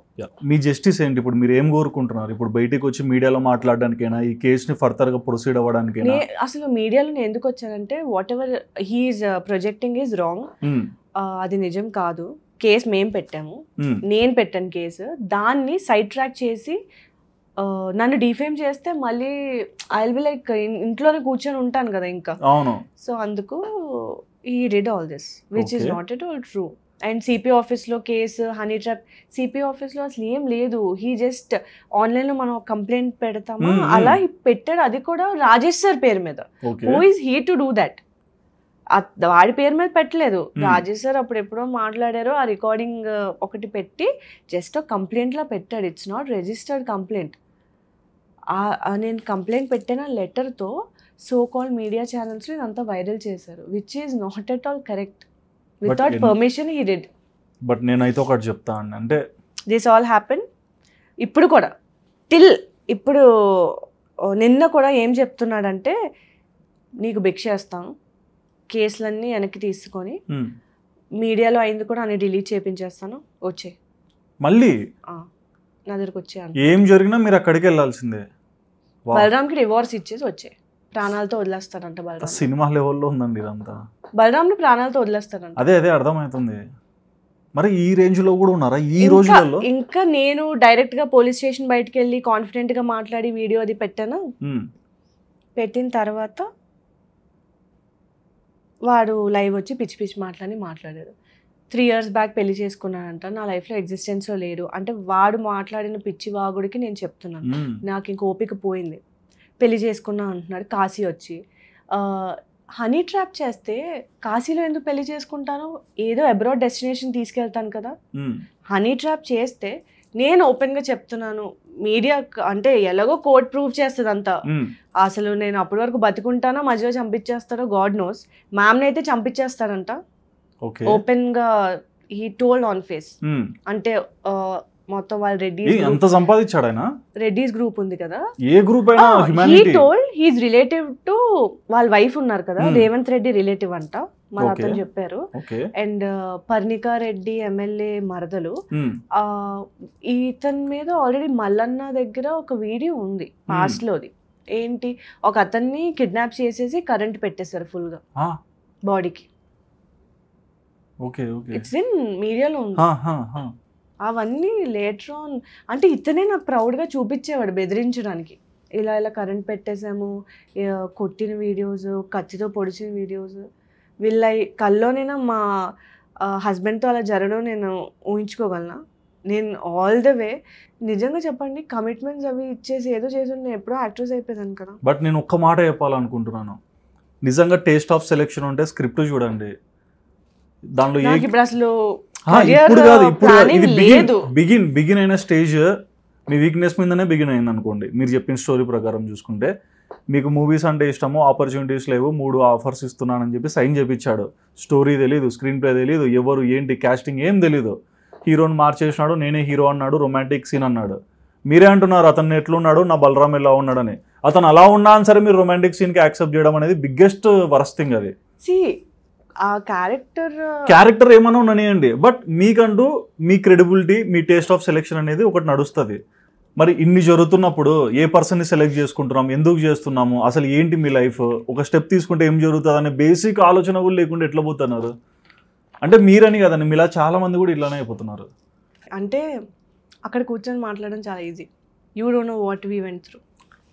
మీ జస్టిస్ ఏంటి? ఇప్పుడు మీరు ఏం కోరుకుంటున్నారు? ఇప్పుడు బయటకు వచ్చి మీడియాలో మాట్లాడడానికైనా, ఈ కేసుని ఫర్దర్ గా ప్రొసీడ్ అవ్వడానికైనా?
అసలు మీడియాలో నేను ఎందుకు వచ్చానంటే, whatever he's projecting is wrong, అది నిజం కాదు. కేసు మేము పెట్టాము, నేను పెట్టాను కేసు, దాన్ని సైడ్ ట్రాక్ చేసి నన్ను డిఫేమ్ చేస్తే మళ్ళీ ఐ విల్ బి లైక్ ఇంట్లోనే కూర్చొని ఉంటాను కదా ఇంకా. సో అందుకు ఈ did all this which is not at all true. And CP ఆఫీస్లో కేసు, హనీ ట్రాప్, సిపి ఆఫీస్లో అసలు ఏం లేదు. హీ జస్ట్ ఆన్లైన్లో మనం కంప్లైంట్ పెడతామా అలా పెట్టాడు, అది కూడా రాజేష్ సార్ పేరు మీద. Who is he to do that? వాడి పేరు మీద పెట్టలేదు, రాజేష్ సార్ అప్పుడు ఎప్పుడో మాట్లాడారో ఆ రికార్డింగ్ ఒకటి పెట్టి జస్ట్ ఒక కంప్లైంట్లా పెట్టాడు. It's not registered complaint. నేను కంప్లైంట్ పెట్టిన లెటర్తో సో కాల్ మీడియా ఛానల్స్లో ఇదంతా వైరల్ చేశారు, which is not at all correct. Without permission he did.
But నేనైతే ఒకటి చెప్తా అంటే
దిస్ ఆల్ హ్యాపెన్. ఇప్పుడు కూడా ఇప్పుడు నిన్న కూడా ఏం చెప్తున్నాడంటే, నీకు భిక్ష చేస్తాను, కేసులన్నీ వెనక్కి తీసుకొని మీడియాలో అయింది కూడా అన్ని డిలీట్ చేయించేస్తాను, వచ్చే
మళ్ళీ
నా దగ్గరకు వచ్చే.
ఏం జరిగినా మీరు అక్కడికి వెళ్ళాల్సిందే.
బలరామ్కి డివోర్స్ ఇచ్చేసి వచ్చే, ప్రాణాలతో వదిలేస్తాడంట బలరామ్.
సినిమా లెవెల్లో ఉందండి ఇదంతా.
బలరామ్ని ప్రాణాలతో వదిలేస్తాడంట.
అదే అర్థమవుతుంది. మరి ఈ రేంజ్ లో కూడా ఉన్నారా ఈ రోజులలో?
ఇంకా నేను డైరెక్ట్ గా పోలీస్ స్టేషన్ బయటకు వెళ్ళి కాన్ఫిడెంట్ గా మాట్లాడి వీడియో అది పెట్టాను. పెట్టిన తర్వాత వాడు లైవ్ వచ్చి పిచ్చి పిచ్చి మాట్లాడాడు. 3 years బ్యాక్ పెళ్లి చేసుకున్నానంట, నా లైఫ్లో ఎగ్జిస్టెన్స్లో లేడు అంటే వాడు మాట్లాడిన పిచ్చి వాగుడికి నేను చెప్తున్నాను. నాకు ఇంక ఓపిక పోయింది. పెళ్లి చేసుకున్నా అంటున్నాడు. కాశీ వచ్చి హనీ ట్రాప్ చేస్తే కాశీలో ఎందుకు పెళ్లి చేసుకుంటాను? ఏదో అబ్రాడ్ డెస్టినేషన్ తీసుకెళ్తాను కదా. హనీ ట్రాప్ చేస్తే నేను ఓపెన్గా చెప్తున్నాను, మీడియా అంటే ఎలాగో కోర్ట్ ప్రూవ్ చేస్తుంది అంతా. అసలు నేను అప్పటి వరకు బతుకుంటానో మధ్యలో చంపించేస్తారో గాడ్ నోస్. మ్యామ్ని అయితే చంపించేస్తారంట ఓపెన్ గా. He told on face. అంటే మొత్తం వాళ్ళు రెడ్డీస్ గ్రూప్ ఉంది కదా,
ఏ గ్రూప్ అయినా
he told he's relative to వాళ్ళ వైఫ్ ఉన్నారు కదా, రేవంత్ రెడ్డి రిలేటివ్ అంట మరి అతను చెప్పారు. అండ్ పర్ణికా రెడ్డి ఎమ్మెల్యే మరదలు. ఇతని మీద ఆల్రెడీ మల్లన్న దగ్గర ఒక వీడియో ఉంది పాస్ట్ లోది. ఏంటి, ఒక అతన్ని కిడ్నాప్ చేసేసి కరెంట్ పెట్టేశారు ఫుల్ గా బాడీకి. ఇట్స్ ఇన్ మీడియాలో ఉంది. అవన్నీ లేటర్ ఆన్ అంటే ఇతనే నాకు ప్రౌడ్గా చూపించేవాడు బెదిరించడానికి. ఇలా ఇలా కరెంట్ పెట్టేసాము, కొట్టిన వీడియోస్, కత్తితో పొడిచిన వీడియోస్. వీళ్ళ కల్లోనైనా మా హస్బెండ్తో అలా జరగడం నేను ఊహించుకోగలనా? నేను ఆల్ ద వే నిజంగా చెప్పండి, కమిట్మెంట్స్ అవి ఇచ్చేసి ఏదో చేసి నేను ఎప్పుడో యాక్ట్రెస్ అయిపోయాను కదా.
బట్ నేను ఒక్క మాట చెప్పాలనుకుంటున్నాను, నిజంగా టేస్ట్ ఆఫ్ సెలెక్షన్ ఉంటే స్క్రిప్ట్ చూడండి, దాంట్లో
ఇప్పుడు అసలు
ఇప్పుడు కాదు, ఇప్పుడు ఇది బిగిన్ అయిన స్టేజ్ మీ వీక్నెస్ మీదనే బిగిన్ అయింది అనుకోండి. మీరు చెప్పిన స్టోరీ ప్రకారం చూసుకుంటే మీకు మూవీస్ అంటే ఇష్టమో, ఆపర్చునిటీస్ లేవు, 3 ఆఫర్స్ ఇస్తున్నానని చెప్పి సైన్ చేపించాడు. స్టోరీ తెలీదు, స్క్రీన్ ప్లే తెలీదు, ఎవరు ఏంటి కాస్టింగ్ ఏం తెలీదు. హీరోని మార్చేసినాడు, నేనే హీరో అన్నాడు, రొమాంటిక్ సీన్ అన్నాడు. మీరే అంటున్నారు అతను ఎట్లున్నాడు, నా బలరాం ఎలా ఉన్నాడని. అతను అలా ఉన్నా అని సరే మీరు రొమాంటిక్ సీన్కి యాక్సెప్ట్ చేయడం అనేది బిగ్గెస్ట్ వరస్ట్ థింగ్. అది
ఆ
క్యారెక్టర్ ఏమన్నా ఉన్నాయండి, బట్ మీకంటూ మీ క్రెడిబిలిటీ, మీ టేస్ట్ ఆఫ్ సెలెక్షన్ అనేది ఒకటి నడుస్తుంది. మరి ఇన్ని జరుగుతున్నప్పుడు ఏ పర్సన్ని సెలెక్ట్ చేసుకుంటున్నాం, ఎందుకు చేస్తున్నాము, అసలు ఏంటి మీ లైఫ్, ఒక స్టెప్ తీసుకుంటే ఏం జరుగుతుంది అనే బేసిక్ ఆలోచన కూడా లేకుండా ఎట్లా పోతున్నారు? అంటే మీరని కదండి, మీలా చాలా మంది కూడా ఇట్లానే అయిపోతున్నారు.
అంటే అక్కడ కూర్చొని మాట్లాడడం చాలా easy. You don't know what we went through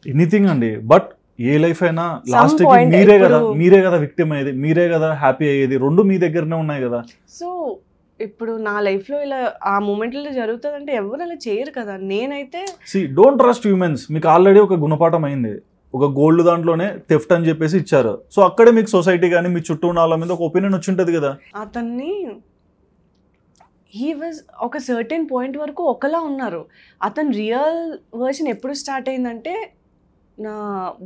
anything అండి. బట్ ఏ లైఫ్ అయినా లాస్ట్ మీరే కదా విక్టిమ్ అయ్యేది, మీరే కదా హ్యాపీ అయ్యేది, రెండు మీ దగ్గరనే ఉన్నాయి కదా.
సో ఇప్పుడు నా లైఫ్ లో ఇలా ఆ మూమెంట్ లో జరుగుతుంది అంటే ఎవరు అలా చేయరు కదా. నేనైతే
డోంట్ ట్రస్ట్ హ్యూమన్స్. మీకు ఆల్రెడీ ఒక గుణపాఠం అయింది, ఒక గోల్డ్ దాంట్లోనే థెఫ్ట్ అని చెప్పేసి ఇచ్చారు. సో అక్కడే మీకు సొసైటీ కానీ మీ చుట్టూ ఉన్న వాళ్ళ మీద ఒక ఒపీనియన్ వచ్చి ఉంటుంది కదా.
అతన్ని హీ వాజ్ ఒక సర్టెన్ పాయింట్ వరకు ఒకలా ఉన్నారు. అతను రియల్ వర్షన్ ఎప్పుడు స్టార్ట్ అయిందంటే నా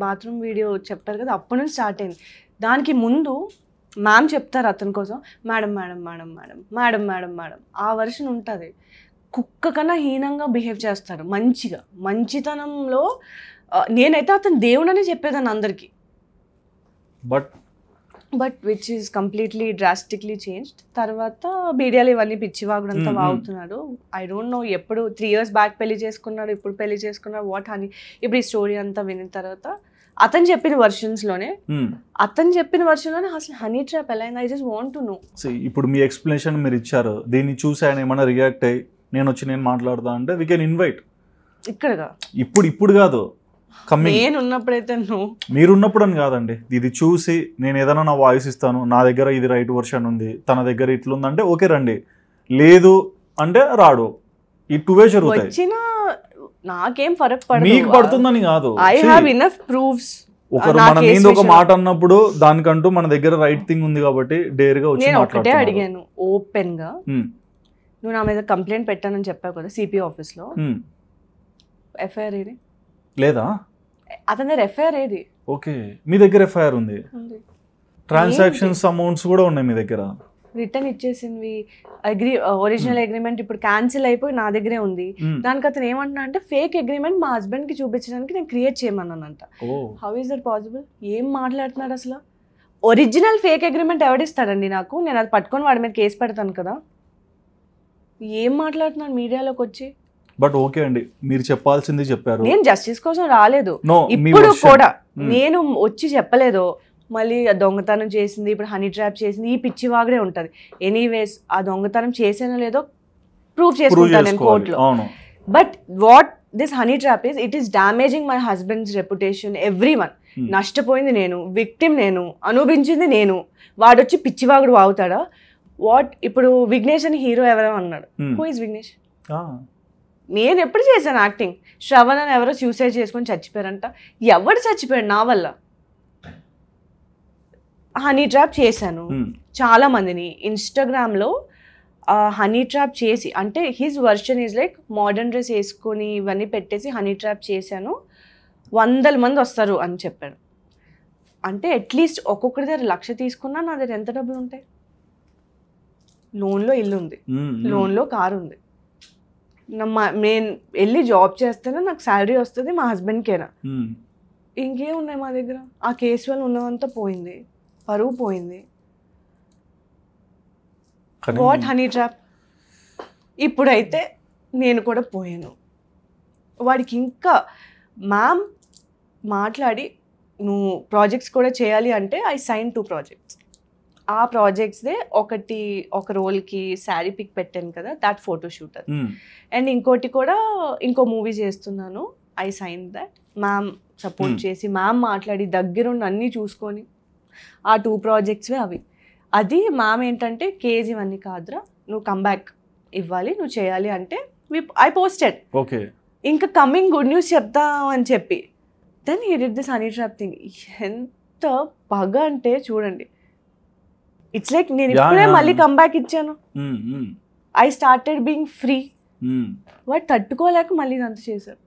బాత్రూమ్ వీడియో చెప్పారు కదా, అప్పటి నుంచి స్టార్ట్ అయింది. దానికి ముందు మ్యామ్ చెప్తారు అతని కోసం, madam madam madam madam madam madam madam ఆ వర్షన్ ఉంటుంది. కుక్క కన్నా హీనంగా బిహేవ్ చేస్తారు మంచిగా, మంచితనంలో. నేనైతే అతను దేవుడనే చెప్పేదాన్ని అందరికీ. But which is completely drastically changed. తర్వాత మీడియాలో ఇవన్నీ పిచ్చివాగుడంతా వాగుతున్నాడు. ఐ డోంట్ నో ఎప్పుడు 3 years బ్యాక్ పెళ్లి చేసుకున్నాడు, ఇప్పుడు పెళ్లి చేసుకున్నాడు, వాట్ హనీ. ఇప్పుడు ఈ స్టోరీ అంతా వినిన తర్వాత అతను చెప్పిన వర్షన్స్లోనే అసలు హనీ ట్రాప్ ఎలా అయింది, I just want to know.
ఇప్పుడు మీ ఎక్స్ప్లెనేషన్ మీరు ఇచ్చారు, దీన్ని చూసి ఆయన ఏమైనా రియాక్ట్ అయ్యి నేను మాట్లాడతా అంటే వీ కెన్ ఇన్వైట్.
ఇక్కడగా
ఇప్పుడు కాదు,
నేనున్నప్పుడైతే
మీరున్నప్పుడు అని కాదండి. ఇది చూసి నేను ఏదైనా నా వాయిస్ ఇస్తాను, నా దగ్గర ఇది రైట్ వర్షన్ ఉంది, తన దగ్గర ఇట్లుందంటే ఓకే రండి, లేదు అంటే రాడు. ఈ 2 ways జరుగుతాయి.
నాకేం ఫరక్ పడదు,
మీకు పడుతుందని కాదు.
I have enough proofs.
ఒకరు మన మీద ఒక మాట అన్నప్పుడు దానికంటూ మన దగ్గర రైట్ థింగ్ ఉంది కాబట్టి డేర్ గా వచ్చి
ఒకటే అడిగాను ఓపెన్ గా, నువ్వు నా మీద కంప్లైంట్ పెట్టానని చెప్పావు కదా సిపి ఆఫీస్ లో, ఎఫ్ఐఆర్ ఏది
లేదా?
అతని దగ్గర ఎఫ్ఐఆర్ ఏది?
ఓకే, మీ దగ్గర ఎఫ్ఐఆర్ ఉంది, ట్రాన్సాక్షన్స్ అమౌంట్స్ కూడా ఉన్నాయి మీ దగ్గర,
రిటర్న్ ఇచ్చేసింది, ఒరిజినల్ అగ్రిమెంట్ ఇప్పుడు క్యాన్సిల్ అయిపోయి నా దగ్గరే ఉంది. దానికి అతను ఏమంటున్నా అంటే ఫేక్ అగ్రిమెంట్ మా హస్బెండ్ కి చూపించడానికి నేను క్రియేట్ చేయమన్నానంట. How is that possible? ఏం మాట్లాడుతున్నాడు అసలు? ఒరిజినల్ ఫేక్ అగ్రిమెంట్ ఎవడిస్తాడండి నాకు? నేను అది పట్టుకొని వాడి మీద కేసు పెడతాను కదా. ఏం మాట్లాడుతున్నాడు మీడియాలోకి వచ్చి?
బట్ ఓకే అండి, మీరు చెప్పాల్సింది చెప్పారు.
నేను జస్టిస్ కోసం రాలేదు, ఇప్పుడు కూడా నేను వచ్చి చెప్పలేదు. మళ్ళీ దొంగతనం చేసింది, ఇప్పుడు హనీ ట్రాప్ చేసింది, ఈ పిచ్చి వాగడే ఉంటుంది. ఎనీవేస్ ఆ దొంగతనం చేసానో లేదో ప్రూవ్ చేసుకుంటాను నేను కోర్టులో. But what this honey trap it is damaging my husband's reputation, everyone. నష్టపోయింది నేను, విక్టిమ్ నేను, అనుభవించింది నేను. వాడొచ్చి పిచ్చివాగుడు వాగుతాడా? వాట్ ఇప్పుడు విఘ్నేష్ అని హీరో ఎవరో అన్నాడు. Who is Vignesh? నేను ఎప్పుడు చేశాను యాక్టింగ్? శ్రవణ్ అని ఎవరో సూసైడ్ చేసుకొని చచ్చిపోయారంట. ఎవరు చచ్చిపోయాడు నా వల్ల? హనీ ట్రాప్ చేశాను చాలా మందిని. ఇన్స్టాగ్రామ్లో హనీ ట్రాప్ చేసి, అంటే his version is like modern dress వేసుకొని ఇవన్నీ పెట్టేసి హనీ ట్రాప్ చేశాను, 100 మంది వస్తారు అని చెప్పాడు. అంటే అట్లీస్ట్ ఒక్కొక్కరి దగ్గర 1,00,000 తీసుకున్నా నా దగ్గర ఎంత డబ్బులు ఉంటాయి? లోన్లో ఇల్లు ఉంది, లోన్లో కారు ఉంది. నేను వెళ్ళి జాబ్ చేస్తేనే నాకు శాలరీ వస్తుంది, మా హస్బెండ్కేనా. ఇంకేం ఉన్నాయి మా దగ్గర? ఆ కేసు వల్ల ఉన్నదంతా పోయింది, పరువు పోయింది. What honey trap? ఇప్పుడైతే నేను కూడా పోయాను. వాడికి ఇంకా మ్యామ్ మాట్లాడి నువ్వు ప్రాజెక్ట్స్ కూడా చేయాలి అంటే ఐ సైన్ 2 ప్రాజెక్ట్స్. ఆ ప్రాజెక్ట్స్దే ఒక రోల్కి శారీ పిక్ పెట్టాను కదా, దాట్ ఫోటోషూట్ అది. అండ్ ఇంకోటి కూడా ఇంకో మూవీ చేస్తున్నాను, I sign that. Ma'am support చేసి మ్యామ్ మాట్లాడి దగ్గరుండి అన్నీ చూసుకొని ఆ 2 ప్రాజెక్ట్స్వే అవి. అది మ్యామ్ ఏంటంటే కేజీ ఇవన్నీ కాదురా, నువ్వు కమ్బ్యాక్ ఇవ్వాలి, నువ్వు చేయాలి అంటే ఐ పోస్టెడ్.
ఓకే,
ఇంకా కమింగ్ గుడ్ న్యూస్ చెప్తాం అని చెప్పి then he did this honey trap thing. ఎంత పగ అంటే చూడండి, ఇట్స్ లైక్ నేను ఇప్పుడే మళ్ళీ కమ్బ్యాక్ ఇచ్చాను. I started being free. వాడు తట్టుకోలేక మళ్ళీ ఇదంతా చేశారు.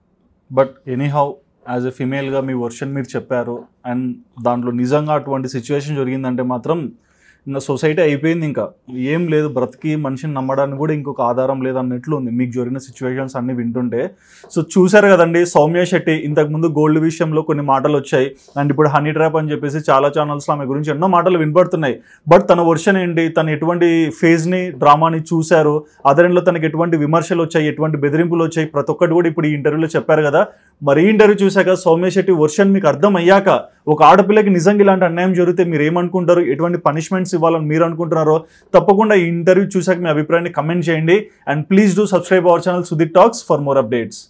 బట్ ఎనీహౌ యాజ్ ఎ ఫిమేల్గా మీ వర్షన్ మీరు చెప్పారు, అండ్ దాంట్లో నిజంగా అటువంటి సిచ్యువేషన్ జరిగిందంటే మాత్రం ఇంకా సొసైటీ అయిపోయింది, ఇంకా ఏం లేదు, బ్రతికి మనిషిని నమ్మడానికి కూడా ఇంకొక ఆధారం లేదు అన్నట్లు ఉంది మీకు జరిగిన సిచ్యువేషన్స్ అన్ని వింటుంటే. సో చూశారు కదండి, సౌమ్య శెట్టి ఇంతకుముందు గోల్డ్ విషయంలో కొన్ని మాటలు వచ్చాయి, అండ్ ఇప్పుడు హనీ ట్రాప్ అని చెప్పేసి చాలా ఛానల్స్లో ఆమె గురించి ఎన్నో మాటలు వినపడుతున్నాయి. బట్ తన వర్షన్ ఏంటి, తను ఎటువంటి ఫేజ్ని డ్రామాని చూశారు, అదనంలో తనకి ఎటువంటి విమర్శలు వచ్చాయి, ఎటువంటి బెదిరింపులు వచ్చాయి, ప్రతి ఒక్కటి కూడా ఇప్పుడు ఈ ఇంటర్వ్యూలో చెప్పారు కదా. మరి ఈ ఇంటర్వ్యూ చూశాక సౌమ్య శెట్టి వర్షన్ మీకు అర్థం అయ్యాక ఒక ఆడపిల్లకి నిజంగా ఇలాంటి అన్యాయం జరిగితే మీరు ఏమనుకుంటారు, ఎటువంటి పనిష్మెంట్స్ ఇవ్వాలని మీరు అనుకుంటున్నారో తప్పకుండా ఈ ఇంటర్వ్యూ చూశాక మీ అభిప్రాయాన్ని కమెంట్ చేయండి. And please do subscribe our channel Sudheer talks for more updates.